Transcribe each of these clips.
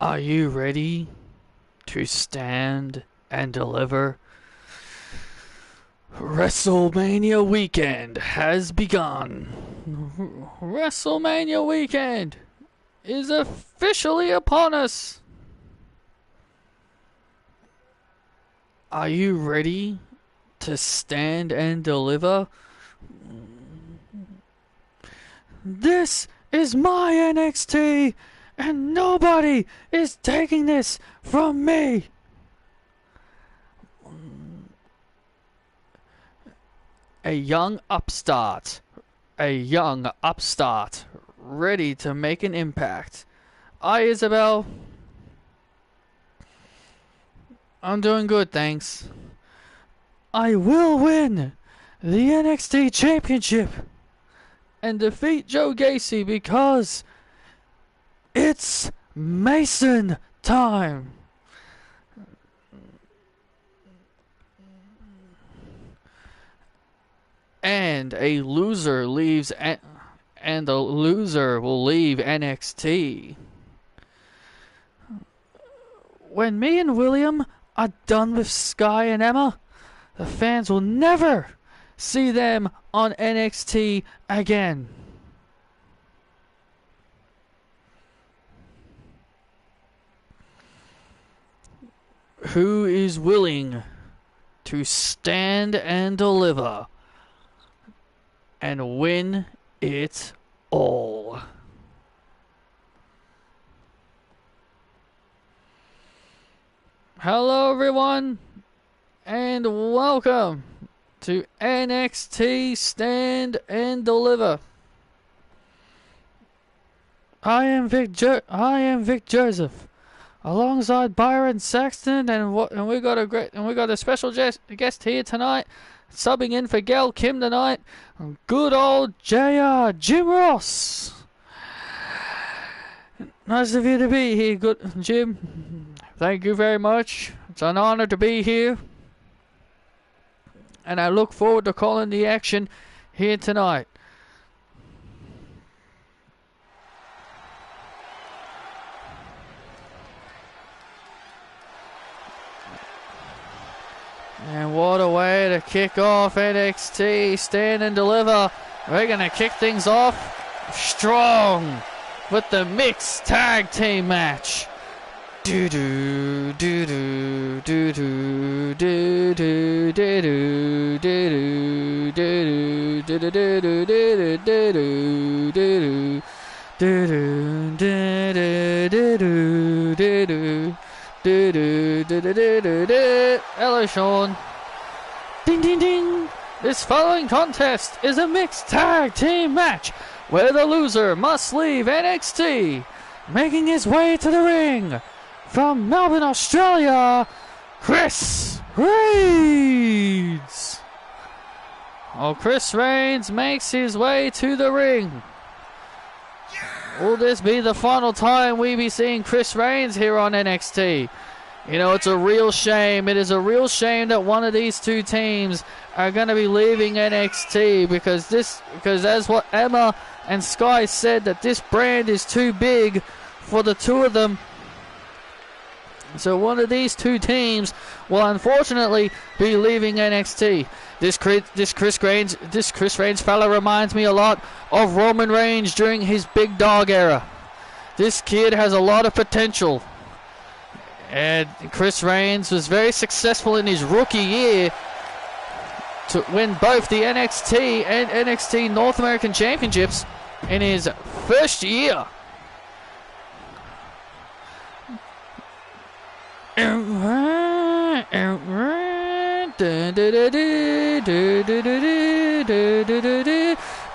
Are you ready to stand and deliver? WrestleMania weekend has begun. WrestleMania weekend is officially upon us. Are you ready to stand and deliver? This is my NXT, and nobody is taking this from me. A young upstart, ready to make an impact. Hi, Isabel. I'm doing good, thanks. I will win the NXT Championship and defeat Joe Gacy because it's Mason time. And a loser leaves, and the loser will leave NXT. When me and William are done with Sky and Emma, the fans will never see them on NXT again. Who is willing to stand and deliver and win it all? Hello everyone, and welcome to NXT Stand and Deliver. I am Vic Joseph, alongside Byron Saxton, and we got a special guest here tonight, subbing in for Gail Kim tonight. Good old JR Jim Ross. Nice of you to be here, good Jim. Thank you very much. It's an honor to be here, and I look forward to calling the action here tonight. And what a way to kick off NXT Stand and Deliver. We're going to kick things off strong with the mixed tag team match. Do do do do do do do do do do do do do do do do. Hello, Sean. Ding ding ding. This following contest is a mixed tag team match where the loser must leave NXT. Making his way to the ring from Melbourne, Australia, Chris Reigns. Chris Reigns makes his way to the ring. Will this be the final time we be seeing Chris Reigns here on NXT? You know, it's a real shame. It is a real shame that one of these two teams are going to be leaving NXT because as what Emma and Sky said, that this brand is too big for the two of them. So one of these two teams will unfortunately be leaving NXT. This Chris Reigns fella reminds me a lot of Roman Reigns during his big dog era. This kid has a lot of potential. And Chris Reigns was very successful in his rookie year to win both the NXT and NXT North American Championships in his first year.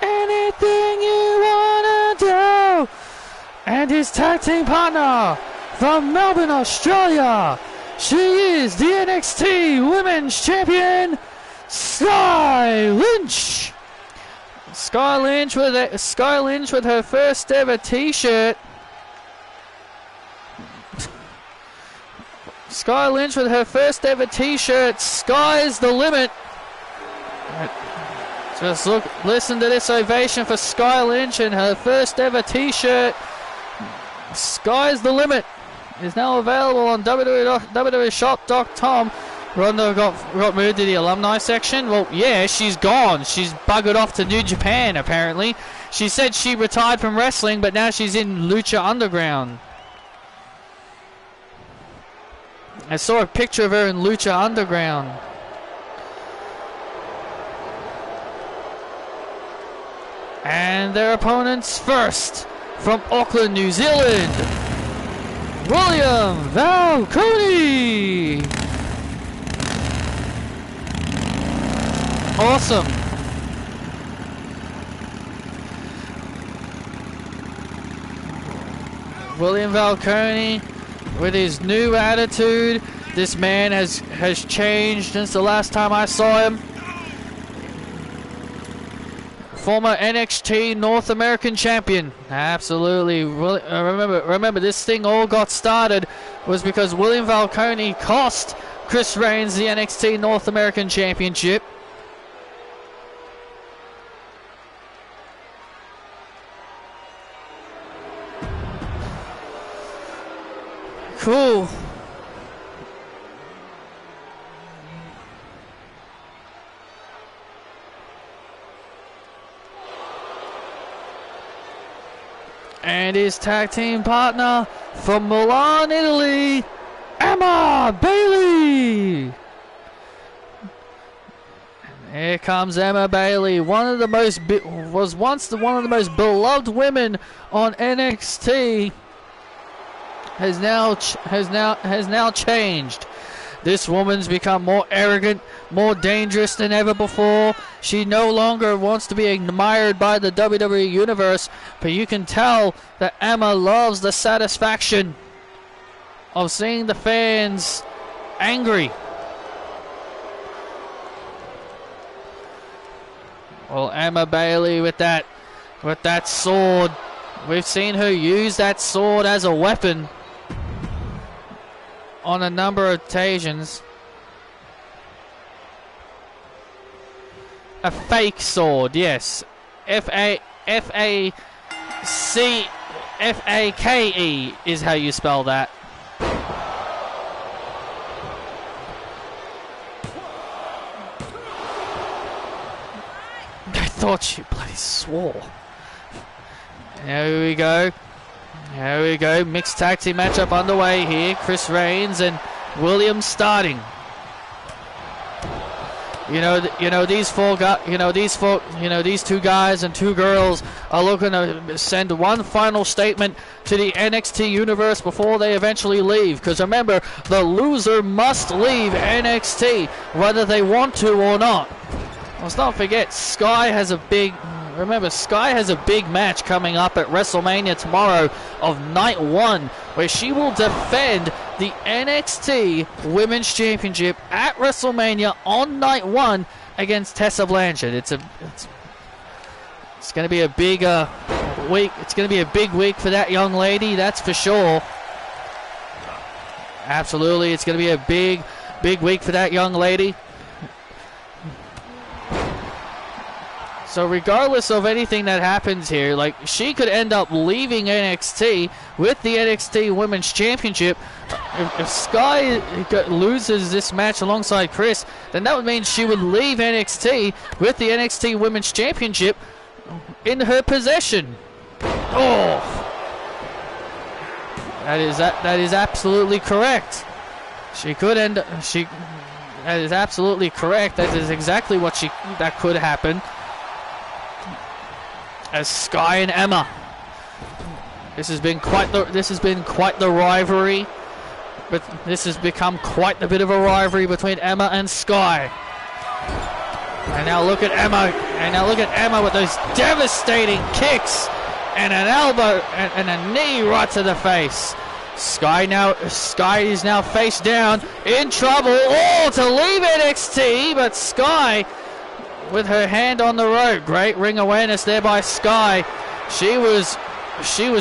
Anything you wanna do. And his tag team partner from Melbourne, Australia, she is the NXT Women's Champion, Sky Lynch. Sky Lynch with her first ever T-shirt. Sky Lynch with her first ever T-shirt, Sky's the Limit. Just listen to this ovation for Sky Lynch and her first ever T-shirt, Sky's the Limit. is now available on WWEshop.com. Ronda got moved to the alumni section. Well, yeah, she's gone. She's buggered off to New Japan, apparently. She said she retired from wrestling, but now she's in Lucha Underground. I saw a picture of her in Lucha Underground. And their opponents first, from Auckland, New Zealand, William Valcooney. Awesome. William Valcooney with his new attitude. This man has changed since the last time I saw him. Former NXT North American champion. Absolutely. Remember, this thing all got started was because William Valcooney cost Chris Reigns the NXT North American Championship. Cool. And his tag team partner from Milan, Italy, Emma Bailey. Here comes Emma Bailey, one of the most beloved women on NXT. Has now changed. This woman's become more arrogant, more dangerous than ever before. She no longer wants to be admired by the WWE Universe, but you can tell that Emma loves the satisfaction of seeing the fans angry. Well, Emma Bailey with that sword. We've seen her use that sword as a weapon on a number of occasions. A fake sword, yes. F-A-C-F-A-K-E is how you spell that. I thought you bloody swore. Here we go. Here we go. Mixed tag team matchup underway here. Chris Reigns and Williams starting. These two guys and two girls are looking to send one final statement to the NXT universe before they eventually leave. Because remember, the loser must leave NXT, whether they want to or not. Let's not forget, Sky has a big match coming up at WrestleMania tomorrow of Night 1, where she will defend the NXT Women's Championship at WrestleMania on Night 1 against Tessa Blanchard. It's going to be a big week. It's going to be a big week for that young lady, that's for sure. Absolutely, it's going to be a big week for that young lady. So regardless of anything that happens here, like, she could end up leaving NXT with the NXT Women's Championship. If Sky loses this match alongside Chris, then that would mean she would leave NXT with the NXT Women's Championship in her possession. Oh, that is absolutely correct. She could end. That is absolutely correct. That is exactly that could happen. As Sky and Emma, this has been quite the rivalry, but this has become quite a bit of a rivalry between Emma and Sky. And now look at Emma, with those devastating kicks and an elbow and a knee right to the face. Sky is now face down, in trouble. Oh, to leave NXT, but Sky with her hand on the rope. Great ring awareness there by Sky. She was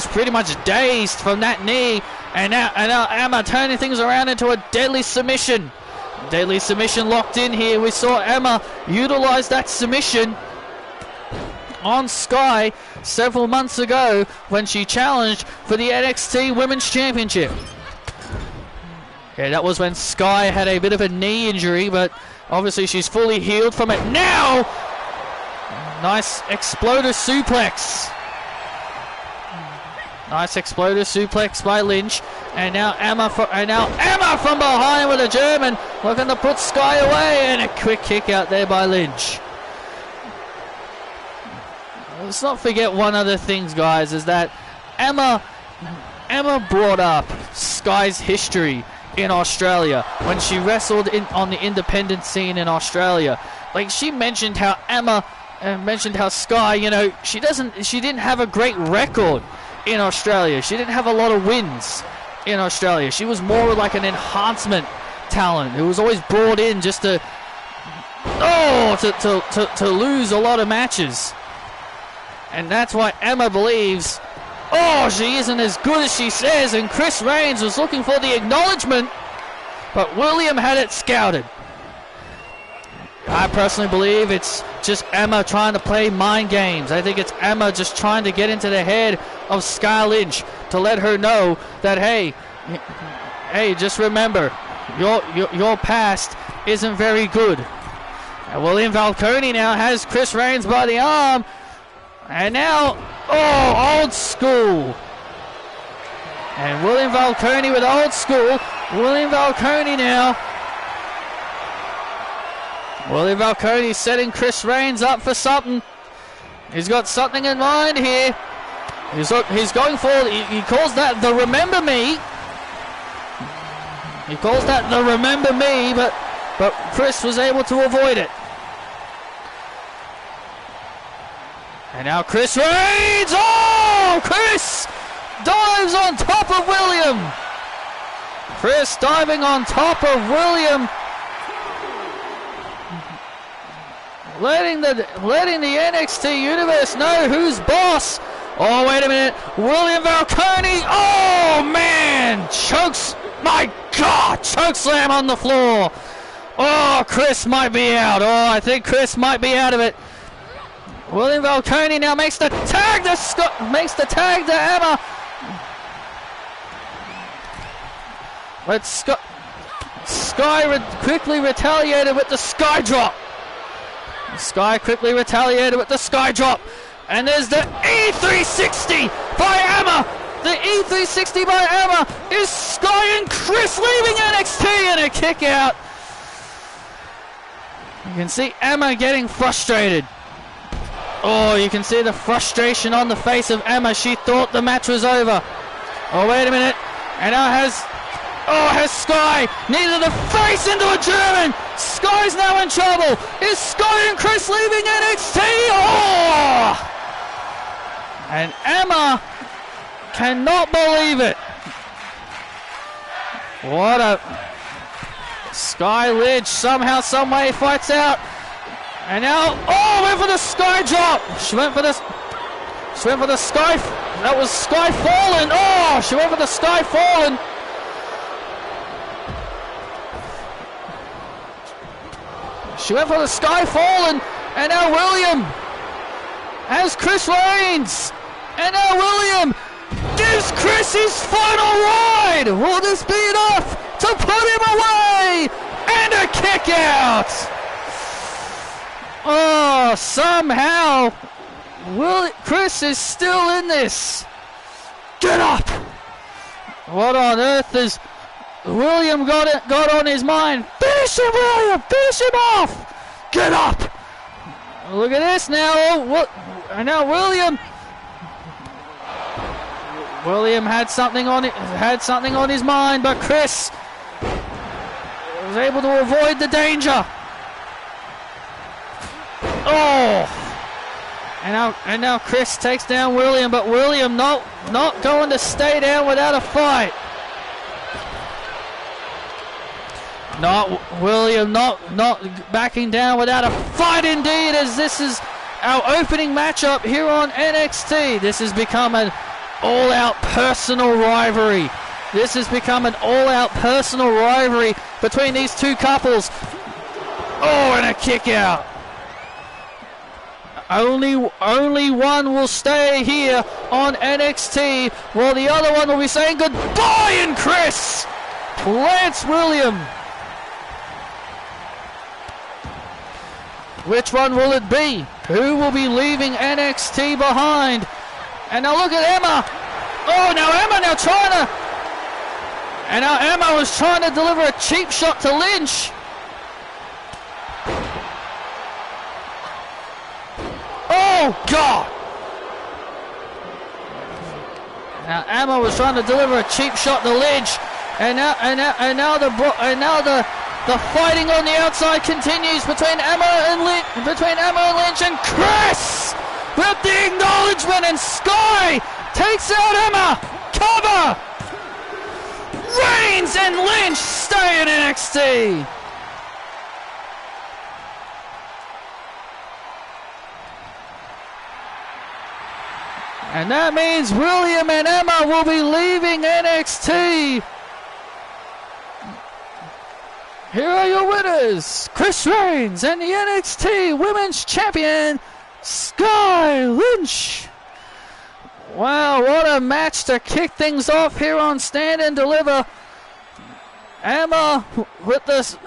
pretty much dazed from that knee, and now Emma turning things around into a deadly submission. Deadly submission locked in here. We saw Emma utilize that submission on Sky several months ago when she challenged for the NXT Women's Championship. Yeah, that was when Sky had a bit of a knee injury, but obviously she's fully healed from it now. Nice exploder suplex. Nice exploder suplex by Lynch. And now Emma from behind with a German, looking to put Sky away, and a quick kick out there by Lynch. Let's not forget one other thing, guys, is that Emma brought up Sky's history in Australia when she wrestled on the independent scene in Australia. Like, she mentioned how how Sky, you know, she didn't have a great record in Australia. She didn't have a lot of wins in Australia. She was more like an enhancement talent who was always brought in just to lose a lot of matches. And that's why Emma believes, she isn't as good as she says, and Chris Reigns was looking for the acknowledgement, but William had it scouted. I personally believe it's just Emma trying to play mind games. I think it's Emma just trying to get into the head of Sky Lynch to let her know that, hey, just remember, your past isn't very good. And William Falcone now has Chris Reigns by the arm, and now, old school. And William Falcone with old school. William Falcone now. William Falcone setting Chris Reigns up for something. He's got something in mind here. He's going for, he calls that the Remember Me. He calls that the Remember Me, but Chris was able to avoid it. And now Chris Reigns! Chris dives on top of William. Chris diving on top of William. Letting the NXT Universe know who's boss. Oh, wait a minute. William Falcone. Oh, man. Chokes. My God. Choke slam on the floor. Oh, Chris might be out. I think Chris might be out of it. William Falcone now makes the tag to Emma. But Sky quickly retaliated with the Sky Drop. Sky quickly retaliated with the Sky Drop. And there's the E360 by Emma. The E360 by Emma is Sky and Chris leaving NXT, and a kick out. You can see Emma getting frustrated. You can see the frustration on the face of Emma. She thought the match was over. Wait a minute. And now has Sky needed to face into a German. Sky's now in trouble. Is Sky and Chris leaving NXT? And Emma cannot believe it. What a... Sky Lynch somehow, someway fights out. And now, went for the Sky Drop. She went for the Sky. That was Sky Fallen. She went for the Sky Fallen. She went for the Sky Fallen. And now William has Chris Reigns. And now William gives Chris his final ride. Will this be enough to put him away? And a kick out. Somehow Chris is still in this. Get up. What on earth is William got on his mind? Finish him, William. Finish him off. Get up. Look at this now. And now William had something on his mind, but Chris was able to avoid the danger. And now Chris takes down William, but William not going to stay down without a fight. William not backing down without a fight indeed, as this is our opening matchup here on NXT. This has become an all-out personal rivalry. Between these two couples. And a kick out. Only one will stay here on NXT, while the other one will be saying goodbye. And Chris plants William. Which one will it be? Who will be leaving NXT behind? And now look at Emma. Oh, now Emma now trying to... And now Emma was trying to deliver a cheap shot to Lynch. Oh, God. Now Emma was trying to deliver a cheap shot to Lynch. And now the fighting on the outside continues between Emma and Lynch and Chris with the acknowledgement, and Sky takes out Emma. Cover. Reigns and Lynch stay in NXT. And that means William and Emma will be leaving NXT. Here are your winners, Chris Reigns and the NXT Women's Champion, Sky Lynch. Wow, what a match to kick things off here on Stand and Deliver. Emma with this,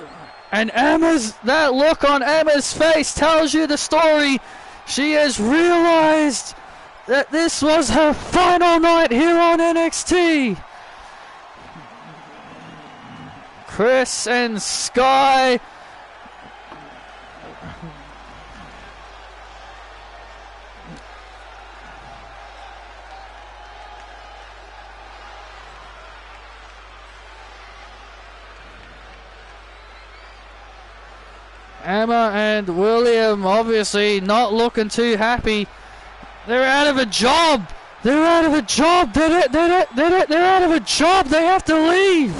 and that look on Emma's face tells you the story. She has realized that this was her final night here on NXT. Chris and Sky. Emma and William obviously not looking too happy. They're out of a job. They're out of a job. They're out of a job. They have to leave.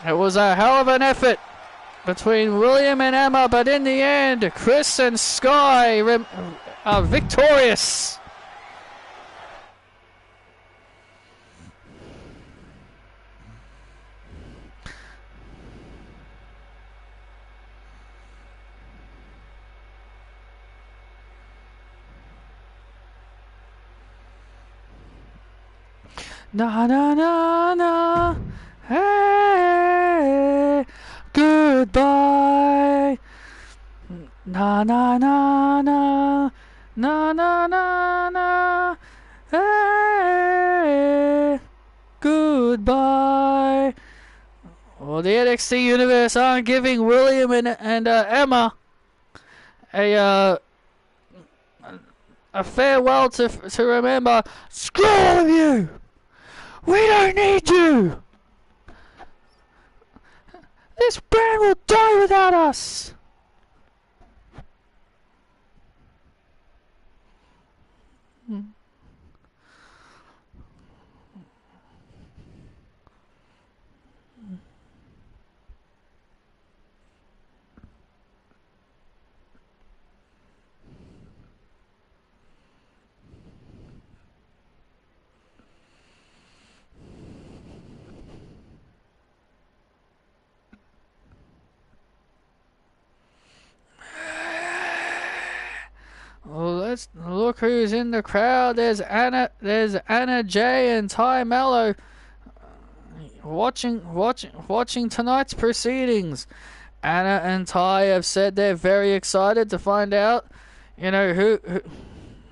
It was a hell of an effort between William and Emma, but in the end, Chris and Sky are victorious. Na na na na, hey, goodbye. Na na na na, na na na na, hey, goodbye. Well, the NXT universe aren't giving William and Emma a farewell to remember. Screw all of you. We don't need you! This brand will die without us! Well, let's look who's in the crowd. There's Anna Jay and Ty Mello watching tonight's proceedings. Anna and Ty have said they're very excited to find out, who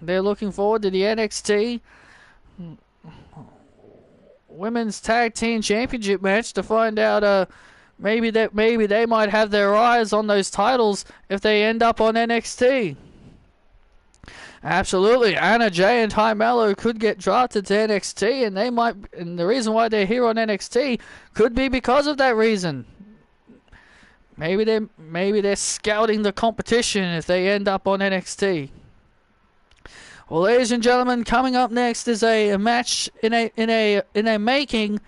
they're looking forward to the NXT Women's Tag Team Championship match to find out maybe they might have their eyes on those titles if they end up on NXT. Absolutely, Anna Jay and Ty Mello could get drafted to NXT, and the reason why they're here on NXT could be because of that reason. Maybe they're scouting the competition if they end up on NXT. Well, ladies and gentlemen, coming up next is a match in a making.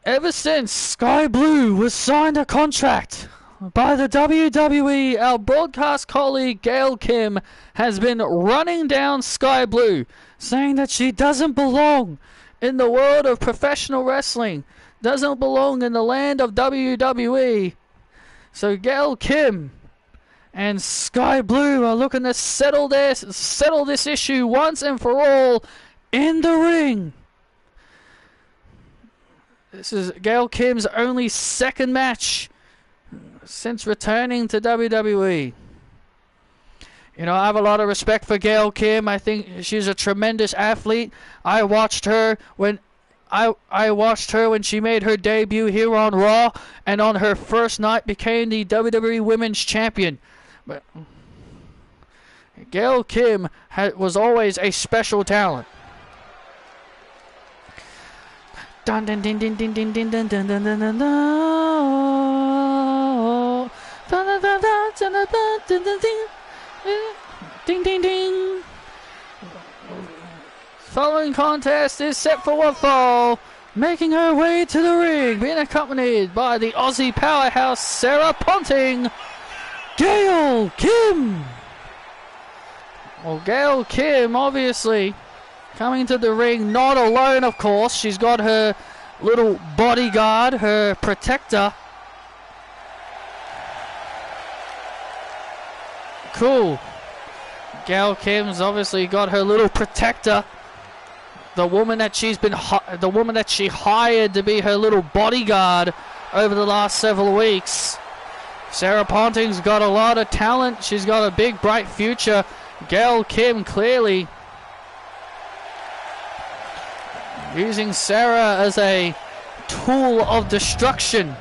Ever since Sky Blue was signed a contract by the WWE, our broadcast colleague Gail Kim has been running down Sky Blue, saying that she doesn't belong in the world of professional wrestling, doesn't belong in the land of WWE. So Gail Kim and Sky Blue are looking to settle this issue once and for all in the ring. This is Gail Kim's only second match since returning to WWE. You know, I have a lot of respect for Gail Kim. I think she's a tremendous athlete. I watched her when she made her debut here on Raw, and on her first night became the WWE Women's Champion. But Gail Kim was always a special talent. Dun dun dun dun dun dun dun dun dun dun dun dun dun. Ding ding ding. Following contest is set for one fall, making her way to the ring, being accompanied by the Aussie powerhouse Sarah Ponting, Gail Kim. Well, Gail Kim obviously coming to the ring, not alone, of course. She's got her little bodyguard, her protector. Cool. Gail Kim's obviously got her little protector, the woman that she hired to be her little bodyguard over the last several weeks. Sarah Ponting's got a lot of talent. She's got a big, bright future. Gail Kim clearly using Sarah as a tool of destruction.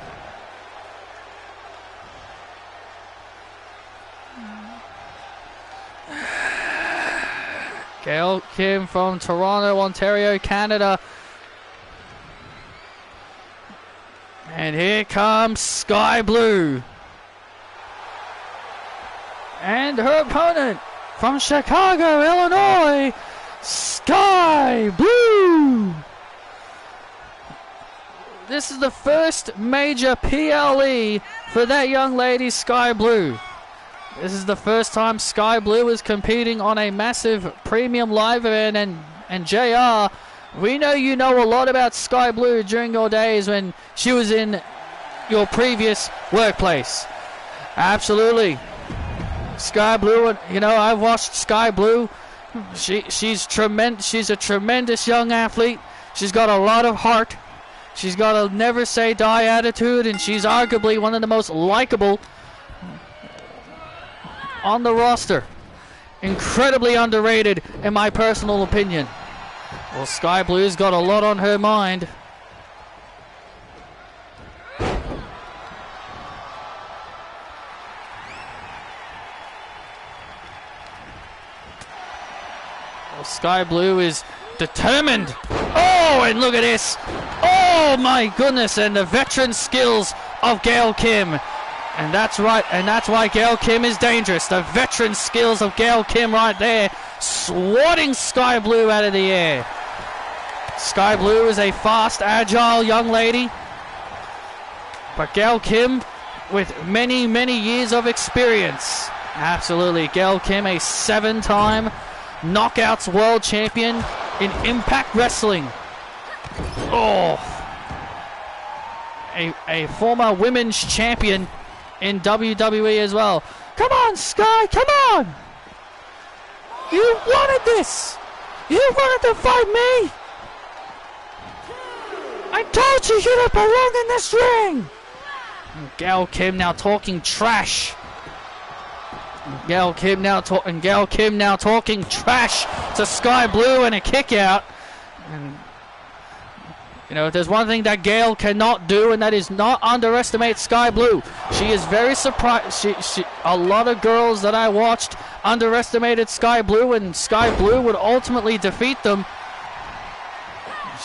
Gail Kim from Toronto, Ontario, Canada. And here comes Sky Blue. And her opponent from Chicago, Illinois, Sky Blue. This is the first major PLE for that young lady, Sky Blue. This is the first time Sky Blue is competing on a massive premium live event, and JR, we know you know a lot about Sky Blue during your days when she was in your previous workplace. Absolutely. Sky Blue, you know, I've watched Sky Blue. She's tremendous. She's a tremendous young athlete. She's got a lot of heart. She's got a never say die attitude, and she's arguably one of the most likable on the roster. Incredibly underrated in my personal opinion. Well, Sky Blue's got a lot on her mind. Well, Sky Blue is determined. Oh, and look at this. Oh my goodness, and the veteran skills of Gail Kim. And that's right, and that's why Gail Kim is dangerous. The veteran skills of Gail Kim right there, swatting Sky Blue out of the air. Sky Blue is a fast, agile young lady. But Gail Kim with many, many years of experience. Absolutely. Gail Kim, a 7-time Knockouts World Champion in Impact Wrestling. Oh. A former Women's Champion in WWE as well. Come on, Sky, come on! You wanted this! You wanted to fight me! I told you you don't belong in this ring! And Gail Kim now talking trash. Gail Kim now talking trash to Sky Blue, and a kick out. And you know, if there's one thing that Gail cannot do, and that is not underestimate Sky Blue. She is very surprised. A lot of girls that I watched underestimated Sky Blue, and Sky Blue would ultimately defeat them.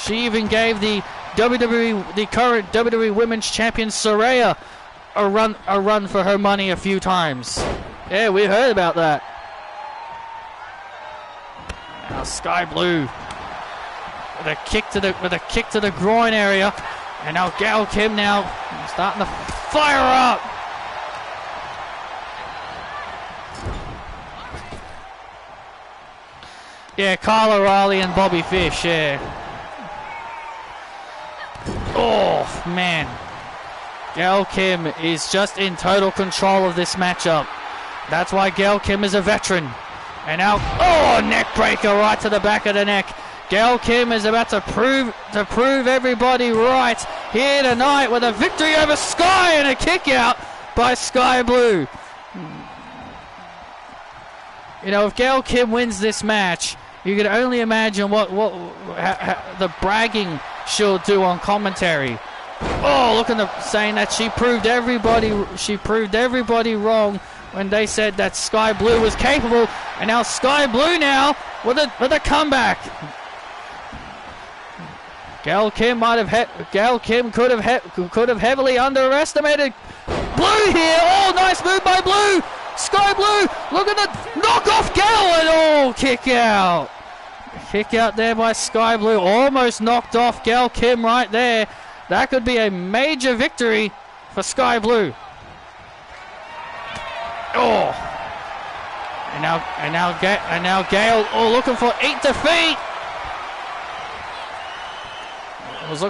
She even gave the current WWE Women's Champion Saraya a run for her money a few times. Yeah, we heard about that. Now Sky Blue with a kick to the groin area, and now Gail Kim now starting to fire up. Yeah, Kyle O'Reilly and Bobby Fish. Yeah. Oh man, Gail Kim is just in total control of this matchup. That's why Gail Kim is a veteran. And now, oh, neck breaker right to the back of the neck. Gail Kim is about to prove everybody right here tonight with a victory over Sky and a kick out by Sky Blue. You know, if Gail Kim wins this match, you can only imagine what the bragging she'll do on commentary. Oh, look at the saying that she proved everybody wrong when they said that Sky Blue was capable, and now Sky Blue now with a comeback. Gail Kim could have heavily underestimated Blue here. Oh, nice move by Blue. Sky Blue, look at the knock off Gail, and oh, kick out. Kick out there by Sky Blue, almost knocked off Gail Kim right there. That could be a major victory for Sky Blue. Oh, and now Gail, oh, looking for 8 defeat. Was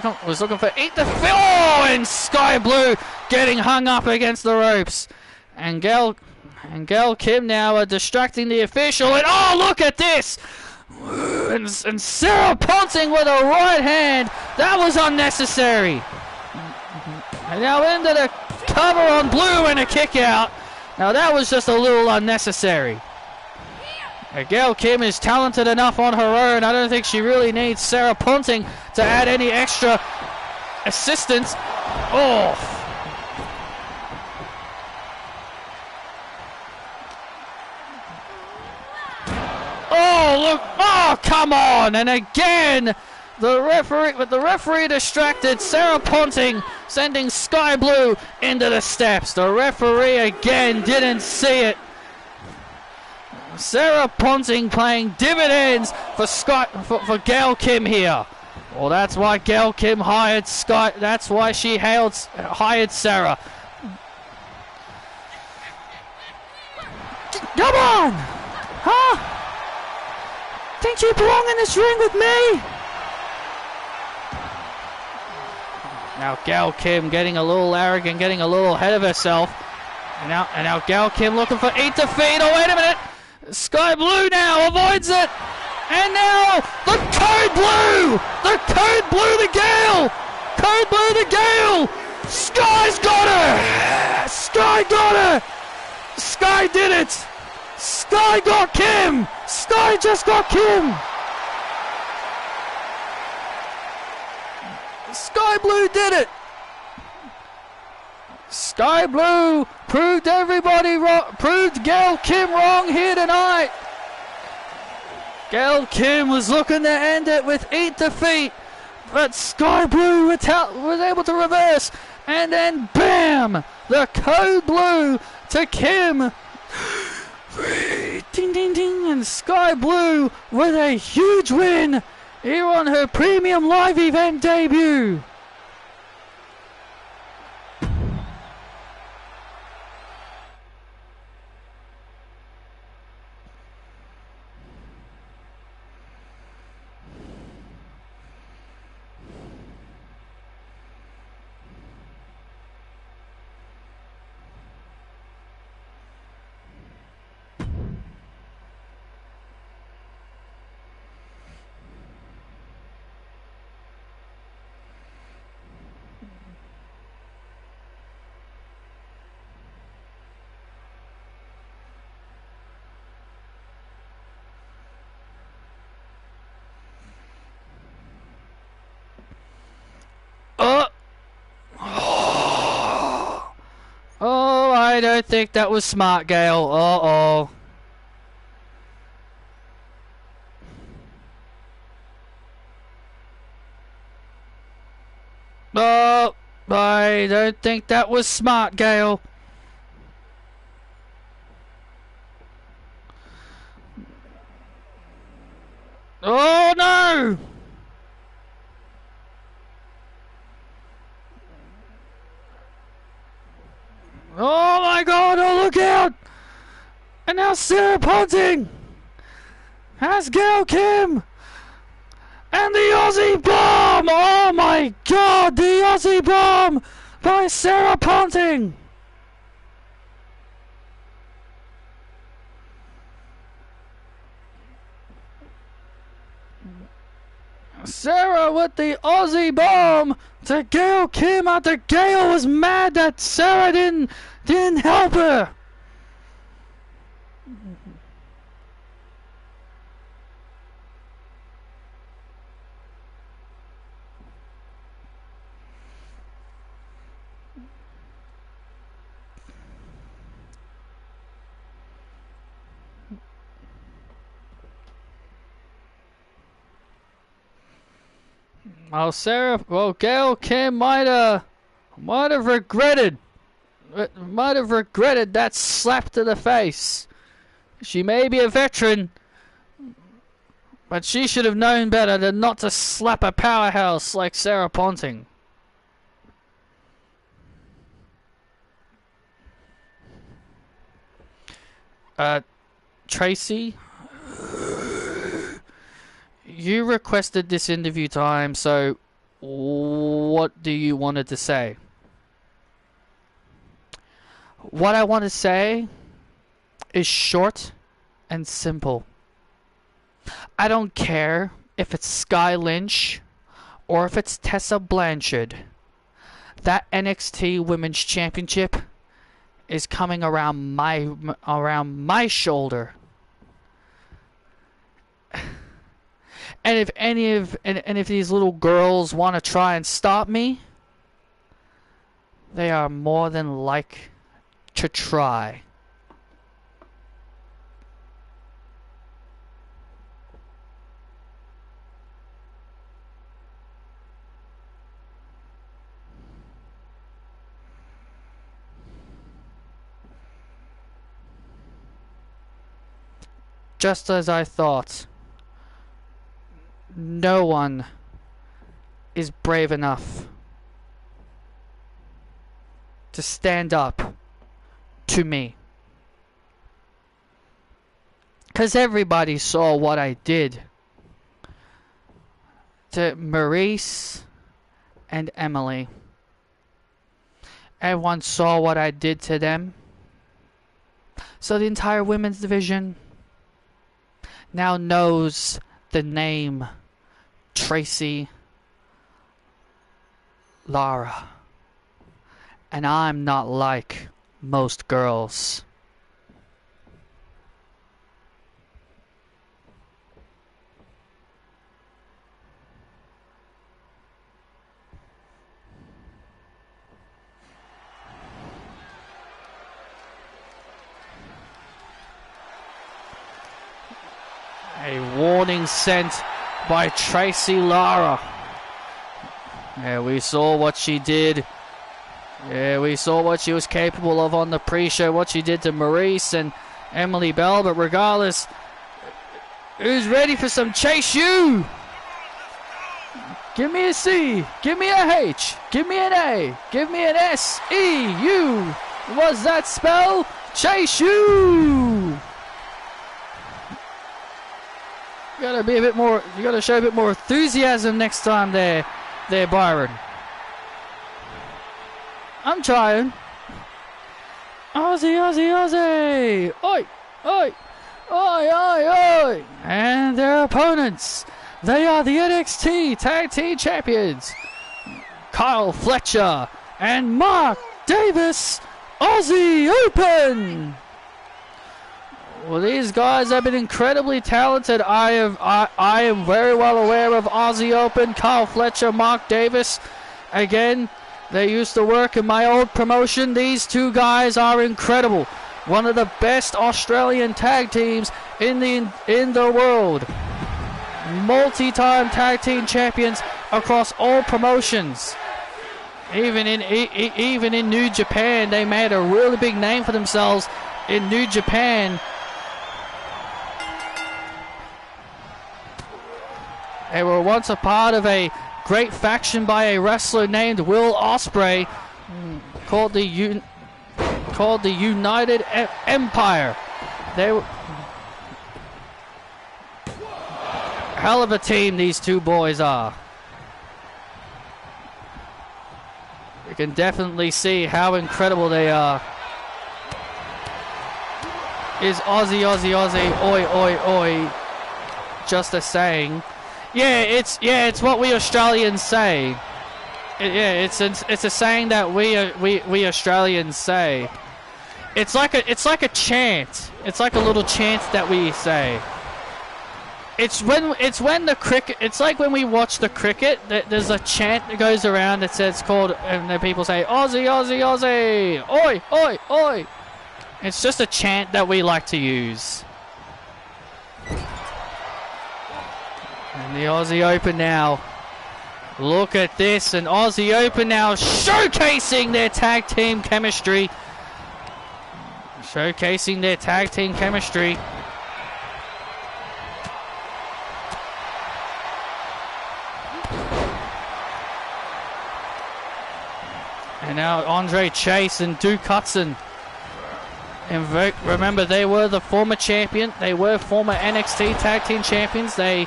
looking for 8 defeat. Oh, and Sky Blue getting hung up against the ropes, and Gail Kim now distracting the official. And oh, look at this. And Sarah Ponting with a right hand. That was unnecessary. And now into the cover on Blue and a kick out. Now that was just a little unnecessary. Gail Kim is talented enough on her own. I don't think she really needs Sarah Ponting to add any extra assistance. Oh. Oh, look. Oh, come on. And again, the referee distracted Sarah Ponting, sending Sky Blue into the steps. The referee again didn't see it. Sarah Ponting playing dividends for Gail Kim here. Well, that's why Gail Kim hired Sky. That's why she hired Sarah. Come on! Huh? Think you belong in this ring with me? Now Gail Kim getting a little arrogant, getting a little ahead of herself. And now Gail Kim looking for 8 defeat. Oh, wait a minute. Sky Blue now avoids it. And now the Code Blue! The Code Blue to Gail! Code Blue to Gail! Sky's got her! Sky got her! Sky did it! Sky got Kim! Sky just got Kim! Sky Blue did it! Sky Blue proved everybody wrong, proved Gail Kim wrong here tonight. Gail Kim was looking to end it with 8 defeat, but Sky Blue was able to reverse, and then bam! The Code Blue to Kim. Ding ding ding, and Sky Blue with a huge win here on her premium live event debut. Oh, I don't think that was smart, Gail. Uh-oh. Oh, I don't think that was smart, Gail. Oh, no! Oh my God, oh look out! And now Sarah Ponting has Gail Kim! And the Aussie Bomb! Oh my God, the Aussie Bomb by Sarah Ponting! Sarah with the Aussie bomb to Gail Kim after Gail was mad that Sarah didn't help her. Gail Kim might have regretted that slap to the face. She may be a veteran, but she should have known better than not to slap a powerhouse like Sarah Ponting. Tracy, you requested this interview time, so what do you wanted to say? What I want to say is short and simple. I don't care if it's Sky Lynch or if it's Tessa Blanchard. That NXT Women's Championship is coming around my shoulder. And if these little girls want to try and stop me, they are more than like to try. Just as I thought. No one is brave enough to stand up to me. 'Cause everybody saw what I did to Maurice and Emily. Everyone saw what I did to them. So the entire women's division now knows the name Tracy Lara. And I'm not like most girls. A warning sent by Tracy Lara. Yeah, we saw what she did. Yeah, we saw what she was capable of on the pre-show, what she did to Maurice and Emily Bell. But regardless, who's ready for some Chase U? Give me a C, give me a H, give me an A, give me an S-E-U. What's that spell? Chase U. You gotta be a bit more. You gotta show a bit more enthusiasm next time, there, Byron. I'm trying. Aussie, Aussie, Aussie! Oi, oi, oi, oi, oi! And their opponents, they are the NXT Tag Team Champions, Kyle Fletcher and Mark Davis, Aussie Open. Well, these guys have been incredibly talented. I am very well aware of Aussie Open, Kyle Fletcher, Mark Davis. Again, they used to work in my old promotion. These two guys are incredible. One of the best Australian tag teams in the world. Multi-time tag team champions across all promotions. Even in New Japan, they made a really big name for themselves in New Japan. They were once a part of a great faction by a wrestler named Will Ospreay, called the United Empire. They were hell of a team. These two boys are. You can definitely see how incredible they are. Is Aussie, Aussie, Aussie, oi, oi, oi, just a saying? It's what we Australians say. It's a saying that we Australians say. It's like a chant. It's like a little chant that we say. It's when the cricket. It's like when we watch the cricket. There's a chant that goes around that says called, and then people say Aussie, Aussie, Aussie, oi, oi, oi. It's just a chant that we like to use. And the Aussie Open now. Look at this, an Aussie Open now showcasing their tag team chemistry. Showcasing their tag team chemistry. And now Andre Chase and Duke Hudson. Remember, they were the former champion. They were former NXT tag team champions. They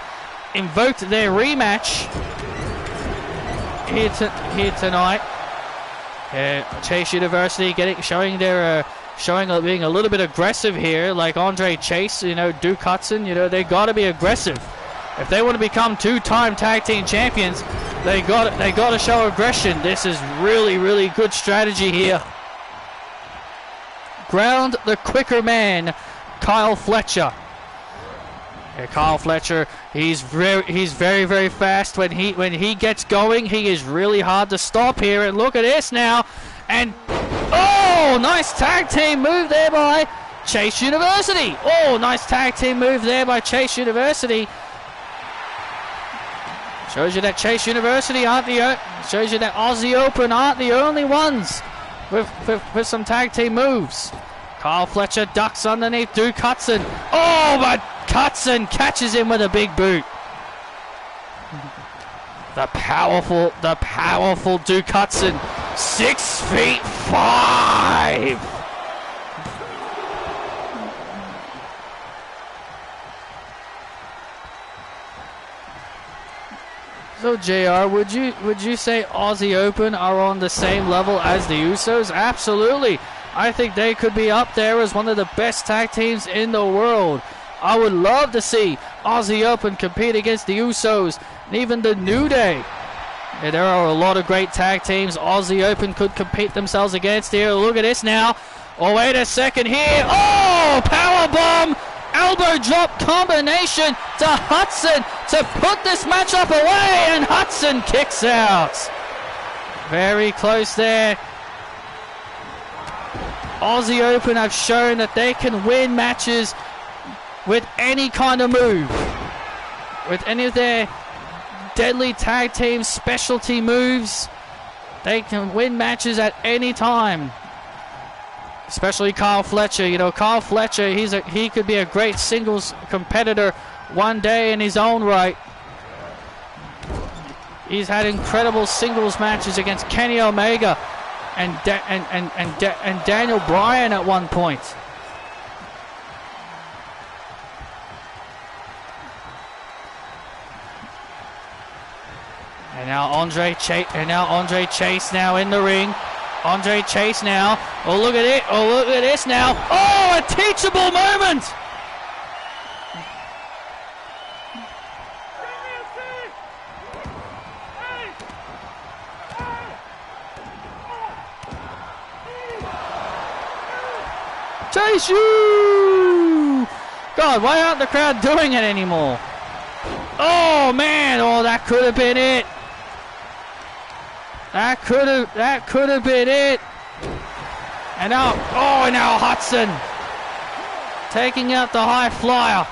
invoked their rematch here tonight. Chase University showing being a little bit aggressive here, like Andre Chase, Duke Hudson, they got to be aggressive. If they want to become two-time tag team champions, they got to show aggression. This is really, really good strategy here. Ground the quicker man, Kyle Fletcher. Yeah, Kyle Fletcher, he's very, very fast. When he gets going, he is really hard to stop here. And look at this now. And oh, nice tag team move there by Chase University. Oh, nice tag team move there by Chase University. Shows you that Chase University shows you that Aussie Open aren't the only ones with some tag team moves. Kyle Fletcher ducks underneath Duke Hudson. Oh, but Hudson catches him with a big boot. The powerful Duke Hudson. 6'5". So JR, would you say Aussie Open are on the same level as the Usos? Absolutely. I think they could be up there as one of the best tag teams in the world. I would love to see Aussie Open compete against the Usos and even the New Day. Yeah, there are a lot of great tag teams Aussie Open could compete themselves against here. Look at this now. Oh, wait a second here. Oh, powerbomb. Elbow drop combination to Hudson to put this matchup away, and Hudson kicks out. Very close there. Aussie Open have shown that they can win matches with any kind of move. With any of their deadly tag team specialty moves, they can win matches at any time. Especially Kyle Fletcher. Kyle Fletcher, he could be a great singles competitor one day in his own right. He's had incredible singles matches against Kenny Omega and Daniel Bryan at one point. And now Andre Chase now in the ring. Andre Chase now. Oh, look at it. Oh, look at this now. Oh, a teachable moment. Chase you. God, why aren't the crowd doing it anymore? Oh, man. Oh, that could have been it. That could have been it. And now Hudson taking out the high flyer.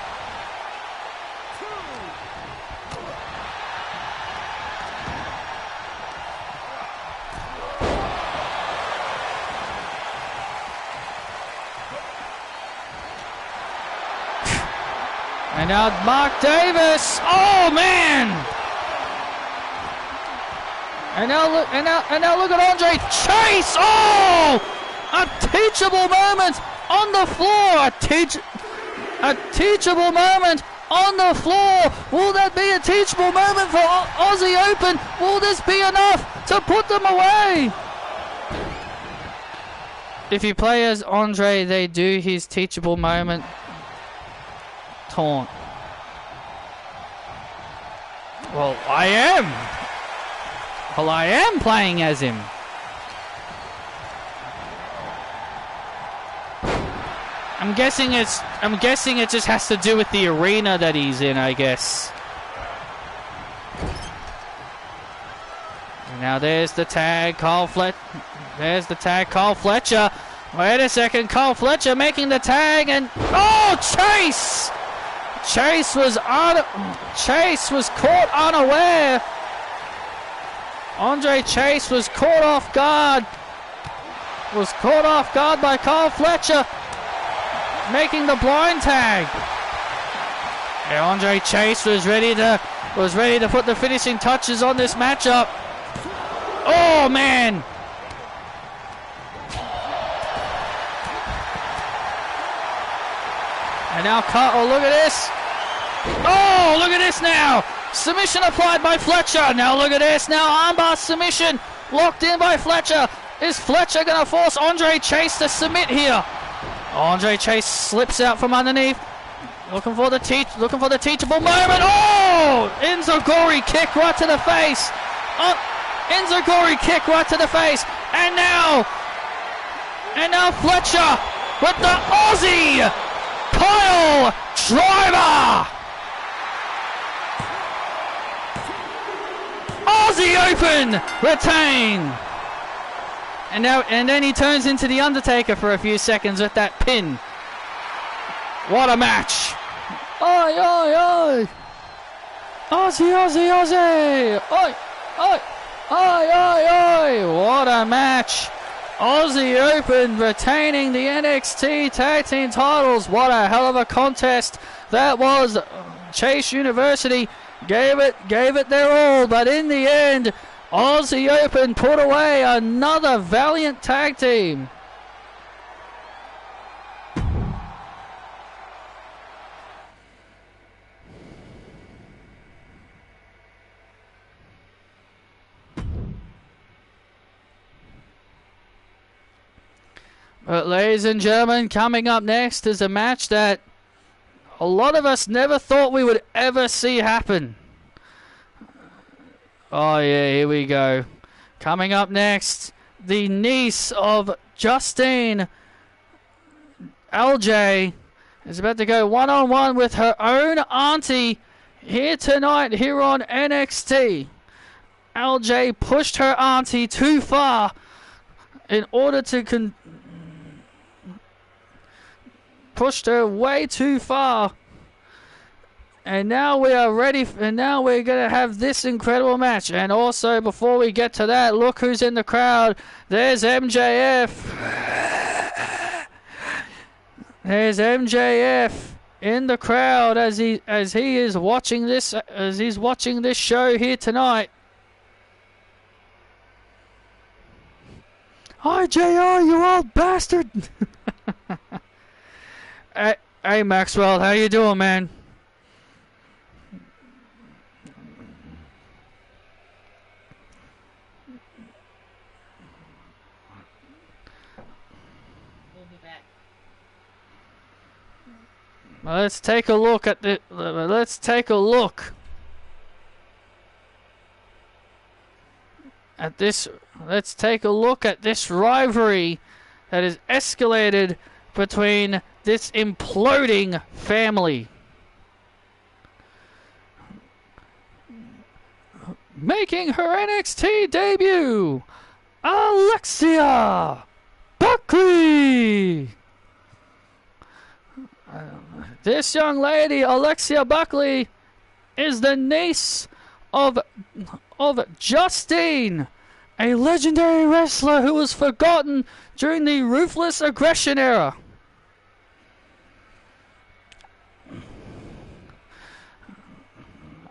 And now Mark Davis. Oh man! And now look at Andre Chase. Oh! A teachable moment on the floor. A teachable moment on the floor. Will that be a teachable moment for Aussie Open? Will this be enough to put them away? If you play as Andre, they do his teachable moment taunt. Well, I am. Well, I am playing as him. I'm guessing it just has to do with the arena that he's in, I guess. Now there's the tag, There's the tag, Carl Fletcher. Wait a second, Carl Fletcher making the tag, and oh, Chase! Chase was caught unaware. Andre Chase was caught off guard. Was caught off guard by Carl Fletcher, making the blind tag. And Andre Chase was ready to put the finishing touches on this matchup. Oh man! And now oh, look at this! Oh, look at this now! Submission applied by Fletcher. Now look at this. Now armbar submission locked in by Fletcher. Is Fletcher going to force Andre Chase to submit here? Andre Chase slips out from underneath, looking for the teachable moment. Oh! Enziguri kick right to the face. Enziguri kick right to the face. And now Fletcher with the Aussie pile driver. Aussie Open retain. And then he turns into the Undertaker for a few seconds with that pin. What a match! Oi, oi, oi! Aussie, Aussie, Aussie! Oi, oi, oi, oi, oi! What a match! Aussie Open retaining the NXT Tag Team titles. What a hell of a contest that was. Chase University gave it their all, but in the end, Aussie Open put away another valiant tag team. But ladies and gentlemen, coming up next is a match that a lot of us never thought we would ever see happen. Oh yeah, here we go. Coming up next, the niece of Justine, LJ, is about to go one-on-one with her own auntie here tonight here on NXT. LJ pushed her auntie too far in order to pushed her way too far. And now we are ready, and now we're going to have this incredible match. And also, before we get to that, look who's in the crowd. There's MJF. There's MJF in the crowd as he is watching this show here tonight. Hi, JR, you old bastard. Hey, Maxwell, how you doing, man? Let's take a look at this rivalry that is escalated between this imploding family. Making her NXT debut, Alexia Buckley. This young lady, Alexia Buckley, is the niece of Justine, a legendary wrestler who was forgotten during the Ruthless Aggression era.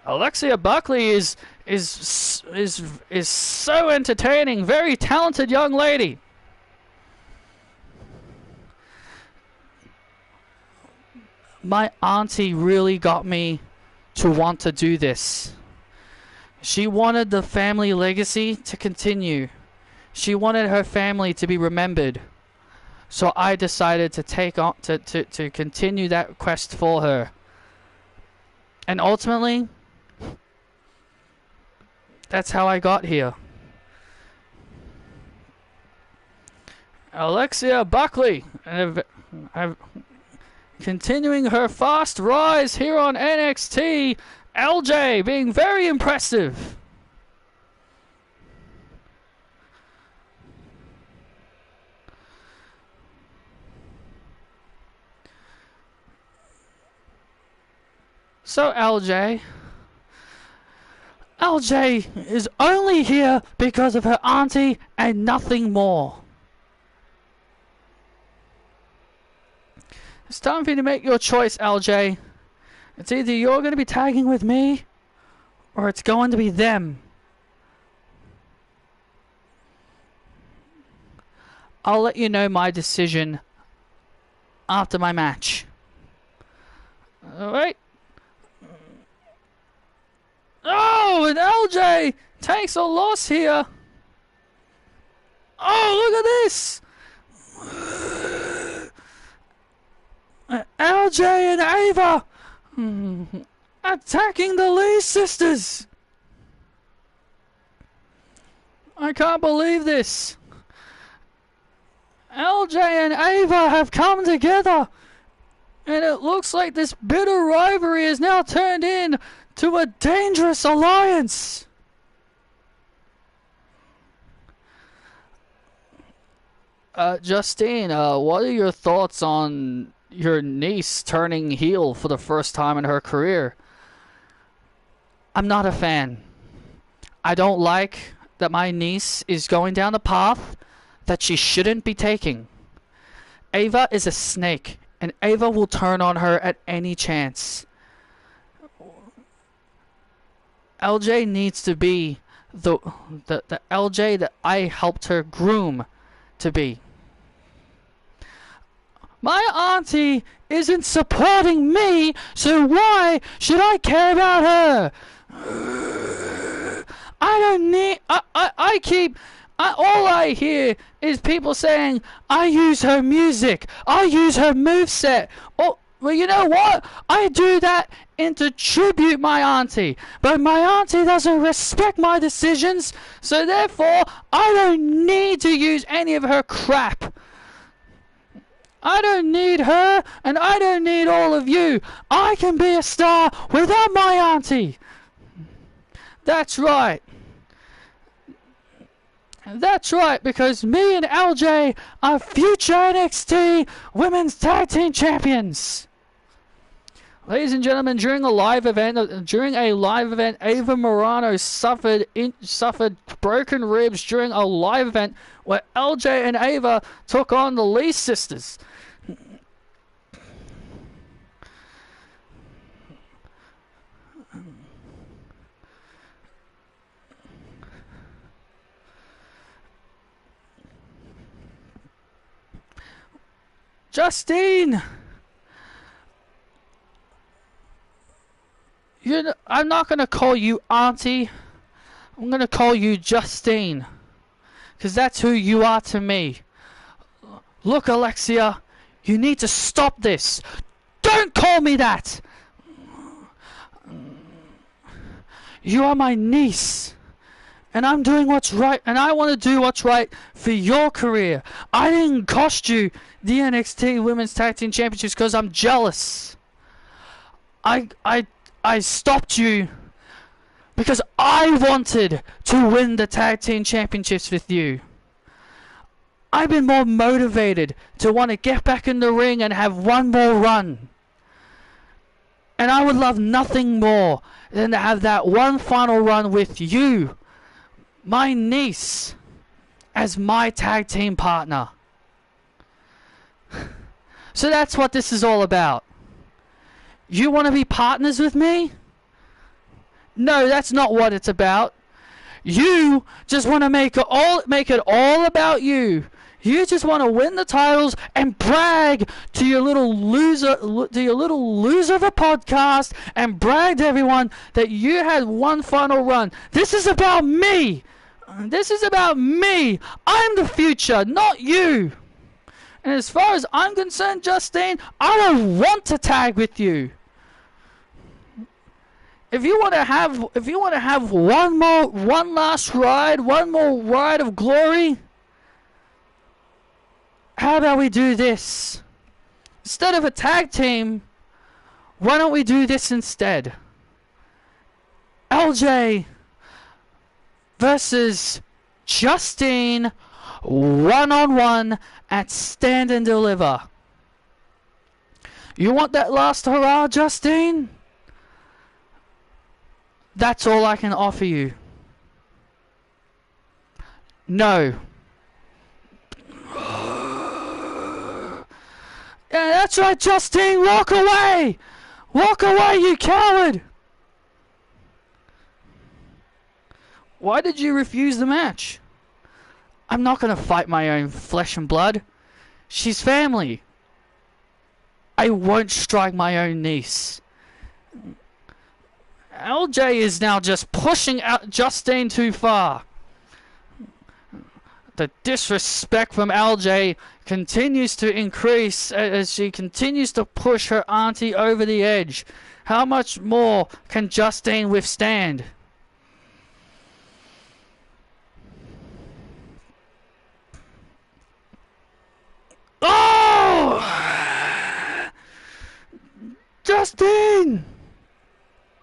Alexia Buckley is so entertaining, very talented young lady. My auntie really got me to want to do this. She wanted the family legacy to continue. She wanted her family to be remembered. So I decided to take on to continue that quest for her. And ultimately, That's how I got here. Alexia Buckley continuing her fast rise here on NXT. LJ being very impressive. So LJ is only here because of her auntie and nothing more. It's time for you to make your choice, LJ. It's either you're going to be tagging with me, or it's going to be them. I'll let you know my decision after my match. Alright. Oh, and LJ takes a loss here. Oh, look at this. LJ and Ava attacking the Lee sisters. I can't believe this. LJ and Ava have come together, and it looks like this bitter rivalry is now turned into a dangerous alliance. Justine, what are your thoughts on your niece turning heel for the first time in her career? I'm not a fan. I don't like that my niece is going down the path that she shouldn't be taking. Ava is a snake, and Ava will turn on her at any chance. LJ needs to be the LJ that I helped her groom to be. My auntie isn't supporting me, so why should I care about her? I don't need... all I hear is people saying, I use her music, I use her moveset. Oh, well, you know what? I do that to tribute my auntie. But my auntie doesn't respect my decisions, so therefore, I don't need to use any of her crap. I don't need her, and I don't need all of you. I can be a star without my auntie. That's right. That's right, because me and LJ are future NXT Women's Tag Team Champions. Ladies and gentlemen, during a live event, Ava Morano suffered broken ribs during a live event where LJ and Ava took on the Lee sisters. Justine! I'm not going to call you Auntie. I'm going to call you Justine. Because that's who you are to me. Look, Alexia, you need to stop this. Don't call me that! You are my niece. And I'm doing what's right, and I want to do what's right for your career. I didn't cost you the NXT Women's Tag Team Championships because I'm jealous. I stopped you because I wanted to win the Tag Team Championships with you. I've been more motivated to want to get back in the ring and have one more run. And I would love nothing more than to have that one final run with you, my niece, as my tag team partner. So that's what this is all about. You want to be partners with me? No, that's not what it's about. You just want to make it all about you. You just want to win the titles and brag to your little loser of a podcast and brag to everyone that you had one final run. This is about me. This is about me. I'm the future, not you. And as far as I'm concerned, Justine, I don't want to tag with you. If you want to have one last ride, one more ride of glory, how about we do this? Instead of a tag team, why don't we do this instead? LJ versus Justine, one-on-one at Stand and Deliver. You want that last hurrah, Justine? That's all I can offer you. No. Yeah, that's right, Justine. Walk away. Walk away, you coward. Why did you refuse the match? I'm not going to fight my own flesh and blood. She's family. I won't strike my own niece. LJ is now just pushing out Justine too far. The disrespect from LJ continues to increase as she continues to push her auntie over the edge. How much more can Justine withstand? Oh! Justine!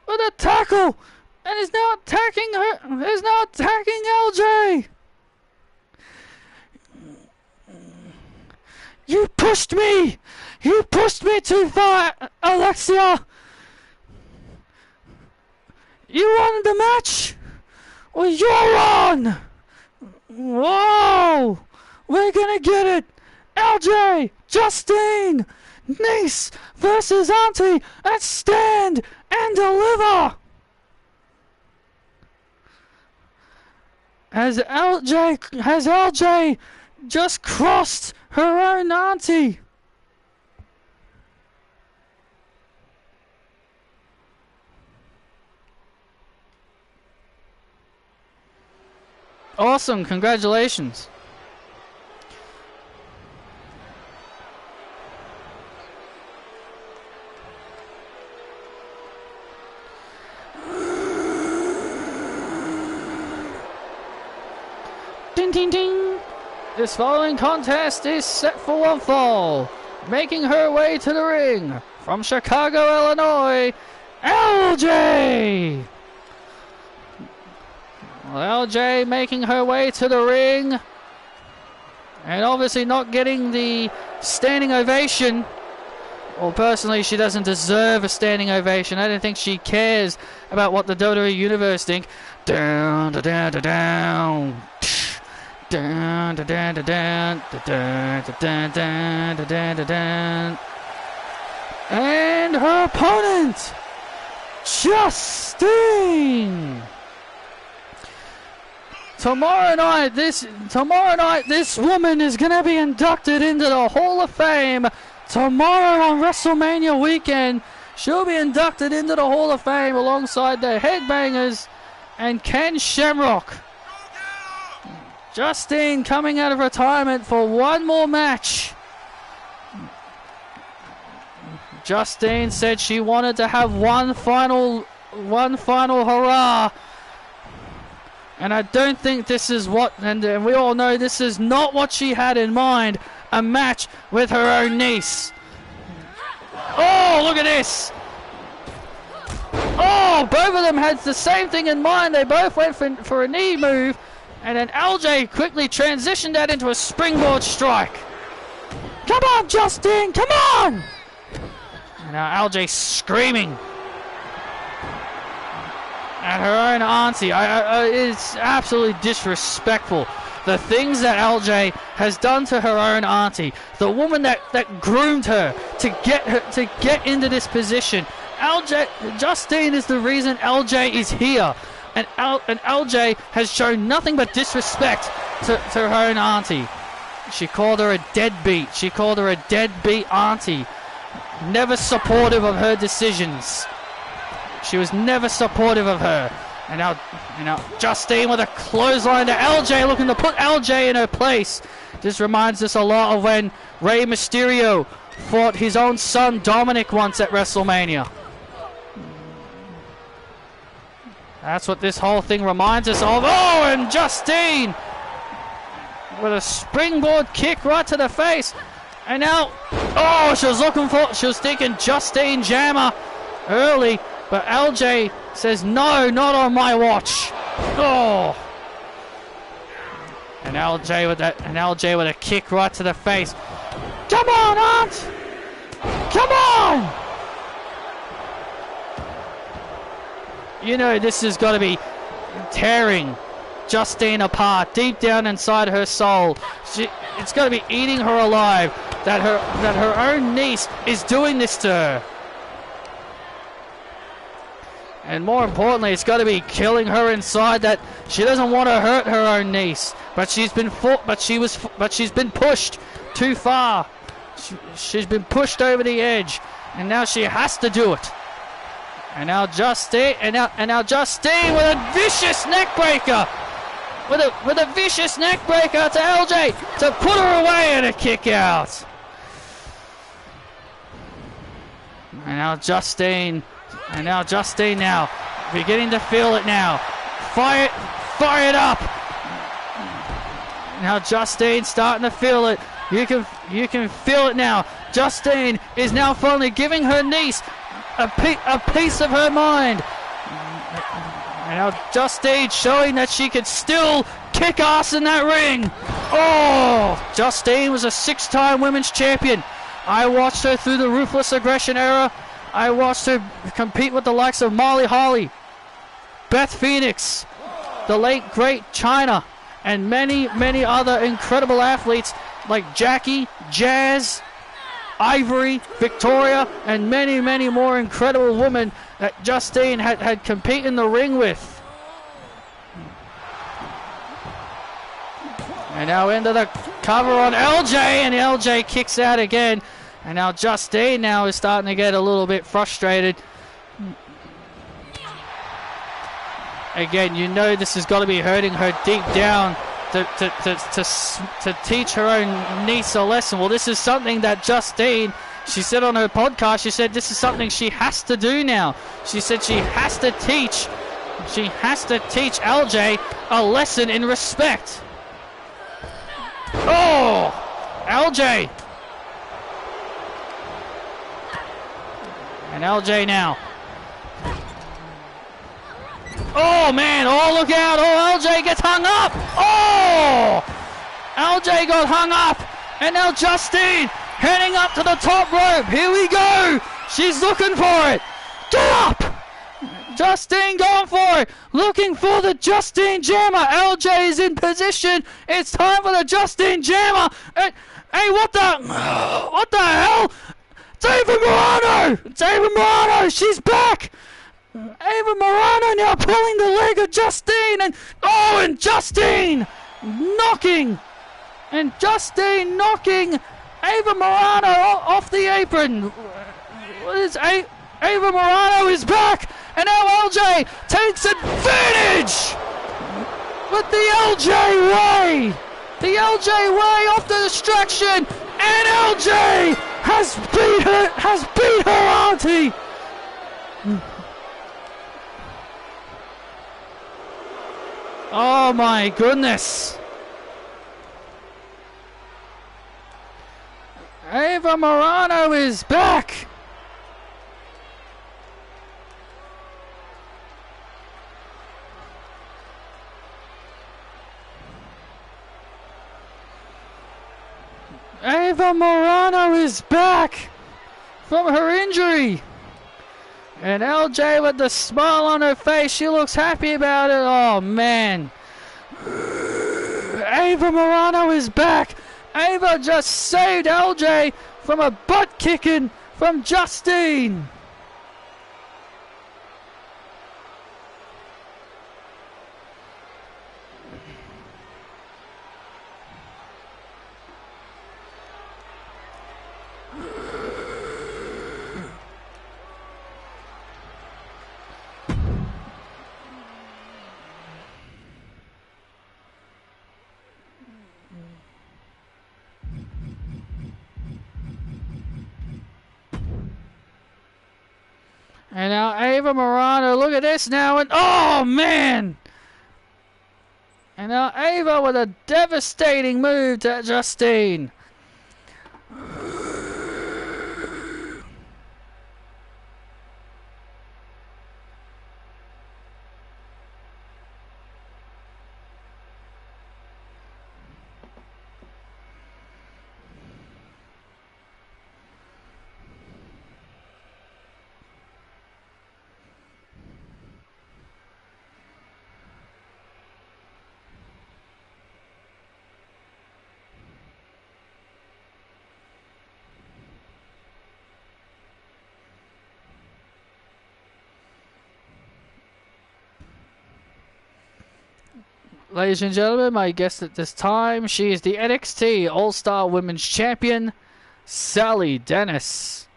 With a tackle! And is now attacking her! Is now attacking LJ! You pushed me! You pushed me too far, Alexia! You won the match? Well, you're on! Whoa! We're gonna get it! LJ! Justine! Niece versus Auntie at Stand and Deliver! Has LJ just crossed her own auntie? Awesome, congratulations. Ding ding ding! This following contest is set for one fall. Making her way to the ring from Chicago, Illinois, LJ! Well, LJ making her way to the ring. And obviously not getting the standing ovation. Well, personally, she doesn't deserve a standing ovation. I don't think she cares about what the WWE Universe think. Down, da, da, da, down. Dun, dun, dun, dun, dun, dun, dun, dun, dun, dun, dun, dun. And her opponent, Justine. Tomorrow night, this woman is gonna be inducted into the Hall of Fame. Tomorrow on WrestleMania weekend, she'll be inducted into the Hall of Fame alongside the Headbangers and Ken Shamrock. Justine coming out of retirement for one more match. Justine said she wanted to have one final hurrah. And I don't think this is what, and we all know this is not what she had in mind, a match with her own niece. Oh, look at this. Oh, both of them had the same thing in mind. They both went for a knee move. And then LJ quickly transitioned that into a springboard strike. Come on, Justine, come on! And now LJ screaming at her own auntie. It's absolutely disrespectful. The things that LJ has done to her own auntie, the woman that groomed her to get into this position. Justine is the reason LJ is here. And LJ has shown nothing but disrespect to her own auntie. She called her a deadbeat. She called her a deadbeat auntie. Never supportive of her decisions. She was never supportive of her. And now Justine with a clothesline to LJ, looking to put LJ in her place. This reminds us a lot of when Rey Mysterio fought his own son Dominic once at WrestleMania. That's what this whole thing reminds us of. Oh, and Justine with a springboard kick right to the face. And now, oh, she was thinking Justine Jammer early, but LJ says, no, not on my watch. Oh. And LJ with a kick right to the face. Come on, Aunt! Come on! You know this has got to be tearing Justine apart deep down inside her soul. It's got to be eating her alive that her own niece is doing this to her. And more importantly, it's got to be killing her inside that she doesn't want to hurt her own niece, but she's been pushed too far. She's been pushed over the edge, and now she has to do it. And now Justine, and now Justine with a vicious neck breaker, with a vicious neck breaker to LJ to put her away and a kick out. And now Justine now beginning to feel it now. Fire it up. Now Justine starting to feel it. You can feel it now. Justine is now finally giving her niece a piece of her mind. And now Justine showing that she could still kick ass in that ring. Oh, Justine was a 6-time women's champion. I watched her through the Ruthless Aggression era. I watched her compete with the likes of Molly Holly, Beth Phoenix, the late great Chyna, and many, many other incredible athletes like Jackie, Jazz, Ivory, Victoria, and many, many more incredible women that Justine had competed in the ring with. And now into the cover on LJ, and LJ kicks out again. And now Justine now is starting to get a little bit frustrated. Again, you know this has got to be hurting her deep down to teach her own niece a lesson. Well, this is something that Justine, she said on her podcast, she said this is something she has to do now. She said she has to teach LJ a lesson in respect. Oh, LJ. And LJ now. Oh, man. Oh, look out. Oh, LJ gets hung up. Oh! LJ got hung up. And now Justine heading up to the top rope. Here we go. She's looking for it. Get up. Justine going for it. Looking for the Justine Jammer. LJ is in position. It's time for the Justine Jammer. Hey, what the hell? David Morano, she's back. Ava Morano now pulling the leg of Justine, and Justine knocking Ava Morano off the apron. Ava Morano is back, and now LJ takes advantage with the LJ way. The LJ way off the distraction, and LJ has beat her auntie. Oh my goodness. Ava Morano is back. Ava Morano is back from her injury. And LJ with the smile on her face, she looks happy about it. Oh, man. Ava Morano is back. Ava just saved LJ from a butt kicking from Justine. And now Ava Morano, look at this now, and oh man! And now Ava with a devastating move to Justine. Ladies and gentlemen, my guest at this time, she is the NXT All-Star Women's Champion, Sally Dennis.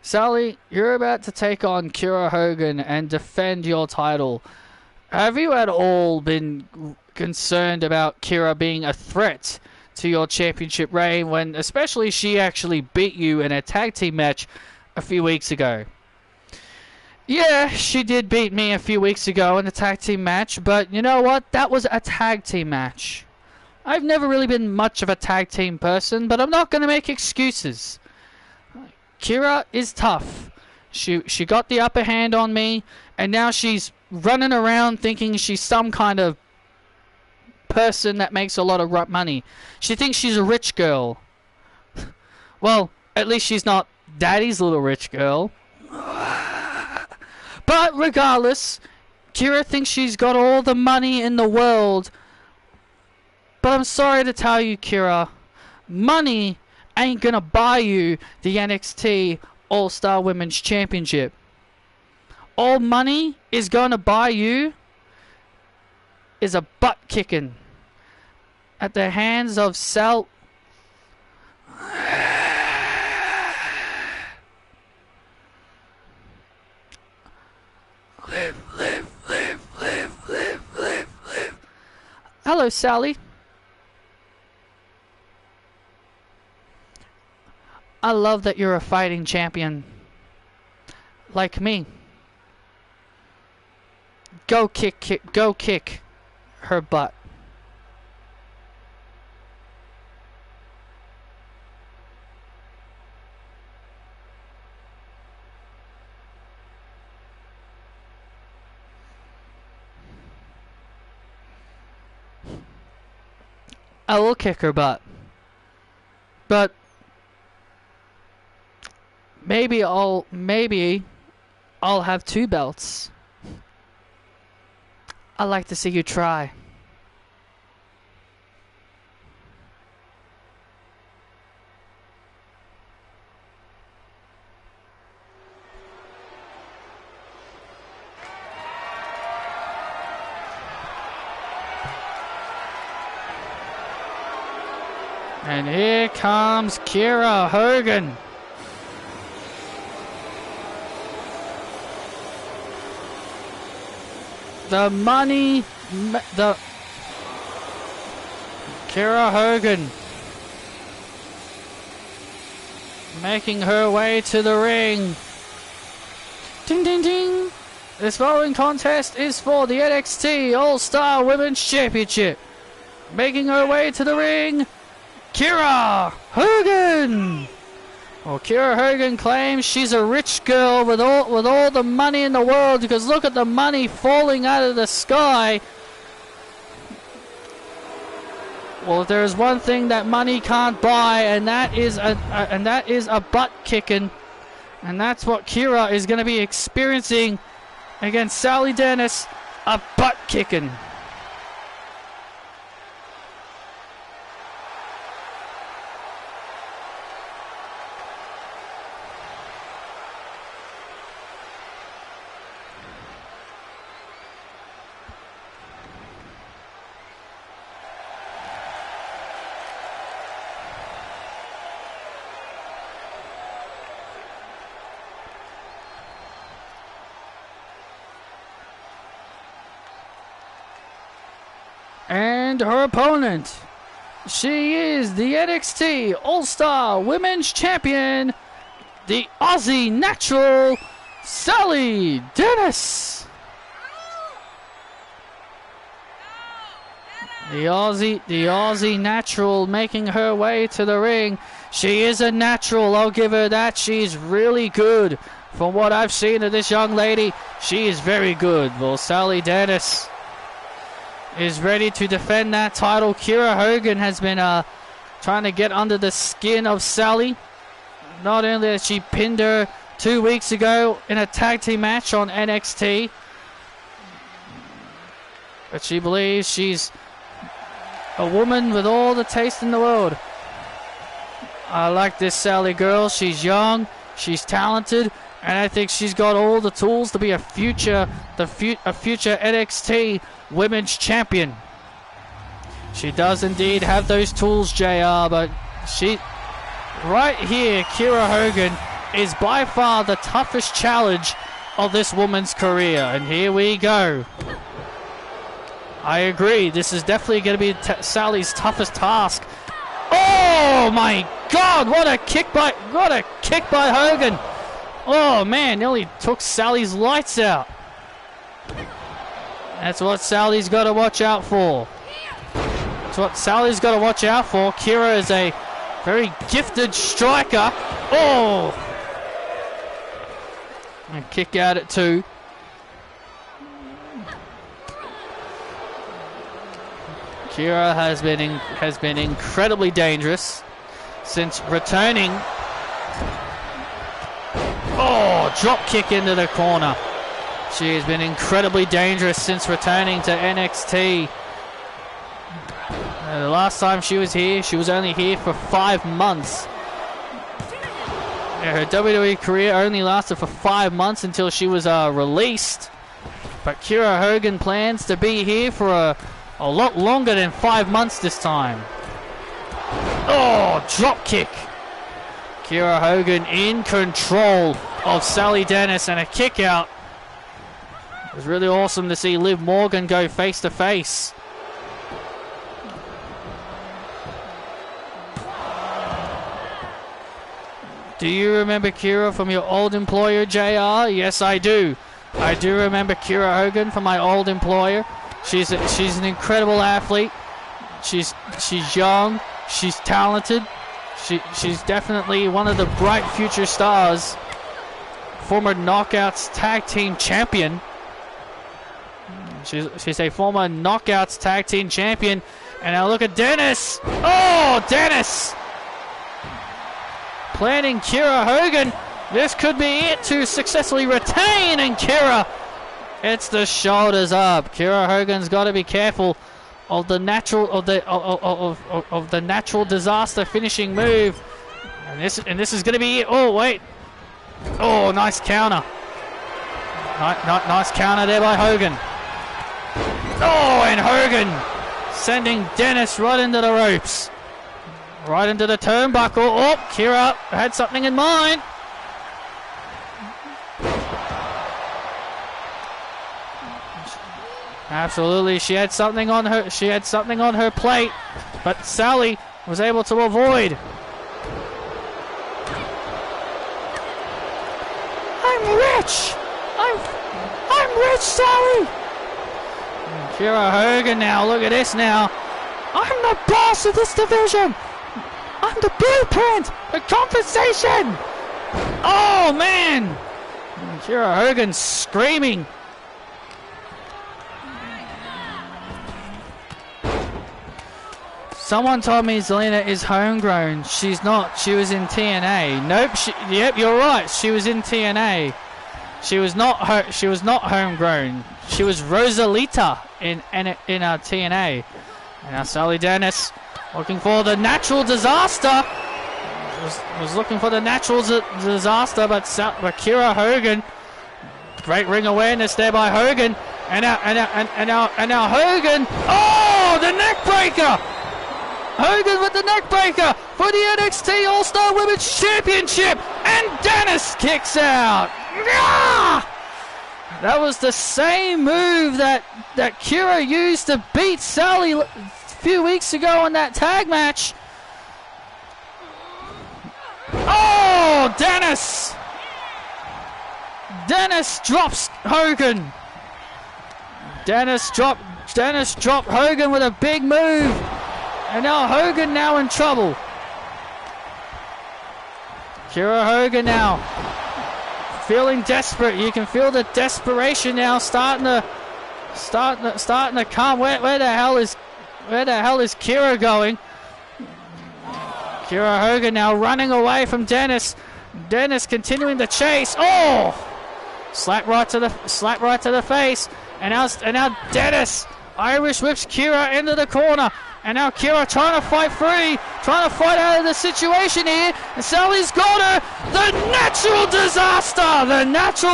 Sally, you're about to take on Kiera Hogan and defend your title. Have you at all been concerned about Kiera being a threat to your championship reign when especially she actually beat you in a tag team match a few weeks ago? Yeah, she did beat me a few weeks ago in a tag team match, but you know what? That was a tag team match. I've never really been much of a tag team person, but I'm not going to make excuses. Kiera is tough. She got the upper hand on me, and now she's running around thinking she's some kind of person that makes a lot of money. She thinks she's a rich girl. Well, at least she's not Daddy's little rich girl. But regardless, Kiera thinks she's got all the money in the world. But I'm sorry to tell you, Kiera, money ain't gonna buy you the NXT All-Star Women's Championship. All money is gonna buy you is a butt kicking at the hands of Sal. Live. Hello, Sally. I love that you're a fighting champion. Like me. Go kick her butt. I will kick her butt. But maybe I'll have 2 belts. I'd like to see you try. And here comes Kiera Hogan. The money, Kiera Hogan making her way to the ring. Ding ding ding. This following contest is for the NXT All-Star Women's Championship. Making her way to the ring, Kiera Hogan. Well, Kiera Hogan claims she's a rich girl with all the money in the world, because look at the money falling out of the sky. Well, if there's one thing that money can't buy, and that is a butt kicking, and that's what Kiera is going to be experiencing against Sally Dennis, a butt kicking. And her opponent, she is the NXT All-Star Women's Champion, the Aussie natural, Sally Dennis. The Aussie natural making her way to the ring. She is a natural, I'll give her that. She's really good. From what I've seen of this young lady, she is very good. Well, Sally Dennis is ready to defend that title. Kiera Hogan has been trying to get under the skin of Sally. Not only has she pinned her 2 weeks ago in a tag team match on NXT, but she believes she's a woman with all the taste in the world. I like this Sally girl. She's young, she's talented, and I think she's got all the tools to be a future NXT Women's Champion. She does indeed have those tools, JR, but right here, Kiera Hogan is by far the toughest challenge of this woman's career. And here we go. I agree. This is definitely going to be Sally's toughest task. Oh my God! What a kick by Hogan! Oh man, nearly took Sally's lights out. That's what Sally's got to watch out for. That's what Sally's got to watch out for. Kiera is a very gifted striker. Oh! And kick out at 2. Kiera has been incredibly dangerous since returning. Oh, drop kick into the corner. She has been incredibly dangerous since returning to NXT. The last time she was here, she was only here for 5 months. Her WWE career only lasted for 5 months until she was released. But Kiera Hogan plans to be here for a lot longer than 5 months this time. Oh, drop kick. Kiera Hogan in control of Sally Dennis, and a kick out. It was really awesome to see Liv Morgan go face to face. Do you remember Kiera from your old employer, JR? Yes, I do. I do remember Kiera Hogan from my old employer. She's an incredible athlete. She's young. She's talented. She's definitely one of the bright future stars. Former Knockouts Tag Team Champion. She's a former Knockouts Tag Team Champion. And now look at Dennis. Oh, Dennis! Planning Kiera Hogan. This could be it to successfully retain, and Kiera, it's the shoulders up. Kiera Hogan's got to be careful of the natural of the natural disaster finishing move, and this is going to be it. Oh wait, oh nice counter, nice counter there by Hogan. Oh, and Hogan sending Dennis right into the ropes, right into the turnbuckle. Oh, Kiera had something in mind. Absolutely, she had something on her plate, but Sally was able to avoid. I'm rich! I'm rich, Sally! And Kiera Hogan now, look at this now. I'm the boss of this division! I'm the blueprint! The compensation! Oh man! And Kiera Hogan screaming. Someone told me Zelina is homegrown. She's not. She was in TNA. Nope. Yep, you're right. She was in TNA. She was not homegrown. She was Rosalita in TNA. And now Sally Dennis looking for the natural disaster. Was looking for the natural disaster, but Kiera Hogan. Great ring awareness there by Hogan. And now Hogan. Oh, the neck breaker. Hogan with the neckbreaker for the NXT All-Star Women's Championship, and Dennis kicks out. That was the same move that Kiera used to beat Sally a few weeks ago in that tag match. Oh, Dennis! Dennis drops Hogan. Dennis dropped Hogan with a big move. And now Hogan now in trouble. Kira Hogan now feeling desperate. You can feel the desperation now starting to come. Where the hell is Kira going? Kira Hogan now running away from Dennis. Dennis continuing the chase. Oh! Slap right to the face. And now Dennis Irish whips Kira into the corner. And now Kira trying to fight free, trying to fight out of the situation here. And Sally's got her. The natural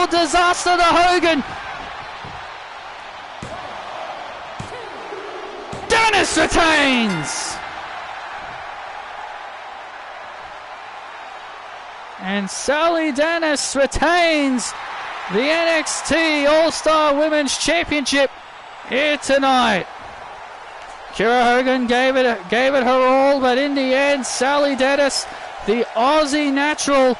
disaster to Hogan. Dennis retains. And Sally Dennis retains the NXT All-Star Women's Championship here tonight. Kira Hogan gave it her all, but in the end, Sally Dennis, the Aussie natural,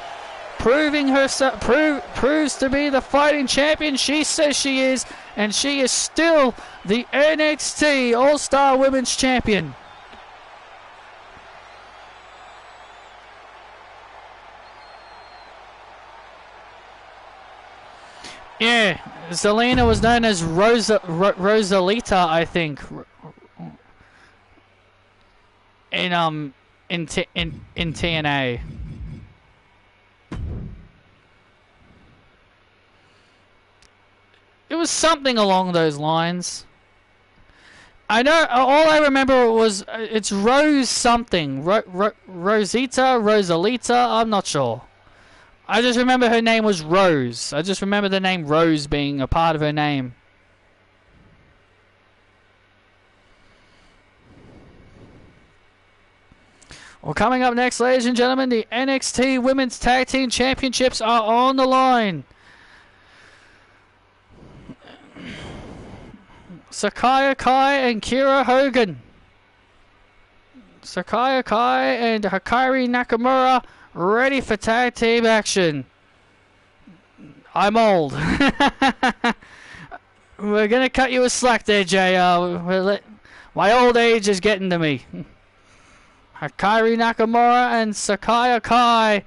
proves to be the fighting champion she says she is, and she is still the NXT All-Star Women's Champion. Yeah, Zelina was known as Rosalita, I think. In TNA. It was something along those lines. I know, all I remember was it's Rose something. Rosita, Rosalita, I'm not sure. I just remember her name was Rose. I just remember the name Rose being a part of her name. Well, coming up next, ladies and gentlemen, the NXT Women's Tag Team Championships are on the line. Sakai Kai and Kira Hogan. Sakai Kai and Hikari Nakamura ready for tag team action. I'm old. We're going to cut you a slack there, JR. My old age is getting to me. Hikari Nakamura and Sakai Kai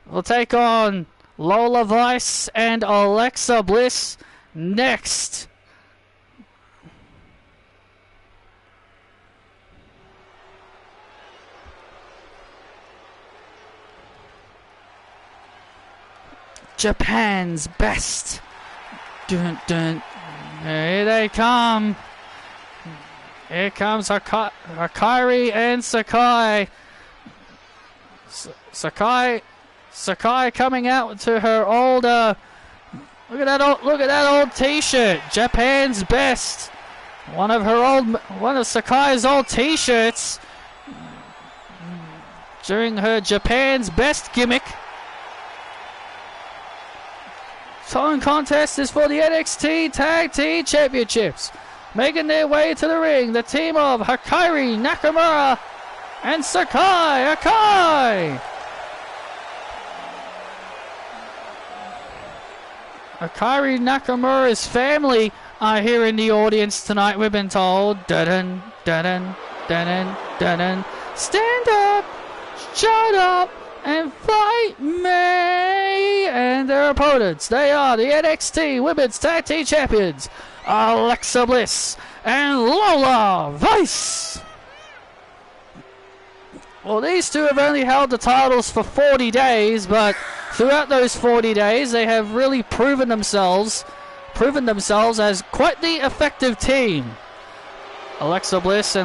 will take on Lola Vice and Alexa Bliss next. Japan's best. Dun, dun. Here they come. Here comes Hikari and Sakai. Sakai coming out to her old. Look at that old T-shirt. Japan's best. One of Sakai's old T-shirts during her Japan's best gimmick. Song contest is for the NXT Tag Team Championships. Making their way to the ring, the team of Hikari Nakamura and Sakai Kai. Hikari Nakamura's family are here in the audience tonight, we've been told. Dun dun dun dun dun dun. Stand up, shut up, and fight me. And their opponents, they are the NXT Women's Tag Team Champions, Alexa Bliss and Lola Vice. Well, these two have only held the titles for 40 days, but throughout those 40 days, they have really proven themselves as quite the effective team. Alexa Bliss, a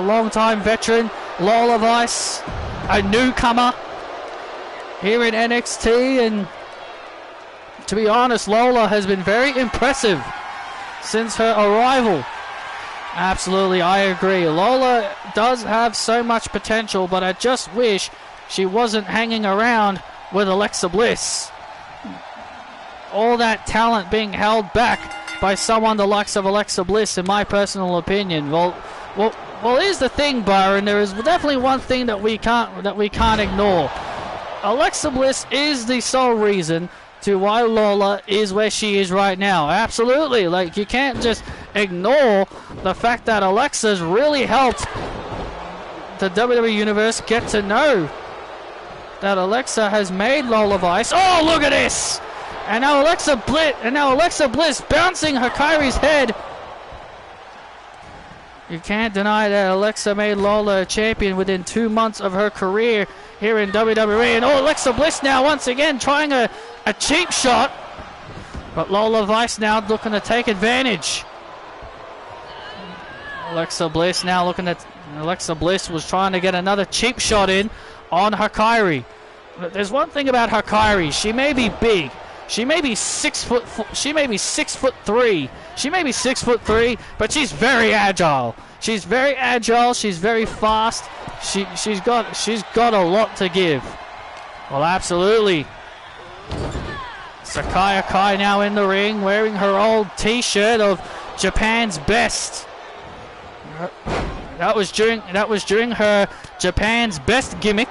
long-time veteran. Lola Vice, a newcomer here in NXT, and to be honest, Lola has been very impressive since her arrival. Absolutely, I agree. Lola does have so much potential, but I just wish she wasn't hanging around with Alexa Bliss. All that talent being held back by someone the likes of Alexa Bliss, in my personal opinion. Well, here's the thing, Byron. There is definitely one thing that we can't ignore. Alexa Bliss is the sole reason to why Lola is where she is right now. Absolutely. Like, you can't just ignore the fact that Alexa's really helped the WWE Universe get to know that Alexa has made Lola Vice. Oh, look at this! And now Alexa Bliss bouncing Hikari's head. You can't deny that Alexa made Lola a champion within 2 months of her career here in WWE. And oh, Alexa Bliss now once again trying a cheap shot. But Lola Vice now looking to take advantage. Alexa Bliss was trying to get another cheap shot in on Hikari. But there's one thing about Hikari. She may be big. She may be 6 foot. She may be 6'3". She may be 6'3", but she's very agile. She's very agile. She's very fast. She's got a lot to give. Well, absolutely. Sakai Akai now in the ring, wearing her old T-shirt of Japan's Best. That was during her Japan's Best gimmick.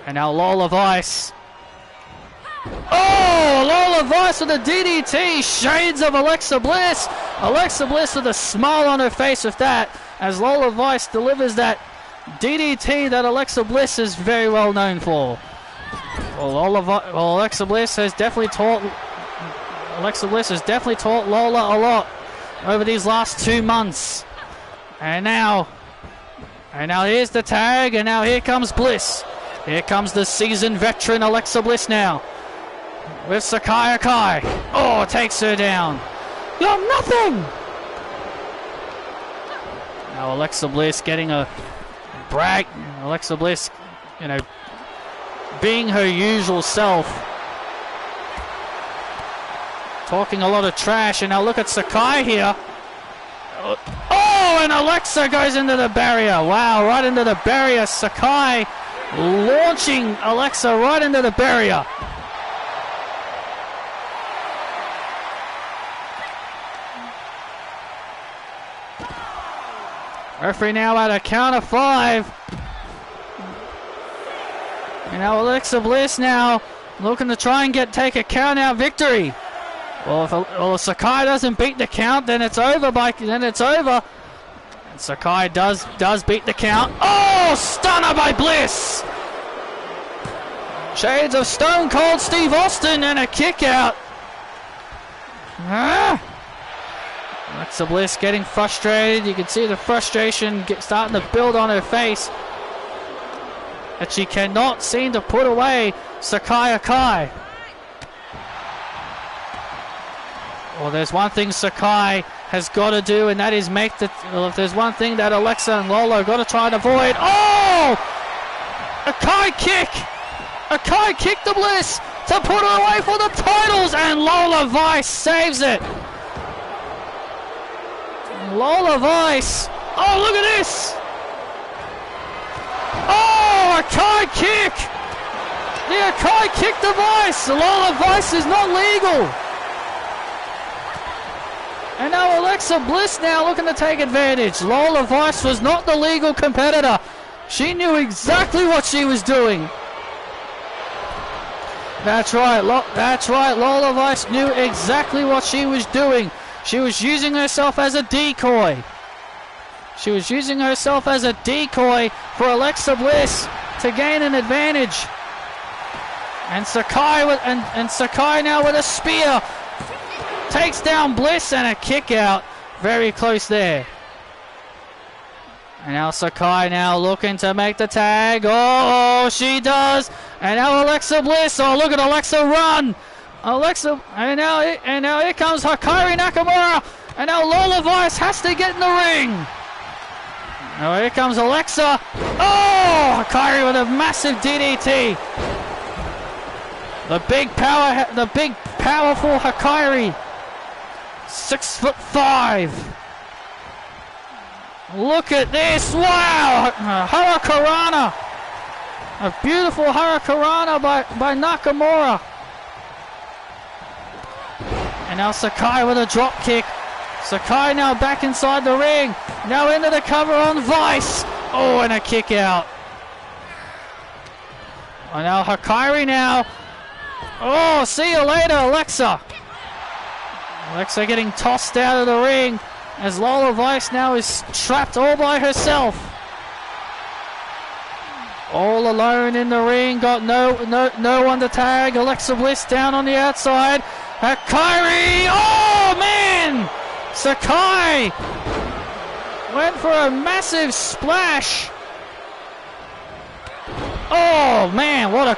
And now Lola Vice. Oh, Lola Vice with a DDT. Shades of Alexa Bliss. Alexa Bliss with a smile on her face with that, as Lola Vice delivers that DDT that Alexa Bliss is very well known for. Well, Alexa Bliss has definitely taught Lola a lot over these last 2 months. And now here's the tag, and now here comes Bliss. Here comes the seasoned veteran Alexa Bliss now with Sakai Akai. Oh, takes her down. You're nothing. Now Alexa Bliss getting a brag. Alexa Bliss, being her usual self, talking a lot of trash. And now look at Sakai here. Oh, and Alexa goes into the barrier. Wow, right into the barrier. Sakai launching Alexa right into the barrier. Referee now at a count of 5. And now Alexa Bliss now looking to try and take a count out victory. Well, if Sakai doesn't beat the count, then it's over. And Sakai does beat the count. Oh, stunner by Bliss. Shades of Stone Cold Steve Austin and a kick out. Alexa Bliss getting frustrated. You can see the frustration starting to build on her face, that she cannot seem to put away Sakai Akai. Well, there's one thing Sakai has got to do, and that is if there's one thing that Alexa and Lola got to try and avoid. Oh! Akai kick! Akai kick to Bliss to put her away for the titles, and Lola Vice saves it. Lola Vice. Oh, look at this. Oh, Akai kick. The Akai kick to Vice. Lola Vice is not legal. And now Alexa Bliss now looking to take advantage. Lola Vice was not the legal competitor. She knew exactly what she was doing. That's right. Lola Vice knew exactly what she was doing. She was using herself as a decoy. She was using herself as a decoy for Alexa Bliss to gain an advantage. And Sakai now with a spear takes down Bliss, and a kick out. Very close there. And now Sakai now looking to make the tag. Oh, she does. And now Alexa Bliss. Oh, look at Alexa run. And now here comes Hikari Nakamura. And now Lola Vice has to get in the ring. Now here comes Alexa. Oh, Hikari with a massive DDT. The big powerful Hikari. 6'5". Look at this. Wow. Hurricanrana. A beautiful Hurricanrana by Nakamura. And now Sakai with a drop kick. Sakai now back inside the ring. Now into the cover on Vice. Oh, and a kick out. Oh, now Hikari now. Oh, see you later, Alexa. Alexa getting tossed out of the ring as Lola Vice now is trapped all by herself. All alone in the ring, got no one to tag. Alexa Bliss down on the outside. Hikari, oh man! Sakai went for a massive splash. Oh man, what a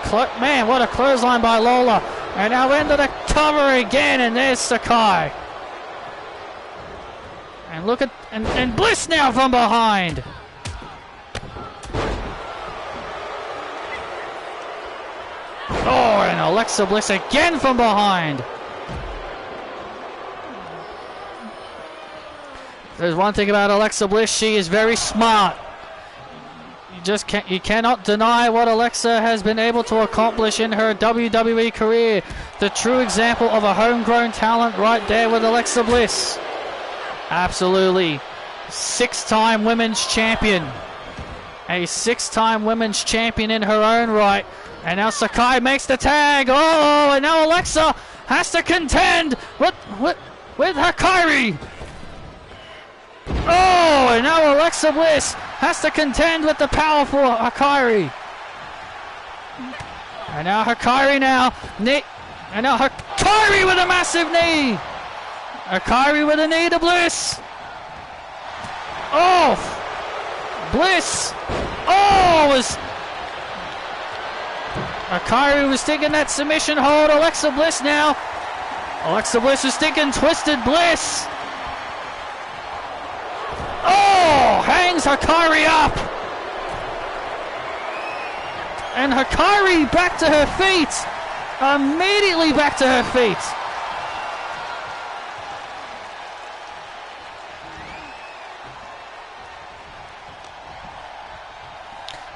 clothesline by Lola. And now into the cover again, and there's Sakai. And look at and Bliss now from behind. Oh, and Alexa Bliss again from behind. There's one thing about Alexa Bliss, she is very smart. You cannot deny what Alexa has been able to accomplish in her WWE career. The true example of a homegrown talent right there with Alexa Bliss. Absolutely. 6-time women's champion. A 6-time women's champion in her own right. And now Sakai makes the tag. Oh, and now Alexa has to contend with Hikari. Oh, and now Alexa Bliss has to contend with the powerful Hikari. And now Hikari now. And now Hikari with a massive knee. Hikari with a knee to Bliss. Oh, Bliss. Oh, Hikari was sticking that submission hold. Alexa Bliss now. Alexa Bliss is sticking Twisted Bliss. Oh, hangs Hikari up. And Hikari back to her feet. Immediately back to her feet.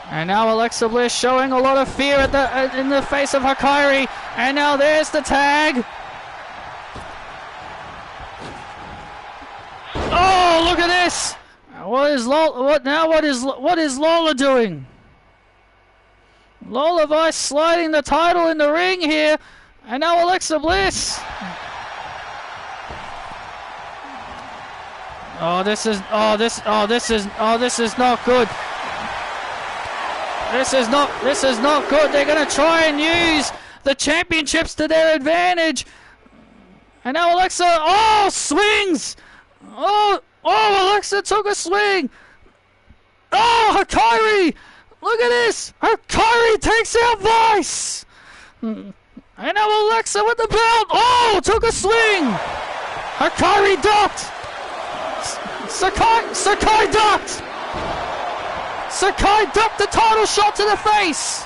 And now Alexa Bliss showing a lot of fear in the face of Hikari. And now there's the tag. Oh, look at this! What is Lola doing? Lola Vice sliding the title in the ring here, and now Alexa Bliss. This is not good. This is not good. They're gonna try and use the championships to their advantage. And now Alexa, swings! Oh, Alexa took a swing! Oh, Hikari! Look at this! Hikari takes out Vice! And now Alexa with the belt! Oh, took a swing! Hikari ducked! Sakai ducked! Sakai ducked the title shot to the face!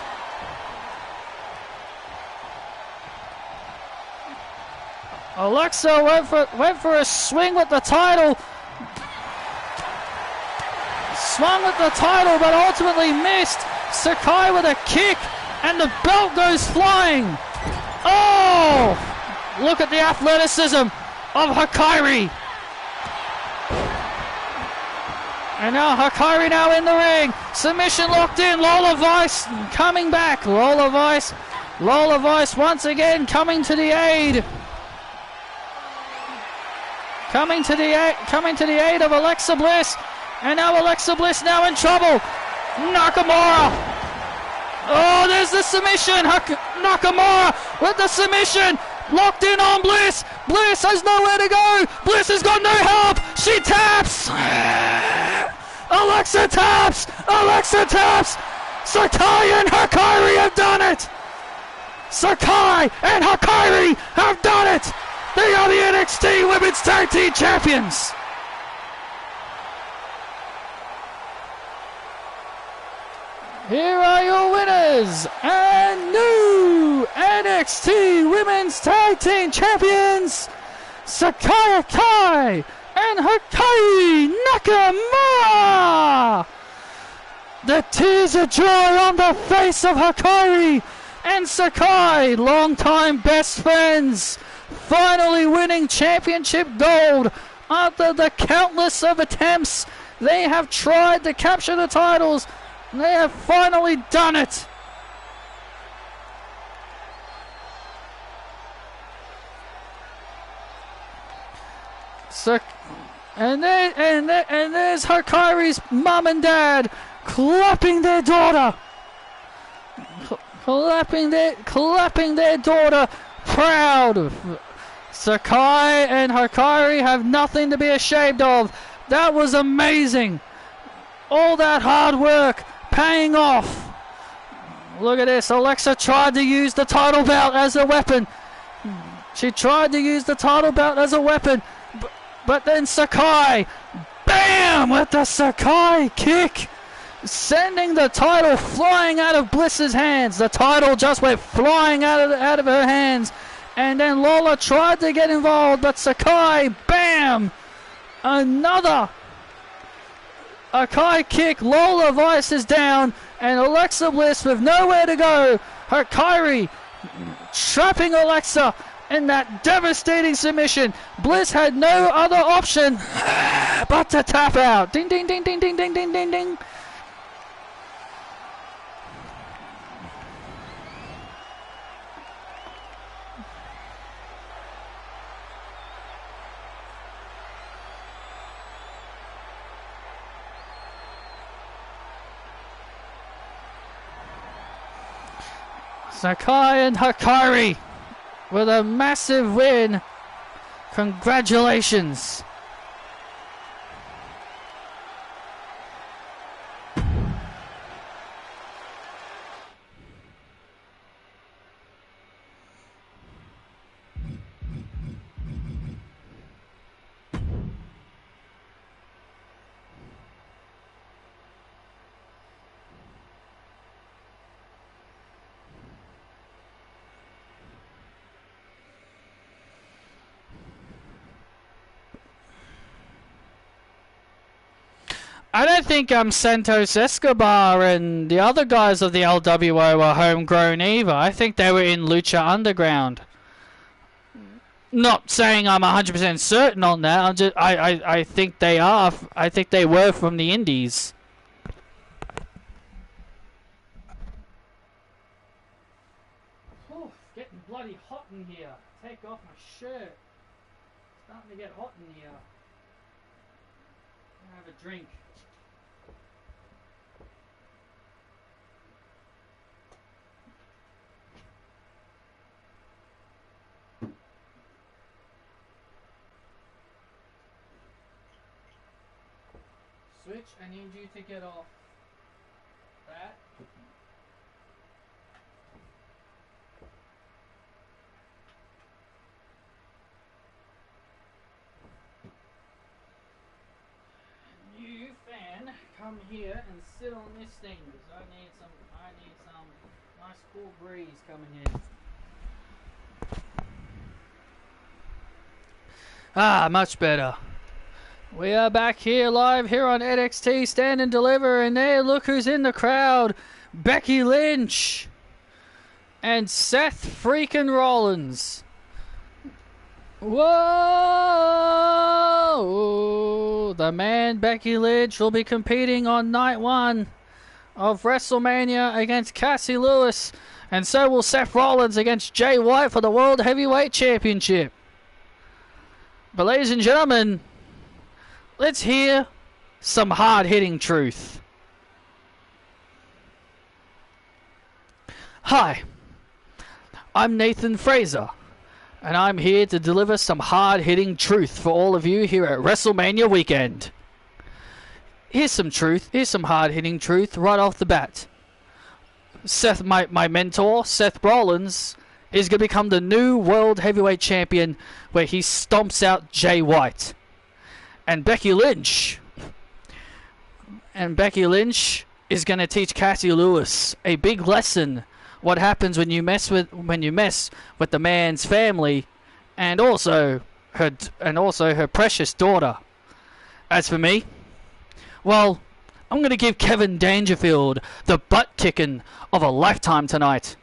Alexa went for a swing with the title. Swung with the title, but ultimately missed. Sakai with a kick, and the belt goes flying. Oh! Look at the athleticism of Hikari. And now Hikari now in the ring. Submission locked in. Lola Vice coming back. Lola Vice once again coming to the aid. Coming to the aid of Alexa Bliss. And now Alexa Bliss now in trouble. Nakamura. Oh, there's the submission. Nakamura with the submission. Locked in on Bliss. Bliss has nowhere to go. Bliss has got no help. She taps. Alexa taps. Alexa taps. Sakai and Hikari have done it. Sakai and Hikari have done it. They are the NXT Women's Tag Team Champions. Here are your winners and new NXT Women's Tag Team Champions, Sakai Kai and Hikari Nakamura. The tears of joy on the face of Hikari and Sakai, longtime best friends, finally winning championship gold After the countless of attempts, they have tried to capture the titles. They have finally done it. So, and there's Hikari's mum and dad clapping their daughter. Clapping their daughter proud. Sakai and Hikari have nothing to be ashamed of. That was amazing. All that hard work paying off. Look at this. Alexa tried to use the title belt as a weapon. She tried to use the title belt as a weapon. But then Sakai, bam, with the Sakai kick. Sending the title flying out of Bliss's hands. The title just went flying out of her hands. And then Lola tried to get involved, but Sakai, bam! Another Akai kick. Lola Vice is down, and Alexa Bliss with nowhere to go. Hikari trapping Alexa in that devastating submission. Bliss had no other option but to tap out. Ding, ding, ding, ding, ding, ding, ding, ding, ding. Sakai and Hikari with a massive win. Congratulations. I don't think Santos Escobar and the other guys of the LWO were homegrown either. I think they were in Lucha Underground. Not saying I'm 100% certain on that. I think they are. I think they were from the Indies. Oh, it's getting bloody hot in here. Take off my shirt. It's starting to get hot in here. I'm gonna have a drink. Switch, I need you to get off that. You fan, come here and sit on this thing because I need some nice cool breeze coming in. Ah, much better. We are back here live here on NXT Stand and Deliver, and there, look who's in the crowd. Becky Lynch and Seth freaking Rollins. Whoa! The man Becky Lynch will be competing on night 1 of WrestleMania against Cassie Lewis, and so will Seth Rollins against Jay White for the World Heavyweight Championship. But ladies and gentlemen, let's hear some hard-hitting truth. Hi, I'm Nathan Fraser, and I'm here to deliver some hard-hitting truth for all of you here at WrestleMania weekend. Here's some truth, here's some hard-hitting truth right off the bat. Seth, my mentor, Seth Rollins, is going to become the new World Heavyweight Champion where he stomps out Jay White. And Becky Lynch is going to teach Cassie Lewis a big lesson. What happens when you mess with the man's family, and also her precious daughter. As for me, well, I'm going to give Kevin Dangerfield the butt kicking of a lifetime tonight.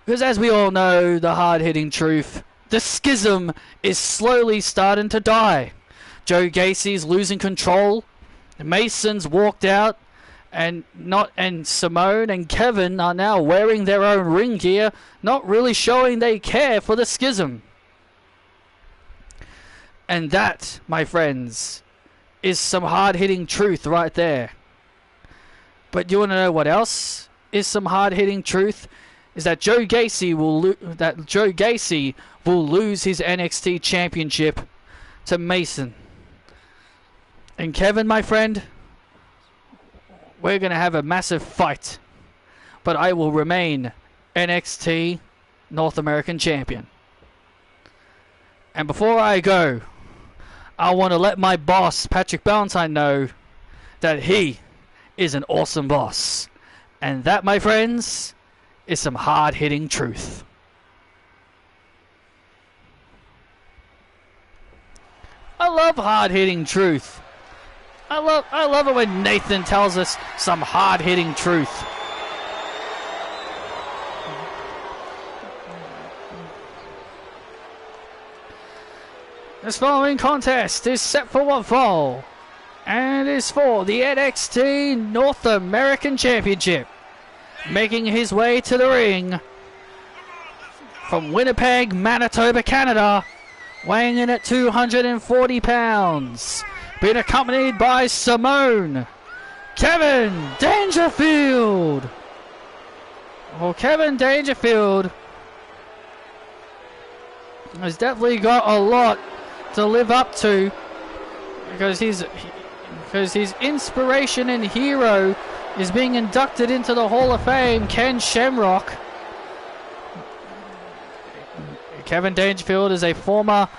Because as we all know, the hard-hitting truth, the schism is slowly starting to die. Joe Gacy's losing control. Mason's walked out, and Simone and Kevin are now wearing their own ring gear, not really showing they care for the schism. And that, my friends, is some hard-hitting truth right there. But you want to know what else is some hard-hitting truth? Is that Joe Gacy will lose his NXT championship to Mason. And Kevin, my friend, we're going to have a massive fight. But I will remain NXT North American champion. And before I go, I want to let my boss, Patrick Ballantyne, know that he is an awesome boss. And that, my friends, is some hard-hitting truth. I love hard-hitting truth. I love it when Nathan tells us some hard-hitting truth. This following contest is set for one fall, and is for the NXT North American Championship. Making his way to the ring from Winnipeg, Manitoba, Canada, weighing in at 240 pounds, being accompanied by Simone, Kevin Dangerfield. Well, Kevin Dangerfield has definitely got a lot to live up to, because his inspiration and hero is being inducted into the Hall of Fame, Ken Shamrock. Kevin Dangerfield is a former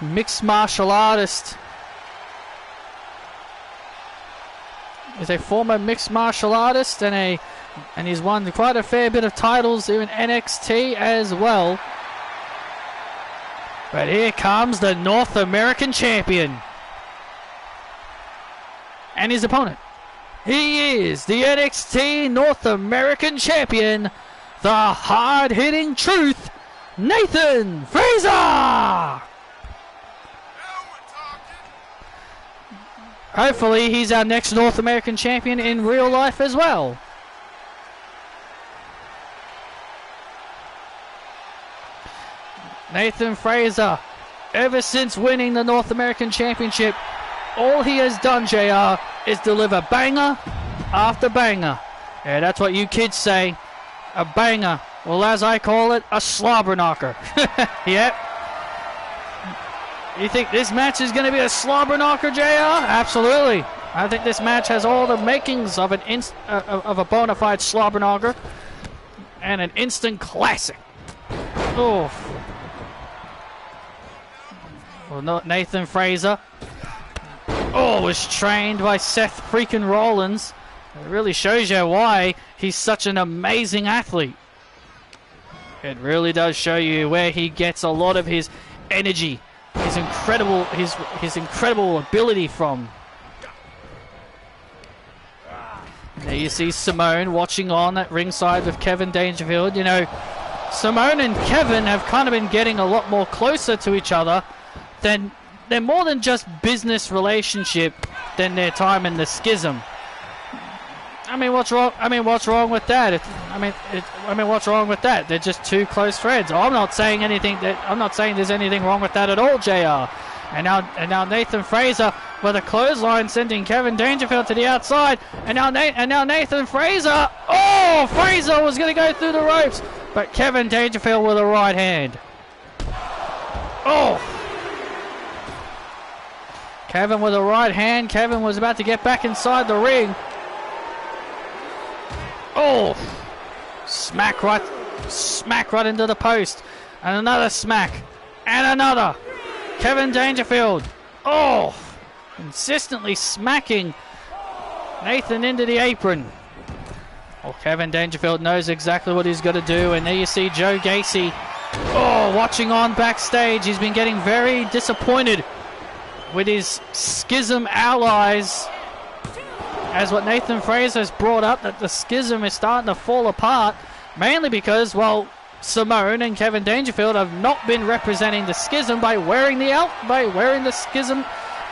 mixed martial artist. And he's won quite a fair bit of titles in NXT as well. But here comes the North American champion. And his opponent. He is the NXT North American champion, the hard-hitting truth, Nathan Frazer! Hopefully he's our next North American champion in real life as well. Nathan Frazer, ever since winning the North American Championship, all he has done, JR, is deliver banger after banger. Yeah, that's what you kids say. A banger. Well, as I call it, a slobber knocker. Yep. You think this match is going to be a slobber knocker, JR? Absolutely. I think this match has all the makings of of a bona fide slobber knocker and an instant classic. Oh. Well, Nathan Frazer. Oh, was trained by Seth freaking Rollins. It really shows you why he's such an amazing athlete. It really does show you where he gets a lot of his energy, his incredible ability from. There you see Simone watching on at ringside with Kevin Dangerfield. You know, Simone and Kevin have kind of been getting a lot more closer to each other. They're more than just business relationship than their time in the schism. I mean, what's wrong? What's wrong with that? What's wrong with that? They're just two close friends. I'm not saying there's anything wrong with that at all, JR. And now Nathan Frazer with a clothesline, sending Kevin Dangerfield to the outside. And now Nathan Frazer. Oh, Frazer was going to go through the ropes, but Kevin Dangerfield with a right hand. Oh. Kevin with a right hand. Kevin was about to get back inside the ring. Oh! Smack right into the post. And another smack. And another. Kevin Dangerfield. Oh! Consistently smacking Nathan into the apron. Well, Kevin Dangerfield knows exactly what he's got to do. And there you see Joe Gacy. Oh, watching on backstage. He's been getting very disappointed with his schism allies, as what Nathan Frazer has brought up, that the schism is starting to fall apart, mainly because, well, Simone and Kevin Dangerfield have not been representing the Schism by wearing the Schism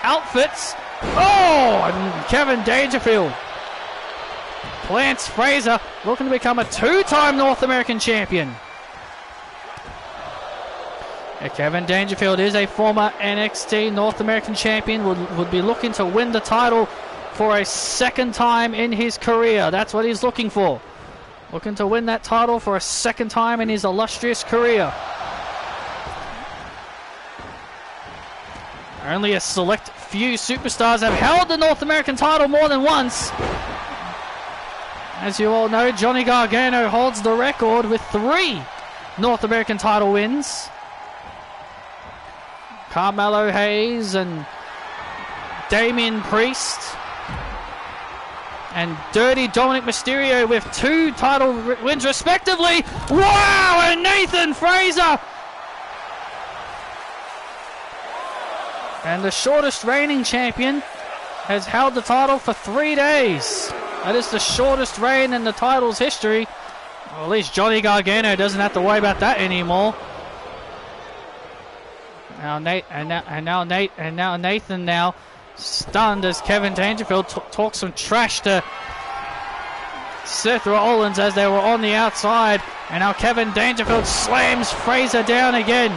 outfits. Oh, and Kevin Dangerfield plants Fraser, looking to become a 2-time North American champion. Kevin Dangerfield is a former NXT North American champion, would be looking to win the title for a second time in his career. That's what he's looking for. Looking to win that title for a second time in his illustrious career. Only a select few superstars have held the North American title more than once. As you all know, Johnny Gargano holds the record with 3 North American title wins. Carmelo Hayes and Damian Priest and Dirty Dominic Mysterio with 2 title wins respectively. Wow, and Nathan Fraser. And the shortest reigning champion has held the title for 3 days. That is the shortest reign in the title's history. Well, at least Johnny Gargano doesn't have to worry about that anymore. Now Nathan now stunned as Kevin Dangerfield talks some trash to Seth Rollins as they were on the outside, and now Kevin Dangerfield slams Fraser down again.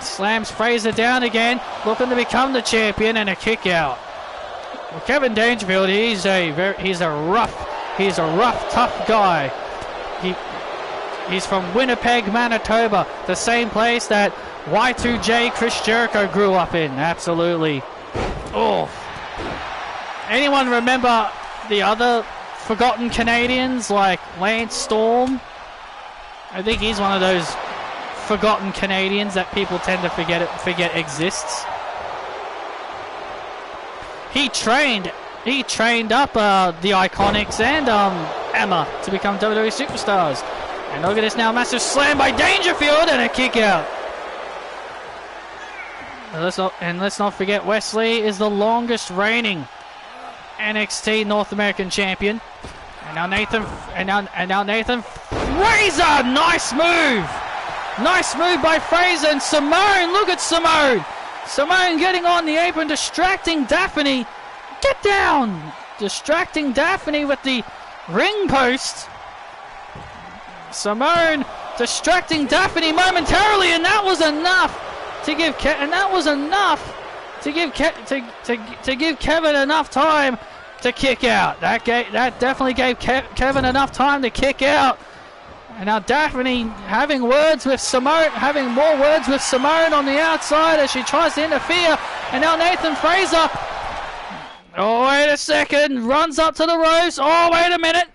Slams Fraser down again, looking to become the champion, and a kick out. Well, Kevin Dangerfield, he's a rough, tough guy. He's from Winnipeg, Manitoba, the same place that Y2J Chris Jericho grew up in. Absolutely. Oh. Anyone remember the other forgotten Canadians like Lance Storm? I think he's one of those forgotten Canadians that people tend to forget exists. He trained up the Iconics and Emma to become WWE superstars. And look at this now, massive slam by Dangerfield and a kick out. And let's not forget, Wesley is the longest reigning NXT North American champion. And now Nathan Fraser, nice move by Fraser. And Simone, look at Simone. Simone getting on the apron, distracting Daphne. Get down! Distracting Daphne with the ring post. Simone distracting Daphne momentarily, and that was enough to give Kevin enough time to kick out. That definitely gave Kevin enough time to kick out. And now Daphne having more words with Simone on the outside as she tries to interfere. And now Nathan Fraser. Oh, wait a second. Runs up to the ropes. Oh, wait a minute.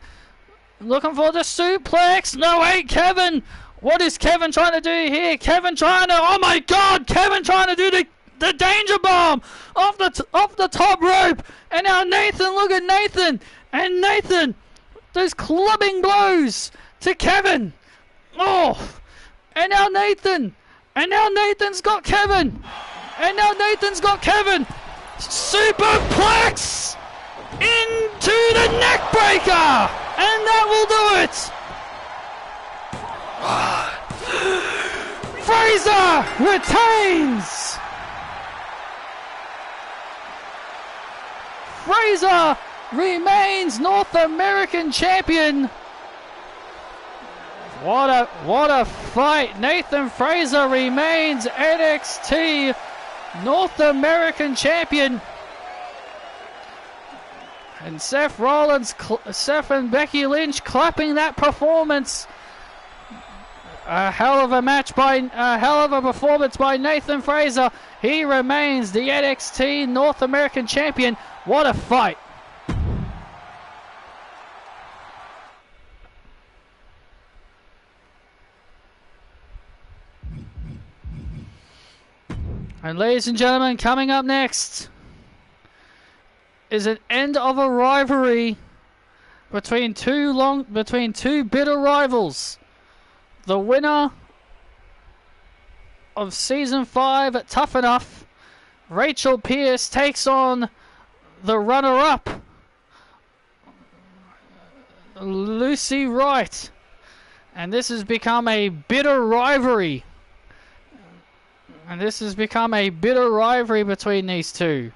Looking for the suplex. No, wait, Kevin. What is Kevin trying to do here? Kevin trying to do the danger bomb off the top rope. And now Nathan, look at Nathan. And Nathan, those clubbing blows to Kevin. Oh, and now Nathan. And now Nathan's got Kevin. Superplex into the neckbreaker. And that will do it. Fraser retains. Fraser remains North American champion. What a fight. Nathan Fraser remains NXT North American champion. And Seth and Becky Lynch clapping that performance. A hell of a performance by Nathan Fraser. He remains the NXT North American champion. What a fight. And ladies and gentlemen, coming up next is an end of a rivalry between two bitter rivals. The winner of Season 5 at Tough Enough, Rachel Pierce, takes on the runner-up, Lucy Wright. And this has become a bitter rivalry. Between these two.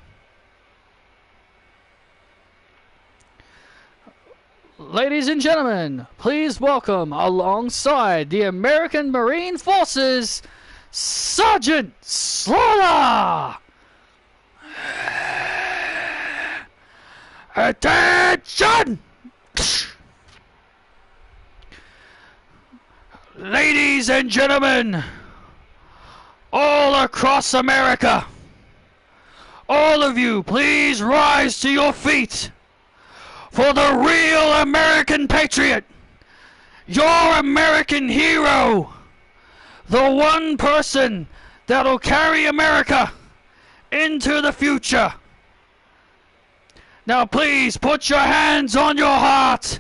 Ladies and gentlemen, please welcome alongside the American Marine Forces, Sergeant Slaughter! Attention! Ladies and gentlemen, all across America, all of you, please rise to your feet for the real American patriot, your American hero, the one person that'll carry America into the future. Now please put your hands on your heart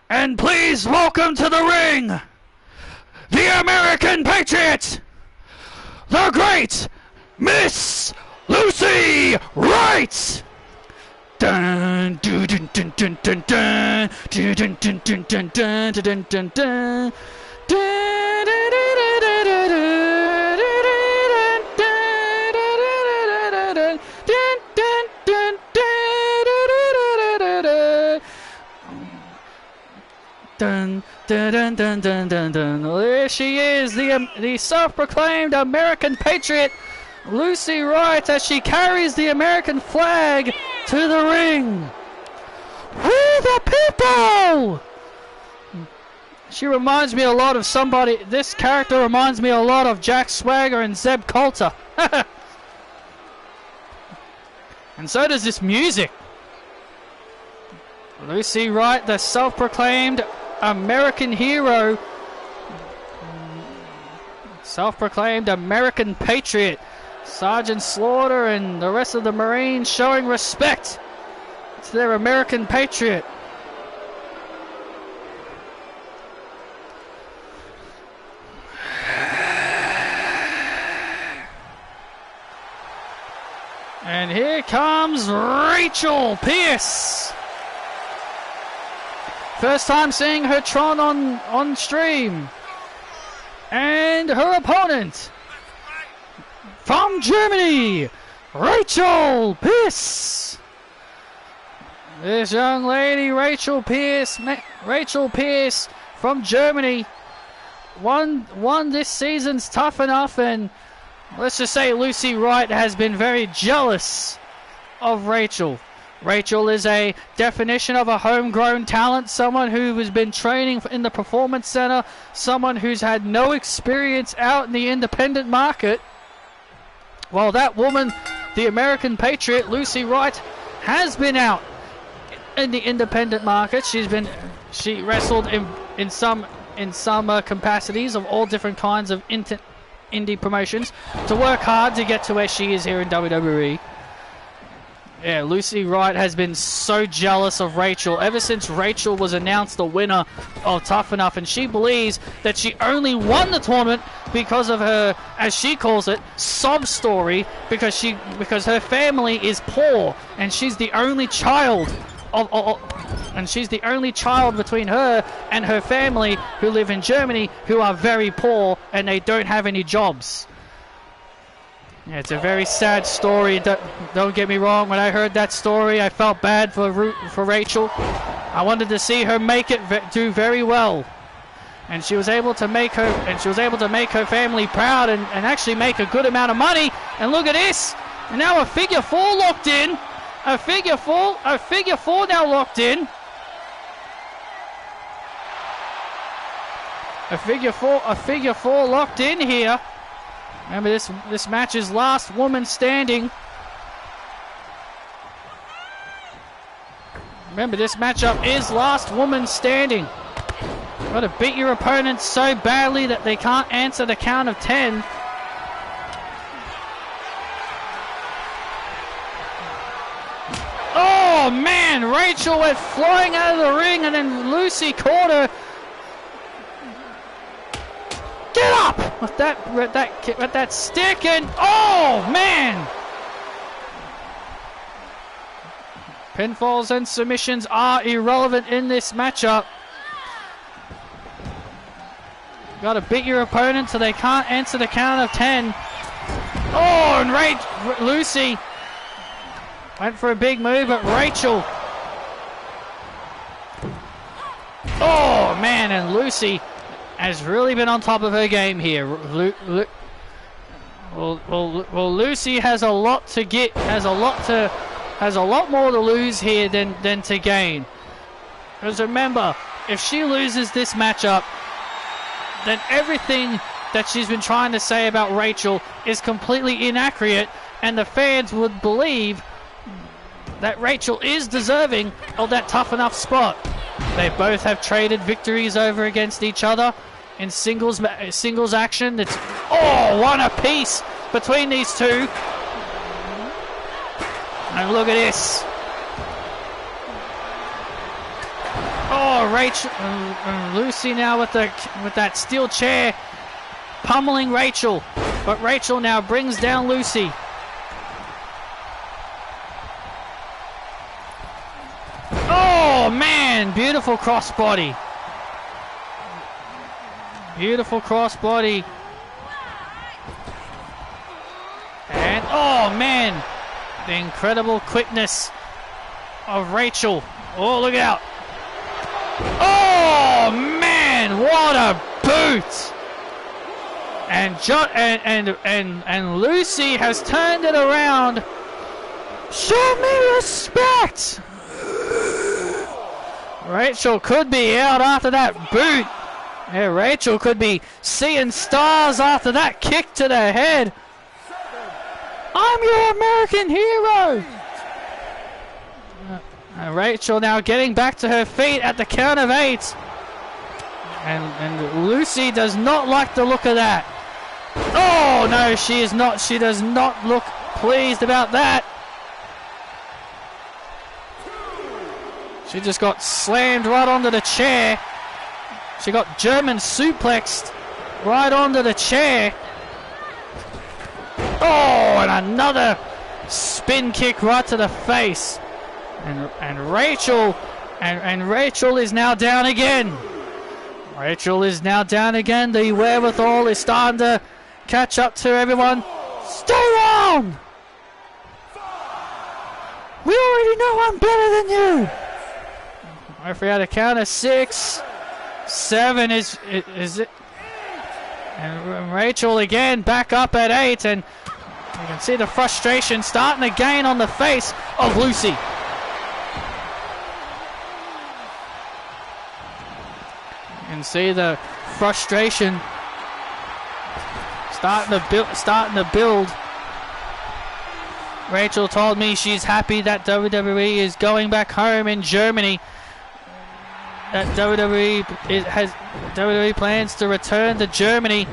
and please welcome to the ring the American Patriot, the great Miss Lucy Wright. Dun dun dun dun dun dun dun dun dun dun dun dun dun dun dun. Dun, dun, dun, dun, dun, dun, dun. There she is, the self-proclaimed American Patriot, Lucy Wright, as she carries the American flag to the ring. We the people! She reminds me a lot of somebody. This character reminds me a lot of Jack Swagger and Zeb Coulter. And so does this music. Lucy Wright, the self-proclaimed American hero, self-proclaimed American Patriot. Sergeant Slaughter and the rest of the Marines showing respect to their American Patriot. And here comes Rachel Pierce. First time seeing her Tron on stream. And her opponent from Germany, Rachel Pierce. This young lady, Rachel Pierce from Germany, won this season's Tough Enough, and let's just say Lucy Wright has been very jealous of Rachel. Rachel is a definition of a homegrown talent, someone who has been training in the Performance Center, someone who's had no experience out in the independent market. While that woman, the American Patriot, Lucy Wright, has been out in the independent market. She wrestled in some capacities of all different kinds of indie promotions to work hard to get to where she is here in WWE. Yeah, Lucy Wright has been so jealous of Rachel ever since Rachel was announced the winner of Tough Enough, and she believes that she only won the tournament because of her, as she calls it, sob story, because her family is poor and she's the only child between her and her family who live in Germany, who are very poor and they don't have any jobs. Yeah, it's a very sad story. Don't get me wrong. When I heard that story, I felt bad for Rachel. I wanted to see her do very well, and she was able to make her family proud and actually make a good amount of money. And look at this! And now a figure four locked in. A figure four now locked in. A figure four locked in here. Remember, this match is last woman standing. Remember, this matchup is last woman standing. You've got to beat your opponent so badly that they can't answer the count of 10. Oh man, Rachel went flying out of the ring, and then Lucy caught her. Get up with that stick, and oh man! Pinfalls and submissions are irrelevant in this matchup. Got to beat your opponent so they can't answer the count of 10. Oh, and Lucy went for a big move, but Rachel. Oh, man, and Lucy has really been on top of her game here. Well, Lucy has a lot to get, has a lot more to lose here than to gain. Because remember, if she loses this matchup, then everything that she's been trying to say about Rachel is completely inaccurate, and the fans would believe that Rachel is deserving of that tough enough spot. They both have traded victories over against each other in singles action. It's one apiece between these two. And look at this. Oh, Rachel, Lucy now with that steel chair pummeling Rachel, but Rachel now brings down Lucy. Oh man, beautiful crossbody. Beautiful crossbody. And oh man, the incredible quickness of Rachel. Oh, look out. Oh man, what a boot! And Lucy has turned it around. Show me respect. Rachel could be out after that boot. Yeah, Rachel could be seeing stars after that kick to the head. I'm your American hero. Rachel now getting back to her feet at the count of 8. And Lucy does not like the look of that. Oh no, she is not. She does not look pleased about that. She just got slammed right onto the chair. She got German suplexed right onto the chair. Oh, and another spin kick right to the face. And Rachel is now down again. Rachel is now down again. The wherewithal is starting to catch up to everyone. Stay around. We already know I'm better than you. Referee had a count of 6. 7 is it? And Rachel again back up at 8, and you can see the frustration starting to gain on the face of Lucy. You can see the frustration starting to build. Rachel told me she's happy that WWE is going back home in Germany. That WWE plans to return to Germany.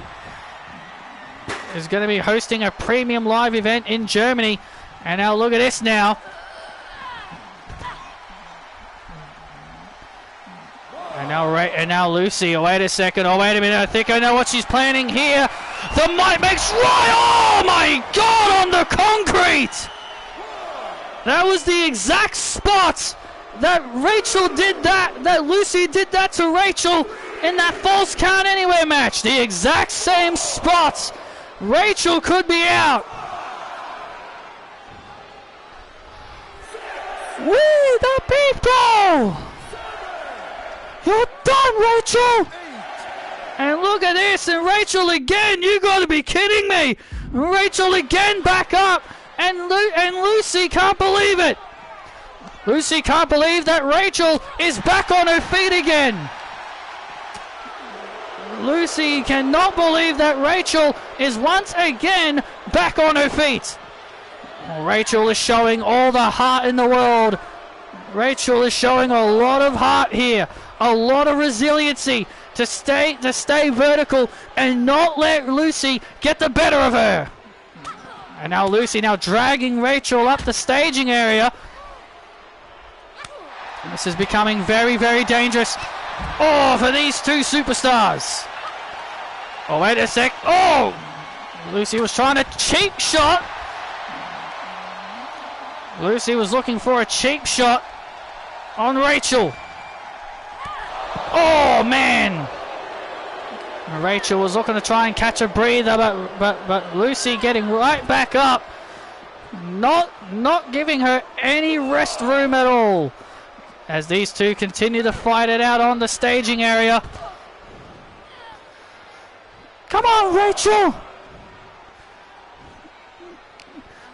Is going to be hosting a premium live event in Germany. And now look at this now. And now Lucy. Oh, wait a second. Oh, wait a minute. I think I know what she's planning here. The mic makes right. Oh my God! On the concrete. That was the exact spot that Rachel did that Lucy did that to Rachel in that false count anywhere match. The exact same spots. Rachel could be out. We the people. You're done, Rachel. And look at this. And Rachel again. You got to be kidding me. Rachel again back up. And Lucy can't believe it. Lucy can't believe that Rachel is back on her feet again. Lucy cannot believe that Rachel is once again back on her feet. Rachel is showing all the heart in the world. Rachel is showing a lot of heart here. A lot of resiliency to stay vertical and not let Lucy get the better of her. And now Lucy now dragging Rachel up the staging area. And this is becoming very, very dangerous. Oh, for these two superstars. Oh, wait a sec. Oh! Lucy was trying a cheap shot. Lucy was looking for a cheap shot on Rachel. Oh, man. Rachel was looking to try and catch a breather, but Lucy getting right back up. Not giving her any rest room at all. As these two continue to fight it out on the staging area. Come on, Rachel!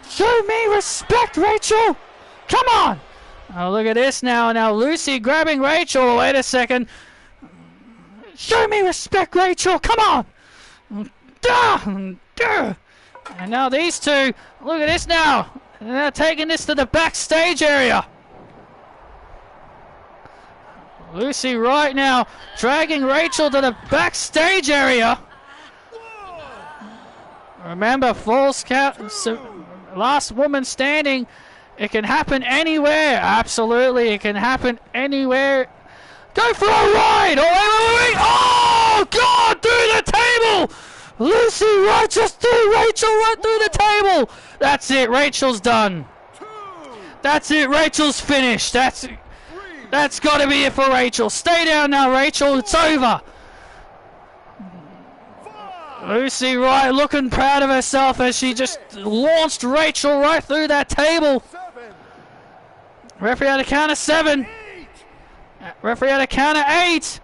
Show me respect, Rachel! Come on! Oh, look at this now. Now Lucy grabbing Rachel. Wait a second. Show me respect, Rachel! Come on! And now these two, look at this now. They're taking this to the backstage area. Lucy right now dragging Rachel to the backstage area. Remember, false count, last woman standing. It can happen anywhere. Absolutely, it can happen anywhere. Go for a ride! Oh, wait. Oh, God, through the table! Lucy right just threw Rachel right through the table. That's it. Rachel's done. That's it. Rachel's finished. That's got to be it for Rachel. Stay down now, Rachel. It's over. Lucy right looking proud of herself as she just launched Rachel right through that table. Referee at a count of 7. Referee at a count of 8.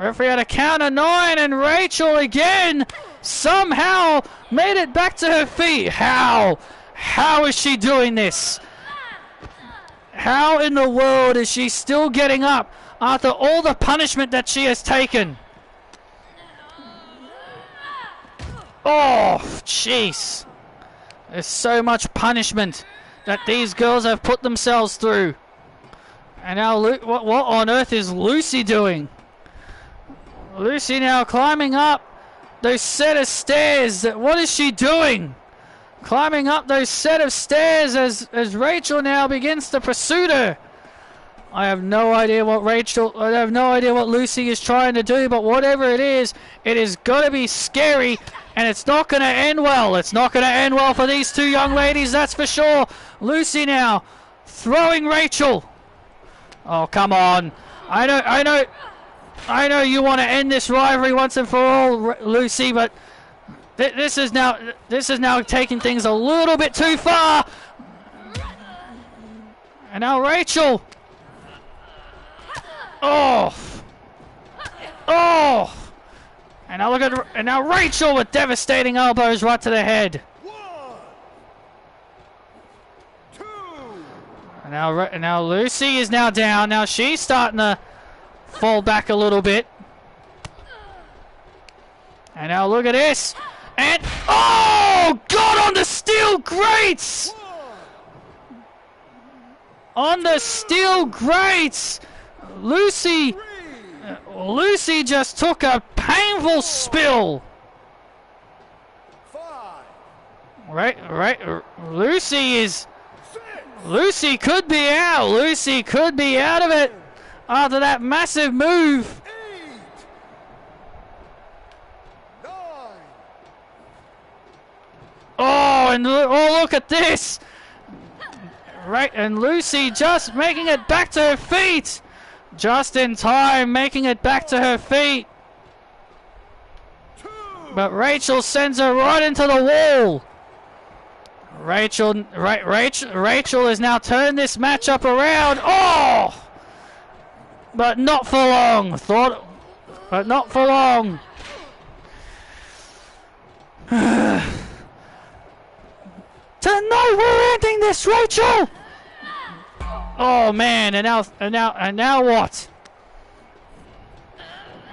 Referee at a count of 9, and Rachel again somehow made it back to her feet. How? How is she doing this? How in the world is she still getting up after all the punishment that she has taken? Oh, jeez. There's so much punishment that these girls have put themselves through. And now, what on earth is Lucy doing? Lucy now climbing up those set of stairs. What is she doing? Climbing up those set of stairs as Rachel now begins to pursue her. I have no idea what Lucy is trying to do, but whatever it is got to be scary, and it's not going to end well. It's not going to end well for these two young ladies, that's for sure. Lucy now throwing Rachel. Oh, come on. I know you want to end this rivalry once and for all, Lucy, but this is now taking things a little bit too far. And now Rachel. Oh. And now Rachel with devastating elbows right to the head. And now Lucy is now down. Now she's starting to fall back a little bit. And now look at this. And oh, God, on the steel grates. On the steel grates. Lucy just took a painful spill. Right. Lucy could be out. Lucy could be out of it after that massive move. 9. Oh, and look at this. Right, and Lucy just making it back to her feet. Just in time, making it back to her feet. But Rachel sends her right into the wall. Rachel has now turned this matchup around. Oh! But not for long. But not for long. Tonight we're ending this, Rachel. Oh man, and now what?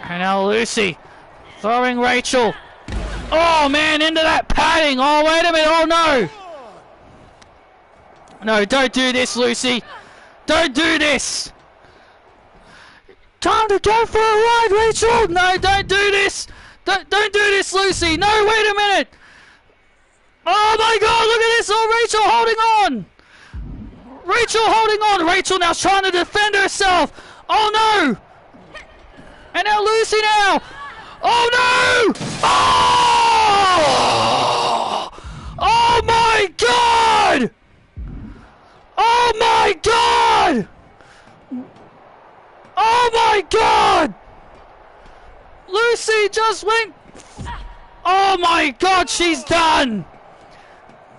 And now Lucy throwing Rachel. Oh man, into that padding. Oh wait a minute. Oh no. No, don't do this, Lucy. Don't do this. Time to go for a ride, Rachel. No, don't do this. Don't do this, Lucy. No, wait a minute. Oh my God, look at this. Oh, Rachel holding on. Rachel holding on. Rachel now trying to defend herself. Oh no. And now Lucy now. Oh no. Oh! Oh my God. Oh my God. Oh my God. Lucy just went... Oh my God, she's done!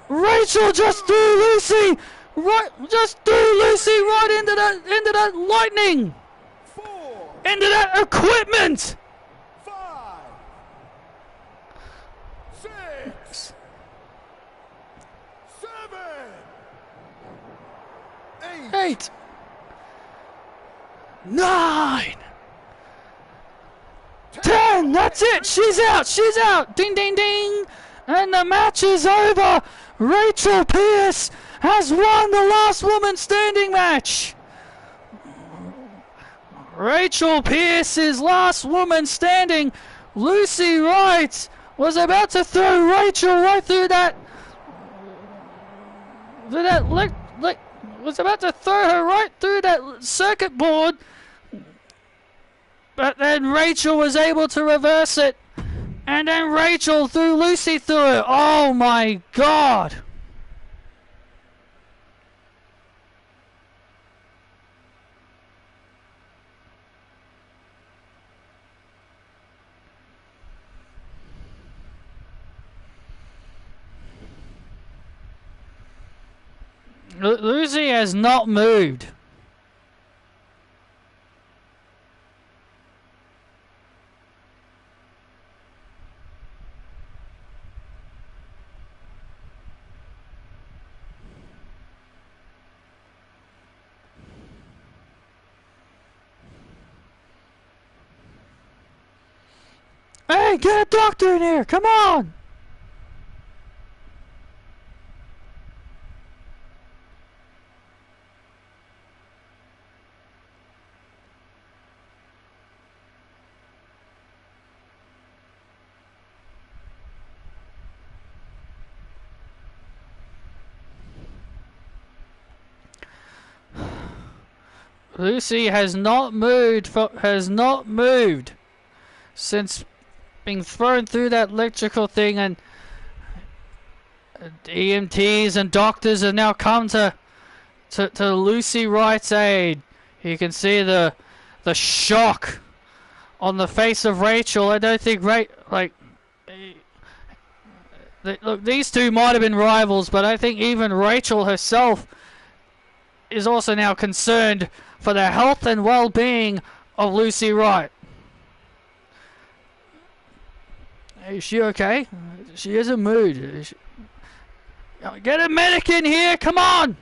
Rachel just threw Lucy right into that lightning! 4, Into that equipment! 5, 6, 7, 8. 8, 9, 10, that's it, she's out, ding ding ding, and the match is over. Rachel Pierce has won the last woman standing match. Rachel Pierce's last woman standing. Lucy Wright was about to throw Rachel right through that was about to throw her right through that circuit board. But then Rachel was able to reverse it. And then Rachel threw Lucy through it. Oh my God. Lucy has not moved. Hey, get a doctor in here! Come on! Lucy has not moved since being thrown through that electrical thing, and EMTs and doctors have now come to Lucy Wright's aid. You can see the shock on the face of Rachel. I don't think look, these two might have been rivals, but I think even Rachel herself is also now concerned for the health and well-being of Lucy Wright. Is she okay? She isn't moved. Get a medic in here, come on!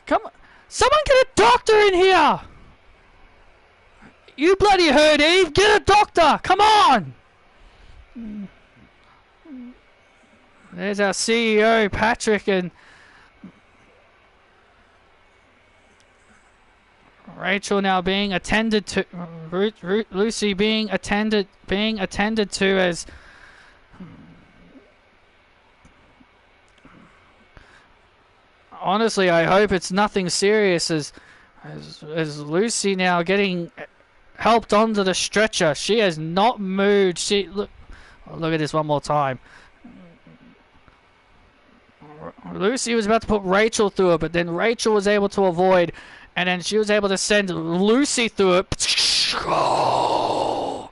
Come on! Someone get a doctor in here! You bloody heard Eve, get a doctor! Come on! There's our CEO, Patrick, and Rachel now being attended to. Lucy being attended to as honestly, I hope it's nothing serious as Lucy now getting helped onto the stretcher. She has not moved. Look at this one more time. Lucy was about to put Rachel through it, but then Rachel was able to avoid, and then she was able to send Lucy through it. Oh.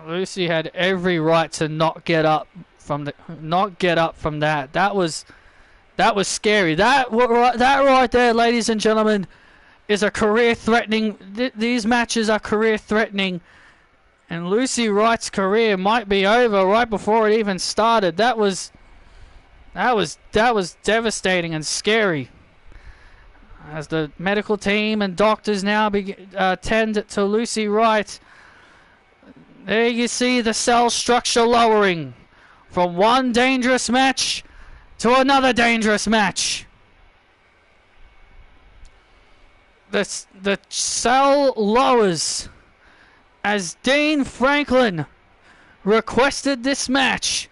Lucy had every right to not get up from that. That was scary. That right there, ladies and gentlemen, is a career-threatening. These matches are career-threatening, and Lucy Wright's career might be over right before it even started. That was devastating and scary. As the medical team and doctors now tend to Lucy Wright, there you see the cell structure lowering from one dangerous match to another dangerous match. The cell lowers as Dean Franklin requested this match.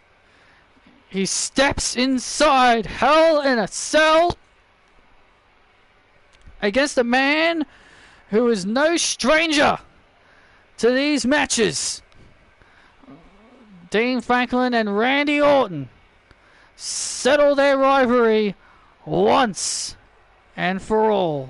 He steps inside Hell in a Cell against a man who is no stranger to these matches. Dean Franklin and Randy Orton settle their rivalry once and for all.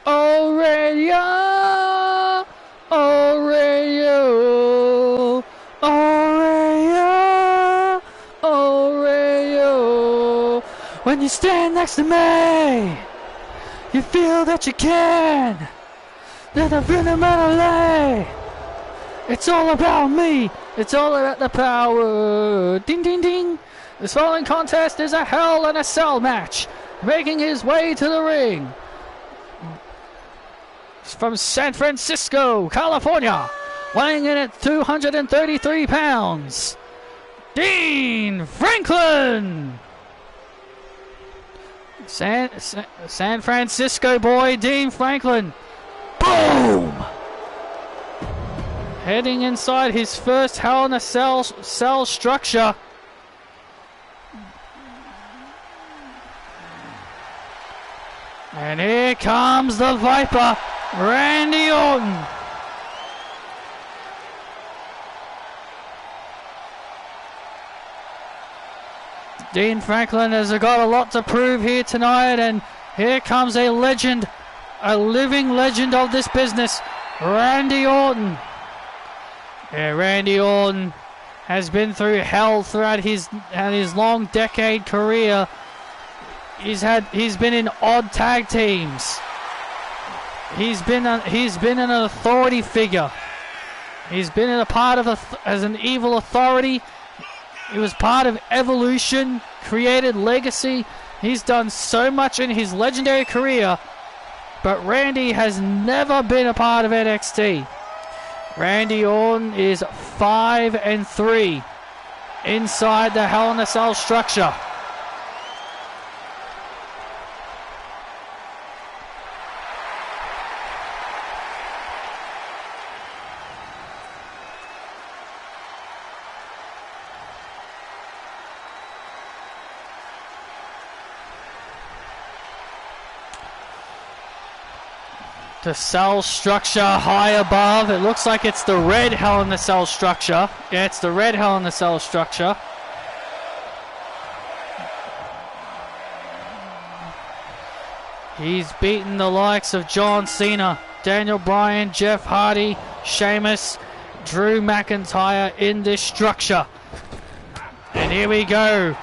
Oh radio, oh radio, oh radio, oh radio. When you stand next to me, you feel that you can. Let the rhythm lay. It's all about me. It's all about the power. Ding ding ding. This following contest is a Hell in a Cell match. Making his way to the ring, from San Francisco, California, weighing in at 233 pounds, Dean Franklin. San Francisco boy, Dean Franklin. Boom! Heading inside his first Hell in a Cell structure. And here comes the Viper, Randy Orton. Dean Franklin has got a lot to prove here tonight, and here comes a legend, a living legend of this business, Randy Orton. Yeah, Randy Orton has been through hell throughout his long decade career. He's been in odd tag teams. He's been an authority figure. He's been in a part of as an evil authority. He was part of Evolution, created Legacy. He's done so much in his legendary career, but Randy has never been a part of NXT. Randy Orton is 5-3 inside the Hell in a Cell structure. The cell structure high above. It looks like it's the red Hell in the Cell structure. Yeah, it's the red Hell in the Cell structure. He's beaten the likes of John Cena, Daniel Bryan, Jeff Hardy, Sheamus, Drew McIntyre in this structure. And here we go.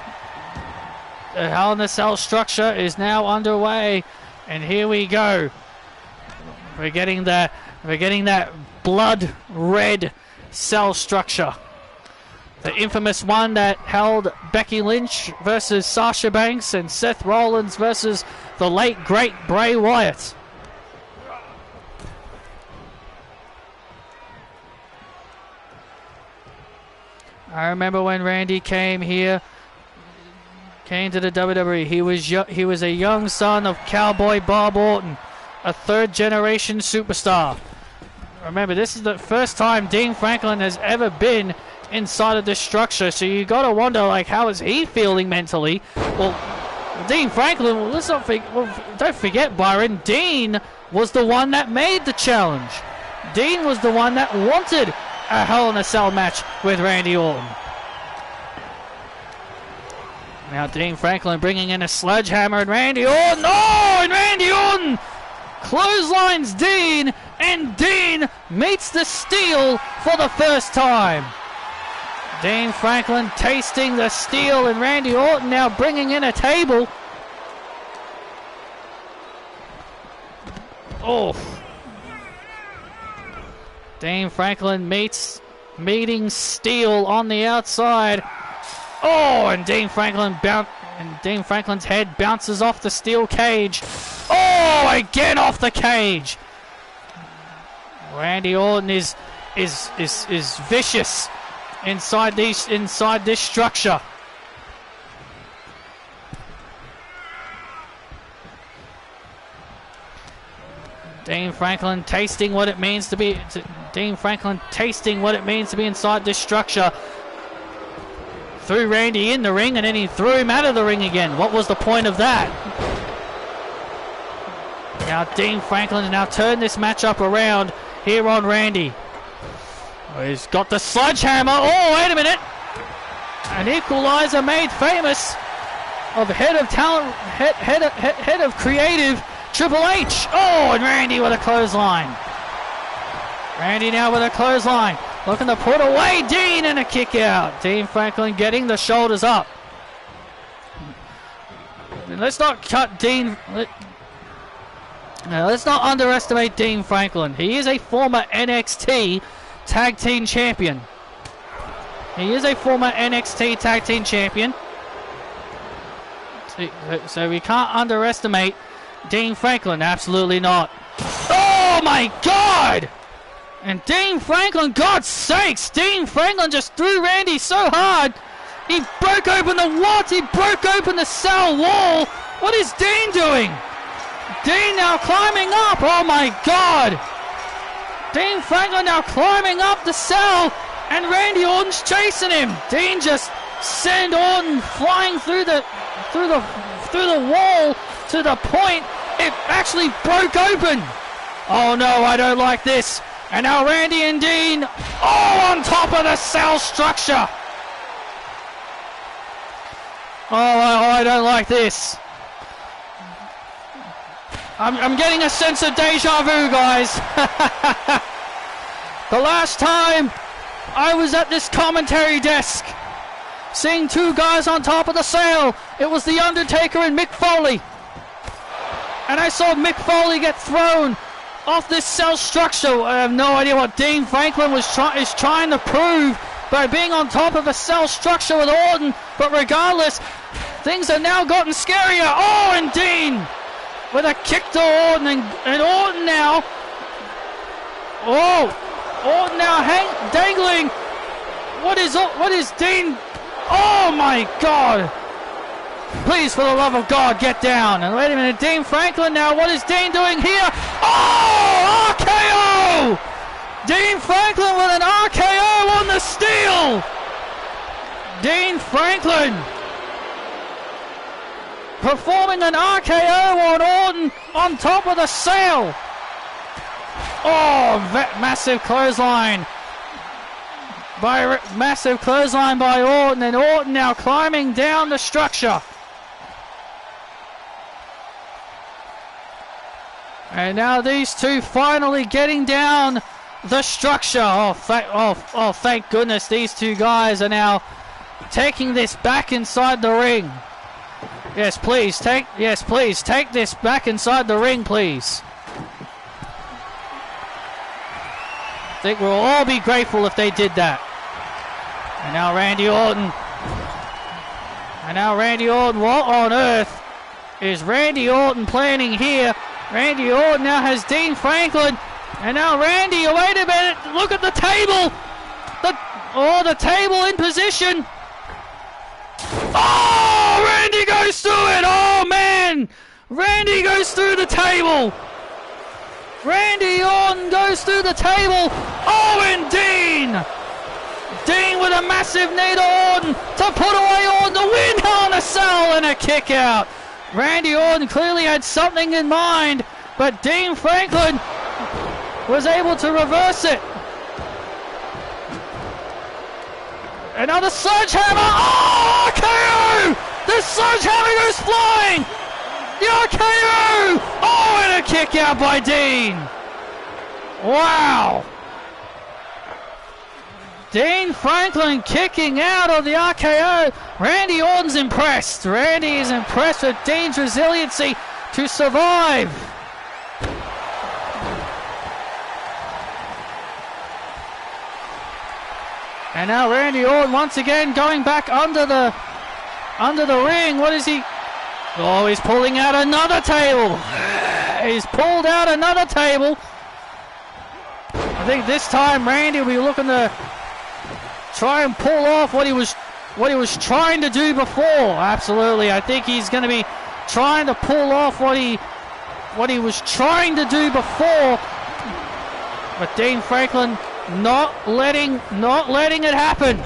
The Hell in the Cell structure is now underway. And here we go. We're getting that blood red cell structure. The infamous one that held Becky Lynch versus Sasha Banks and Seth Rollins versus the late great Bray Wyatt. I remember when Randy came to the WWE. He was a young son of Cowboy Bob Orton, a third-generation superstar. Remember, this is the first time Dean Franklin has ever been inside of this structure, so you got to wonder, like, how is he feeling mentally? Well, Dean Franklin, don't forget, Byron, Dean was the one that made the challenge. Dean was the one that wanted a Hell in a Cell match with Randy Orton. Now Dean Franklin bringing in a sledgehammer, and Randy Orton, and Randy Orton clotheslines Dean, and Dean meets the steel for the first time. Dean Franklin tasting the steel, and Randy Orton now bringing in a table. Oh. Dean Franklin meeting steel on the outside. Oh, and Dean Franklin's head bounces off the steel cage. Oh, again off the cage. Randy Orton is is vicious inside this structure. Dean Franklin tasting what it means to be inside this structure. Threw Randy in the ring and then he threw him out of the ring again. What was the point of that? Now Dean Franklin has now turned this matchup around here on Randy. Oh, he's got the sledgehammer. Oh, wait a minute. An equalizer made famous of head of talent, head of creative, Triple H. Oh, and Randy with a clothesline. Randy now with a clothesline. Looking to put away Dean and a kick out. Dean Franklin getting the shoulders up. Let's not cut Dean. Let's not underestimate Dean Franklin. He is a former NXT Tag Team Champion. So we can't underestimate Dean Franklin. Absolutely not. Oh my God! And Dean Franklin, God's sakes, Dean Franklin just threw Randy so hard. He broke open the what? He broke open the cell wall. What is Dean doing? Dean now climbing up. Oh my God. Dean Franklin now climbing up the cell and Randy Orton's chasing him. Dean just sent Orton flying through the wall to the point it actually broke open. Oh no, I don't like this. And now Randy and Dean all on top of the cell structure. Oh, I don't like this. I'm getting a sense of deja vu, guys. The last time I was at this commentary desk seeing two guys on top of the cell, it was The Undertaker and Mick Foley. And I saw Mick Foley get thrown off this cell structure. I have no idea what Dean Franklin is trying to prove by being on top of a cell structure with Orton. But regardless, things have now gotten scarier. Oh, and Dean with a kick to Orton, and Orton now. Oh, Orton now dangling. What is Dean? Oh my God. Please, for the love of God, get down. And wait a minute, Dean Franklin now. What is Dean doing here? Oh, RKO! Dean Franklin with an RKO on the steel. Dean Franklin performing an RKO on Orton on top of the cell. Oh, massive clothesline by Orton, and Orton now climbing down the structure. And now these two finally getting down the structure. Oh, thank goodness these two guys are now taking this back inside the ring. Yes, please take this back inside the ring, please. I think we'll all be grateful if they did that. And now Randy Orton. What on earth is Randy Orton planning here? Randy Orton now has Dean Franklin. And now Randy, wait a minute, look at the table. The table in position. Oh, Randy goes through it. Oh, man. Randy goes through the table. Randy Orton goes through the table. Oh, and Dean with a massive knee to Orton to put away Orton, the win on a cell and a kick out. Randy Orton clearly had something in mind, but Dean Franklin was able to reverse it. Another sledgehammer. Oh, RKO! The sledgehammer goes flying. The RKO. Oh, and a kick out by Dean. Wow. Dean Franklin kicking out of the RKO. Randy Orton's impressed. Randy is impressed with Dean's resiliency to survive. And now Randy Orton once again going back under the ring. What is he? Oh, he's pulling out another table. He's pulled out another table. I think this time Randy will be looking to try and pull off what he was trying to do before. Absolutely. I think he's going to be trying to pull off what he was trying to do before. But Dean Franklin not letting it happen.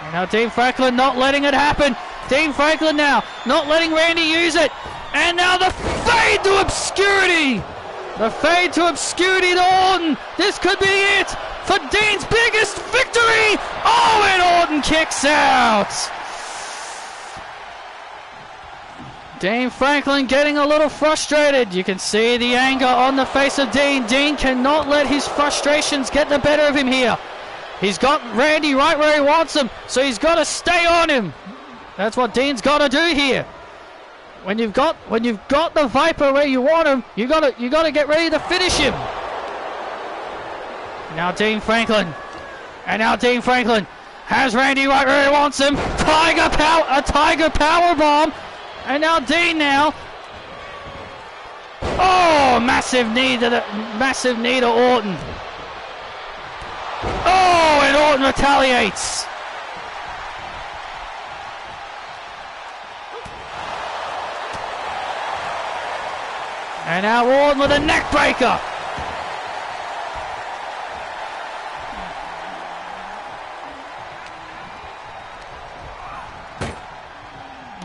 And now Dean Franklin not letting it happen. Dean Franklin now not letting Randy use it. And now the fade to obscurity. The fade to obscurity to Orton. This could be it for Dean's biggest victory. Oh, and Orton kicks out. Dean Franklin getting a little frustrated. You can see the anger on the face of Dean. Dean cannot let his frustrations get the better of him here. He's got Randy right where he wants him, so he's got to stay on him. That's what Dean's got to do here. When you've got the Viper where you want him, you got to get ready to finish him. Now Dean Franklin, has Randy right where he wants him. A Tiger power bomb, and now Dean now. Oh, massive knee to Orton. Oh, and Orton retaliates. And now Orton with a neck breaker.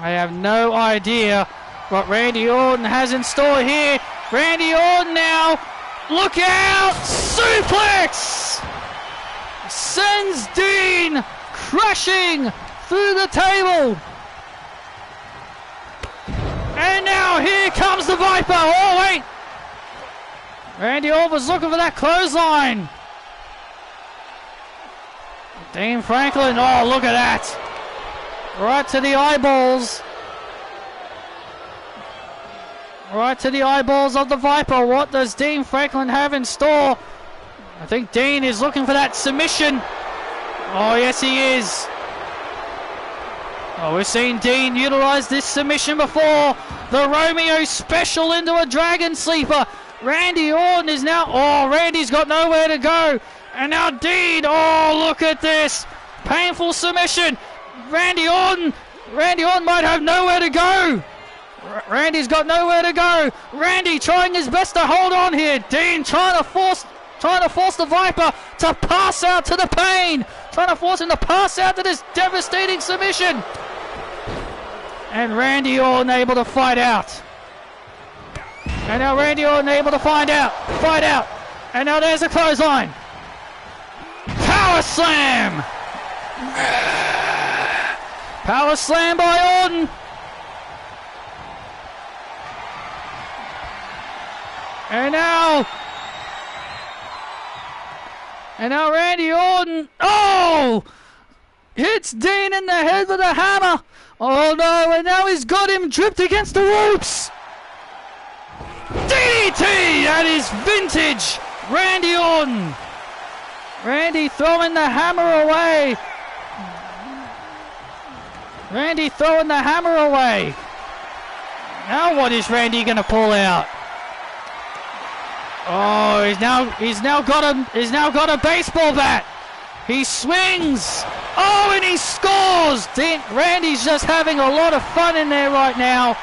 I have no idea what Randy Orton has in store here. Randy Orton now. Look out! Suplex! Sends Dean crashing through the table. And now here comes the Viper. Oh, wait. Randy Orton was looking for that clothesline. Dean Franklin. Oh, look at that. Right to the eyeballs. Right to the eyeballs of the Viper. What does Dean Franklin have in store? I think Dean is looking for that submission. Oh, yes, he is. Oh, we've seen Dean utilize this submission before. The Romeo special into a Dragon Sleeper. Randy Orton is now... Oh, Randy's got nowhere to go. And now Dean. Oh, look at this. Painful submission. Randy Orton might have nowhere to go. Randy's got nowhere to go. Randy trying his best to hold on here. Dean trying to force the Viper to pass out to the pain. Trying to force him to pass out to this devastating submission. And Randy Orton able to fight out. And now Randy Orton able to fight out. And now there's a clothesline. Power slam. Power slam by Orton. And now Randy Orton, oh, hits Dean in the head with a hammer. Oh no, and now he's got him dripped against the ropes. DDT, that is vintage Randy Orton. Randy throwing the hammer away. Now what is Randy going to pull out? Oh, he's now got a baseball bat. He swings. Oh, and he scores. Randy's just having a lot of fun in there right now,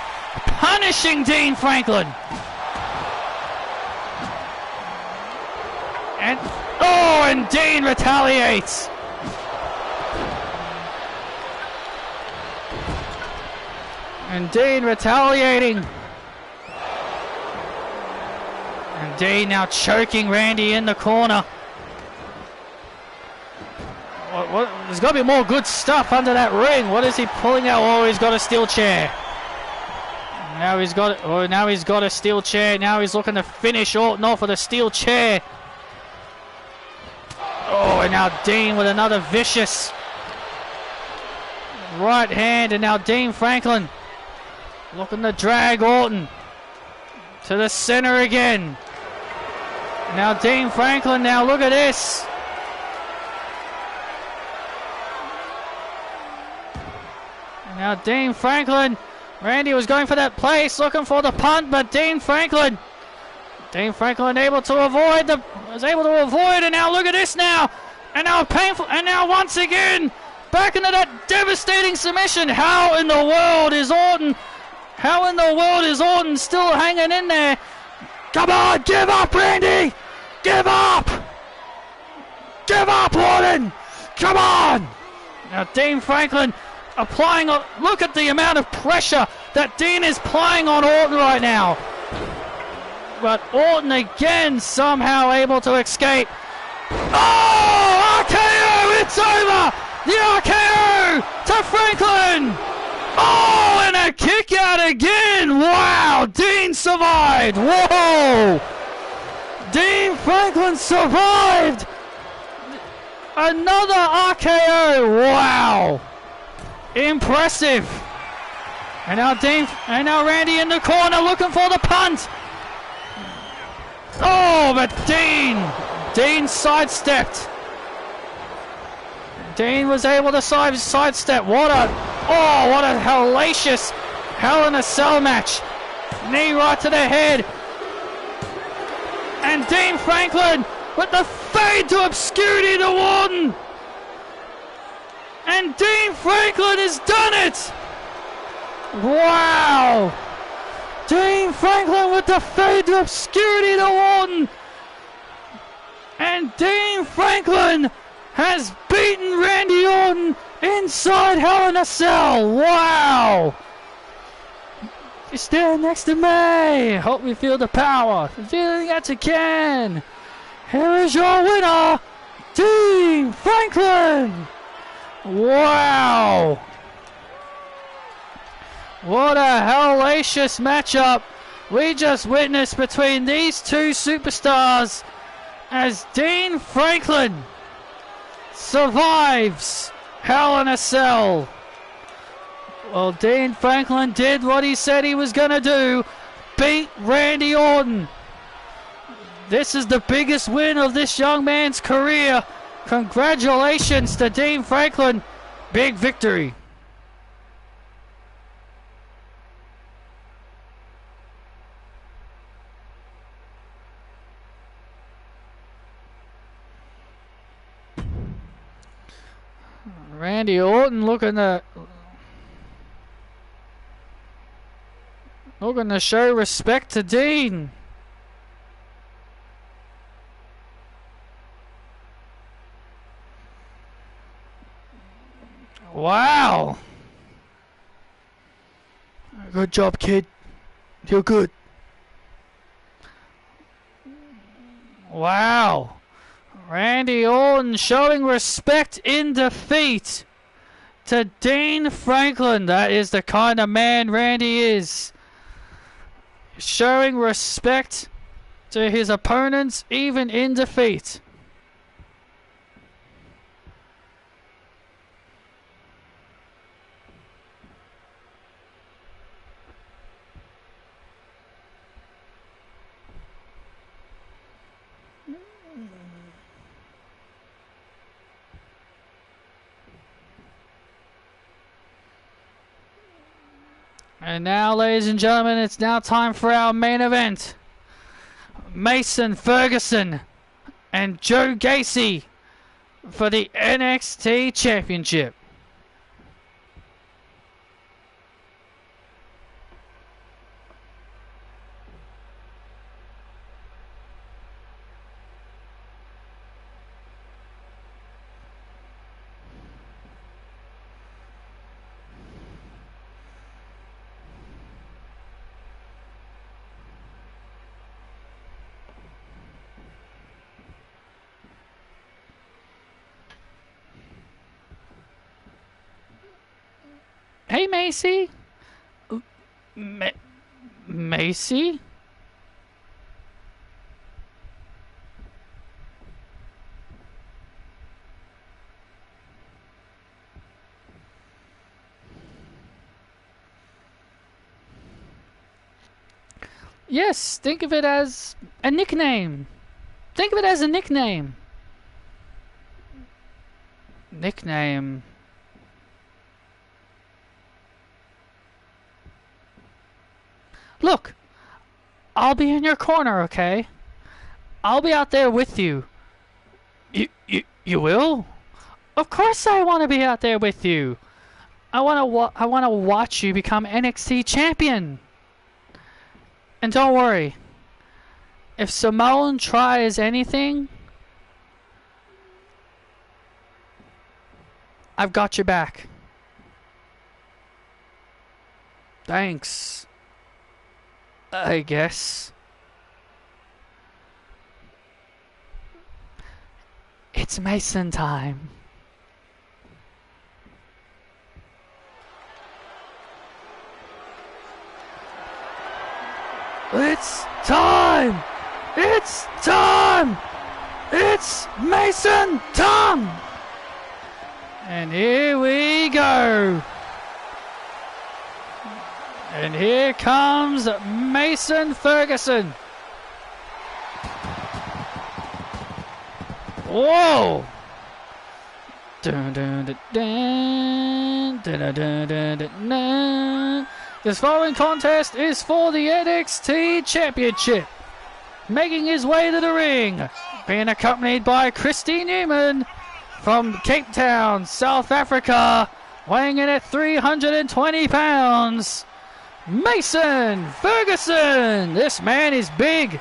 punishing Dean Franklin. And Dean retaliates. And Dean retaliating. And Dean now choking Randy in the corner. There's got to be more good stuff under that ring. What is he pulling out? Oh, he's got a steel chair. Now he's got a steel chair. Now he's looking to finish Orton off with a steel chair. Oh, and now Dean with another vicious right hand. And now Dean Franklin looking to drag Orton to the center again. Now Dean Franklin, now look at this. Now Dean Franklin, Randy was going for that place, looking for the punt, but Dean Franklin Dean Franklin was able to avoid, and now look at this now. And now painful, and now once again, back into that devastating submission. How in the world is Orton still hanging in there? Come on, give up, Randy! Give up! Give up, Orton! Come on! Now Dean Franklin look at the amount of pressure that Dean is applying on Orton right now. But Orton again somehow able to escape. Oh! RKO! It's over! The RKO to Franklin! Oh! And a kick out again! Wow! Dean survived! Whoa! Dean Franklin survived! Another RKO! Wow! Impressive! And now Randy in the corner looking for the punt! Oh, but Dean sidestepped. Dean was able to sidestep. What a hellacious Hell in a Cell match. Knee right to the head. And Dean Franklin with the fade to obscurity to Orton. And Dean Franklin has done it. Wow. Dean Franklin with the fade to obscurity to Orton. And Dean Franklin has beaten Randy Orton inside Hell in a Cell. Wow. You stand next to me. Hope you feel the power. Feeling that you can. Here is your winner, Dean Franklin. Wow. What a hellacious matchup we just witnessed between these two superstars as Dean Franklin survives Hell in a Cell. Well, Dean Franklin did what he said he was going to do, beat Randy Orton. This is the biggest win of this young man's career. Congratulations to Dean Franklin. Big victory. Randy Orton looking to show respect to Dean. Wow. Good job, kid. You're good. Wow. Randy Orton showing respect in defeat to Dean Franklin. That is the kind of man Randy is. Showing respect to his opponents even in defeat. And now, ladies and gentlemen, it's now time for our main event. Mason Ferguson and Joe Gacy for the NXT Championship. Hey, Macy. Macy? Yes, think of it as a nickname. Think of it as a nickname. Nickname. Look, I'll be in your corner, okay? I'll be out there with you. You will? Of course I want to be out there with you. I want to watch you become NXT champion. And don't worry. If Simone tries anything, I've got your back. Thanks. I guess. It's Mason time. It's time! It's time! It's Mason time! And here we go. And here comes Mason Ferguson. Whoa! Dun, dun, dun, dun, dun, dun, dun, dun, dun. This following contest is for the NXT Championship. Making his way to the ring, being accompanied by Christy Newman from Cape Town, South Africa, weighing in at 320 pounds. Mason Ferguson! This man is big.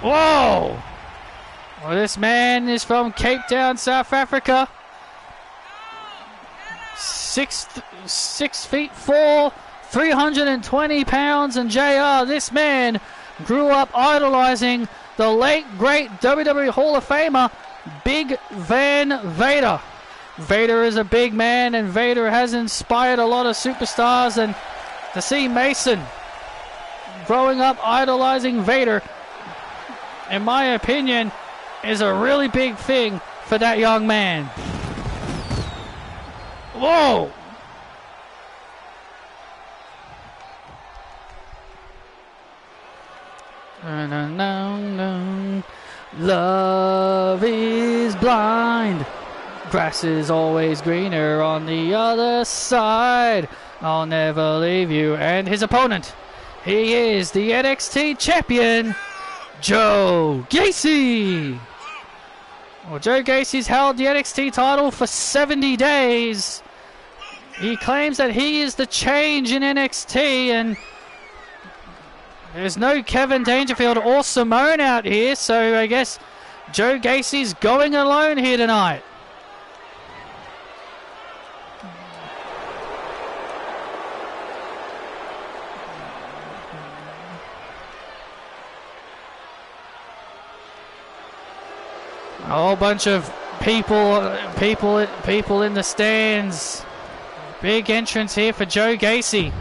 Whoa! Well, this man is from Cape Town, South Africa. 6'4", 320 pounds, and JR, this man grew up idolizing the late great WWE Hall of Famer Big Van Vader. Vader is a big man, and Vader has inspired a lot of superstars, and to see Mason growing up idolizing Vader, in my opinion, is a really big thing for that young man. Whoa! No, no, no. Love is blind. Grass is always greener on the other side. I'll never leave you. And his opponent, he is the NXT champion, Joe Gacy. Well, Joe Gacy's held the NXT title for 70 days. He claims that he is the change in NXT, and there's no Kevin Dangerfield or Simone out here, so I guess Joe Gacy's going alone here tonight. A whole bunch of people in the stands. Big entrance here for Joe Gacy.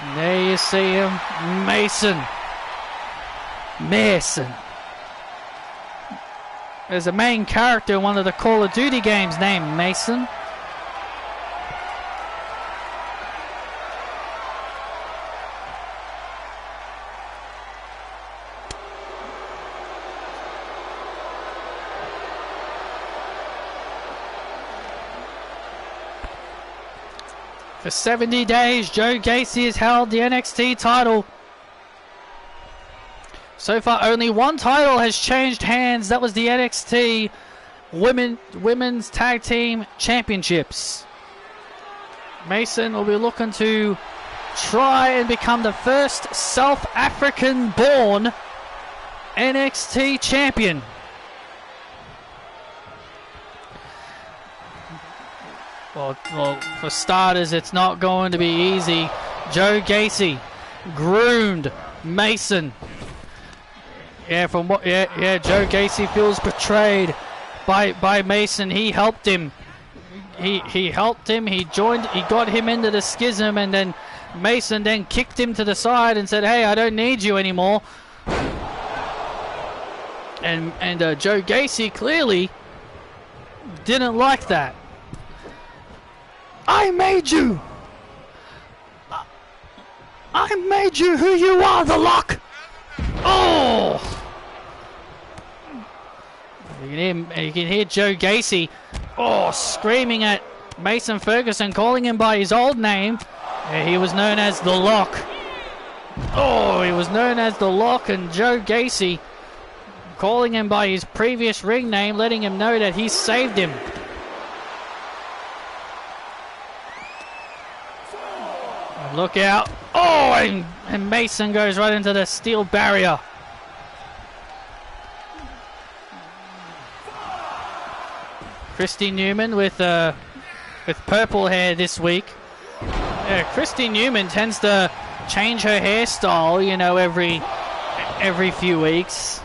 And there you see him, Mason. There's a main character in one of the Call of Duty games named Mason. For 70 days, Joe Gacy has held the NXT title. So far, only one title has changed hands. That was the NXT Women's Tag Team Championships. Mason will be looking to try and become the first South African-born NXT champion. Well, for starters, it's not going to be easy. Joe Gacy groomed Mason. Yeah, Joe Gacy feels betrayed by Mason. He helped him. He helped him. He got him into the schism, and then Mason then kicked him to the side and said, "Hey, I don't need you anymore." And Joe Gacy clearly didn't like that. I made you. I made you who you are, the Lock. Oh! You can hear Joe Gacy, screaming at Mason Ferguson, calling him by his old name. He was known as the Lock. He was known as the Lock, and Joe Gacy calling him by his previous ring name, letting him know that he saved him. And look out. And Mason goes right into the steel barrier. Christy Newman with purple hair this week. Christy Newman tends to change her hairstyle, you know, every few weeks.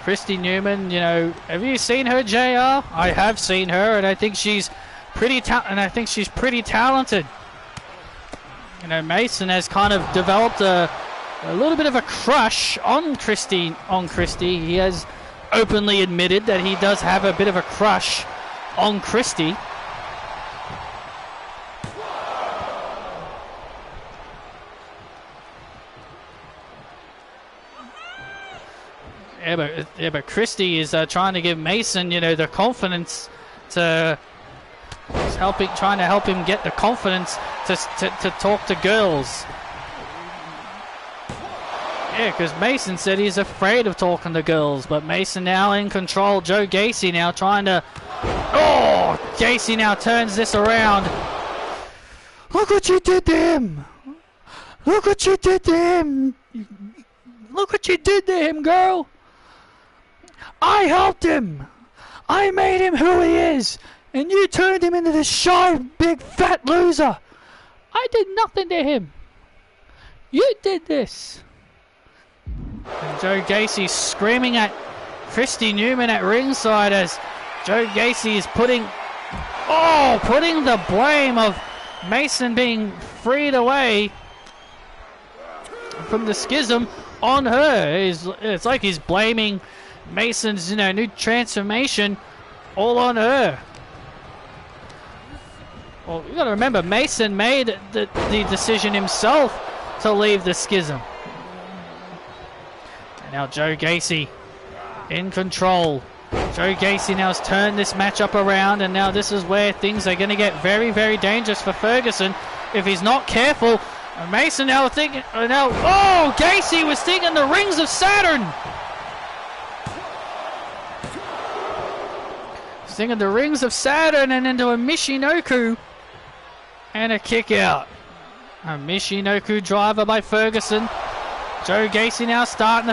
Christy Newman, you know, have you seen her, JR? I have seen her, and I think she's pretty talented. You know, Mason has kind of developed a little bit of a crush on Christy. He has openly admitted that he does have a bit of a crush on Christy. Yeah, but Christy is trying to give Mason, you know, the confidence to trying to help him get the confidence to talk to girls. Yeah, because Mason said he's afraid of talking to girls, but Mason now in control. Joe Gacy now trying to... Gacy now turns this around. Look what you did to him! Look what you did to him! Look what you did to him, girl! I helped him! I made him who he is! And you turned him into this shy, big, fat loser! I did nothing to him! You did this! And Joe Gacy screaming at Christy Newman at ringside as Joe Gacy is putting the blame of Mason being freed away from the schism on her. It's like he's blaming Mason's, you know, new transformation all on her. Well, you got to remember, Mason made the decision himself to leave the schism. And now Joe Gacy in control. Joe Gacy now has turned this matchup around, and now this is where things are going to get very, very dangerous for Ferguson if he's not careful. And Mason now thinking, Gacy was thinking the rings of Saturn. Thinking the rings of Saturn and into a Michinoku and a kick out. A Michinoku driver by Ferguson. Joe Gacy now starting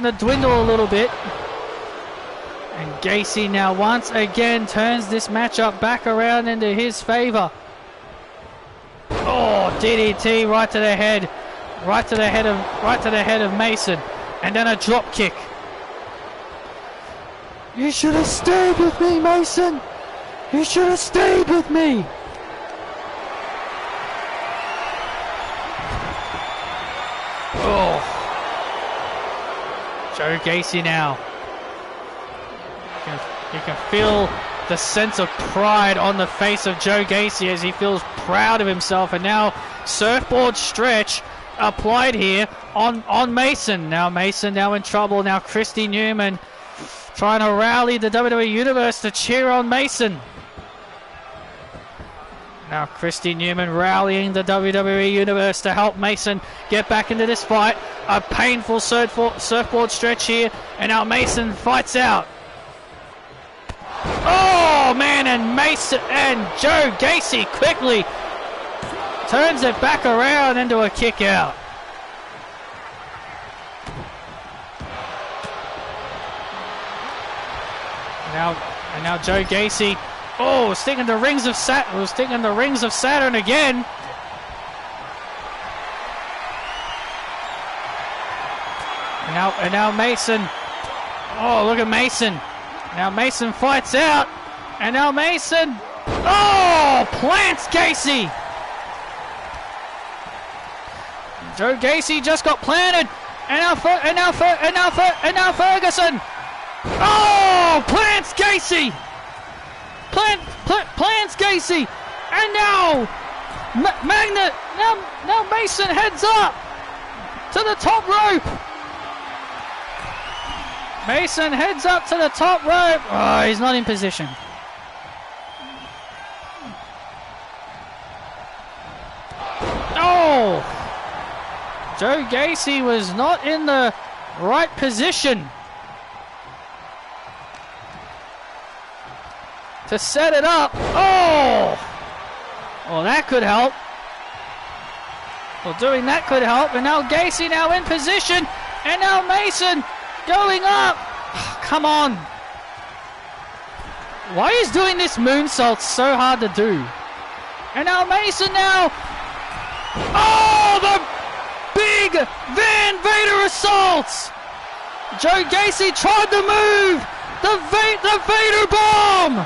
to dwindle a little bit. And Gacy now once again turns this matchup back around into his favor. DDT right to the head. Right to the head of Mason. And then a drop kick. You should have stayed with me, Mason. You should have stayed with me. Joe Gacy now. You can feel the sense of pride on the face of Joe Gacy as he feels proud of himself. And now surfboard stretch applied here on Mason. Now Mason now in trouble. Now Christy Newman trying to rally the WWE Universe to cheer on Mason. Now Christy Newman rallying the WWE Universe to help Mason get back into this fight. A painful surfboard stretch here. And now Mason fights out. And Mason and Joe Gacy quickly turns it back around into a kick out. And now Joe Gacy, sticking the rings of Saturn again. And now Mason. Look at Mason. Now Mason fights out. And now Mason. Plants Gacy. Joe Gacy just got planted. And now Ferguson. Oh, plants Gacy. Plants Gacy. And now Magnet. Now Mason heads up to the top rope. Mason heads up to the top rope. Oh, he's not in position. Oh! Joe Gacy was not in the right position to set it up. Oh! Well, that could help. Well, doing that could help. And now Gacy now in position. And now Mason going up. Oh, come on. Why is doing this moonsault so hard to do? And now Mason now. Oh, the big Van Vader assault. Joe Gacy tried to move. The Vader bomb.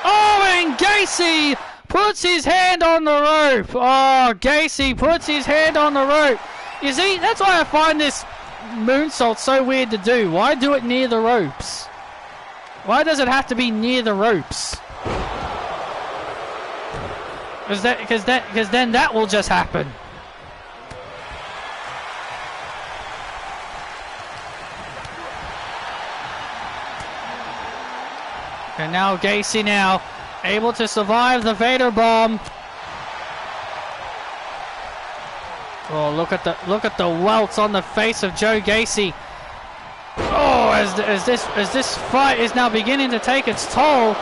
Oh, and Gacy puts his hand on the rope. Oh, Gacy puts his hand on the rope. You see, that's why I find this moonsault so weird to do. Why do it near the ropes? Why does it have to be near the ropes? Because then that will just happen. And now Gacy now able to survive the Vader bomb. Oh, look at the welts on the face of Joe Gacy. Oh, as this fight is now beginning to take its toll.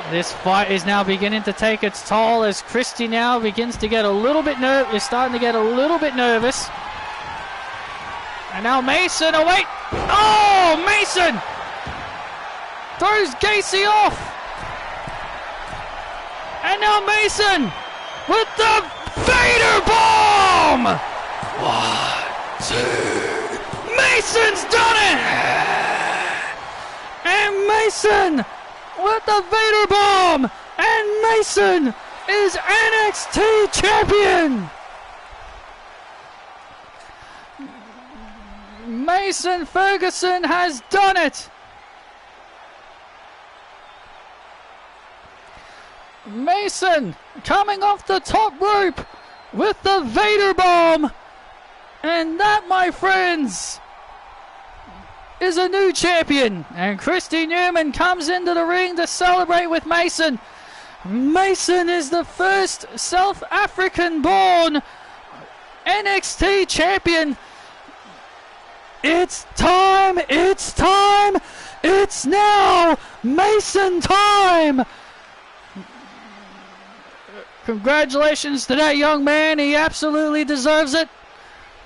This fight is now beginning to take its toll as Christie now begins to get a little bit is starting to get a little bit nervous. And now Mason, oh wait! Oh, Mason! Throws Gacy off! And now Mason with the Vader bomb! 1, 2... Mason's done it! And Mason with the Vader bomb! And Mason is NXT champion! Mason Ferguson has done it! Mason coming off the top rope with the Vader bomb! And that, my friends, is a new champion. And Christy Newman comes into the ring to celebrate with Mason. Mason is the first South African born NXT champion. It's time, it's time, it's now Mason time. Congratulations to that young man. He absolutely deserves it.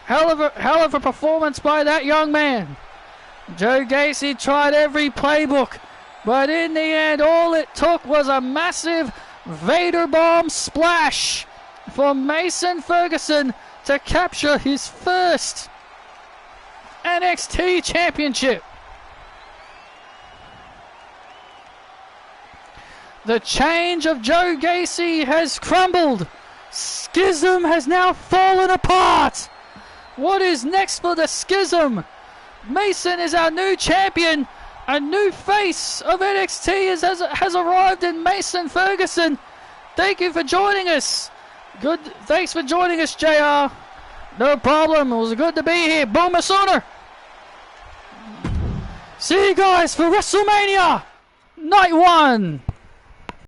Hell of a performance by that young man. Joe Gacy tried every playbook, but in the end, all it took was a massive Vader bomb splash for Mason Ferguson to capture his first NXT championship. The change of Joe Gacy has crumbled. Schism has now fallen apart. What is next for the Schism? Mason is our new champion. A new face of NXT has arrived in Mason Ferguson. Thank you for joining us. Thanks for joining us, JR. No problem. It was good to be here. Boomer Sooner. See you guys for WrestleMania Night 1.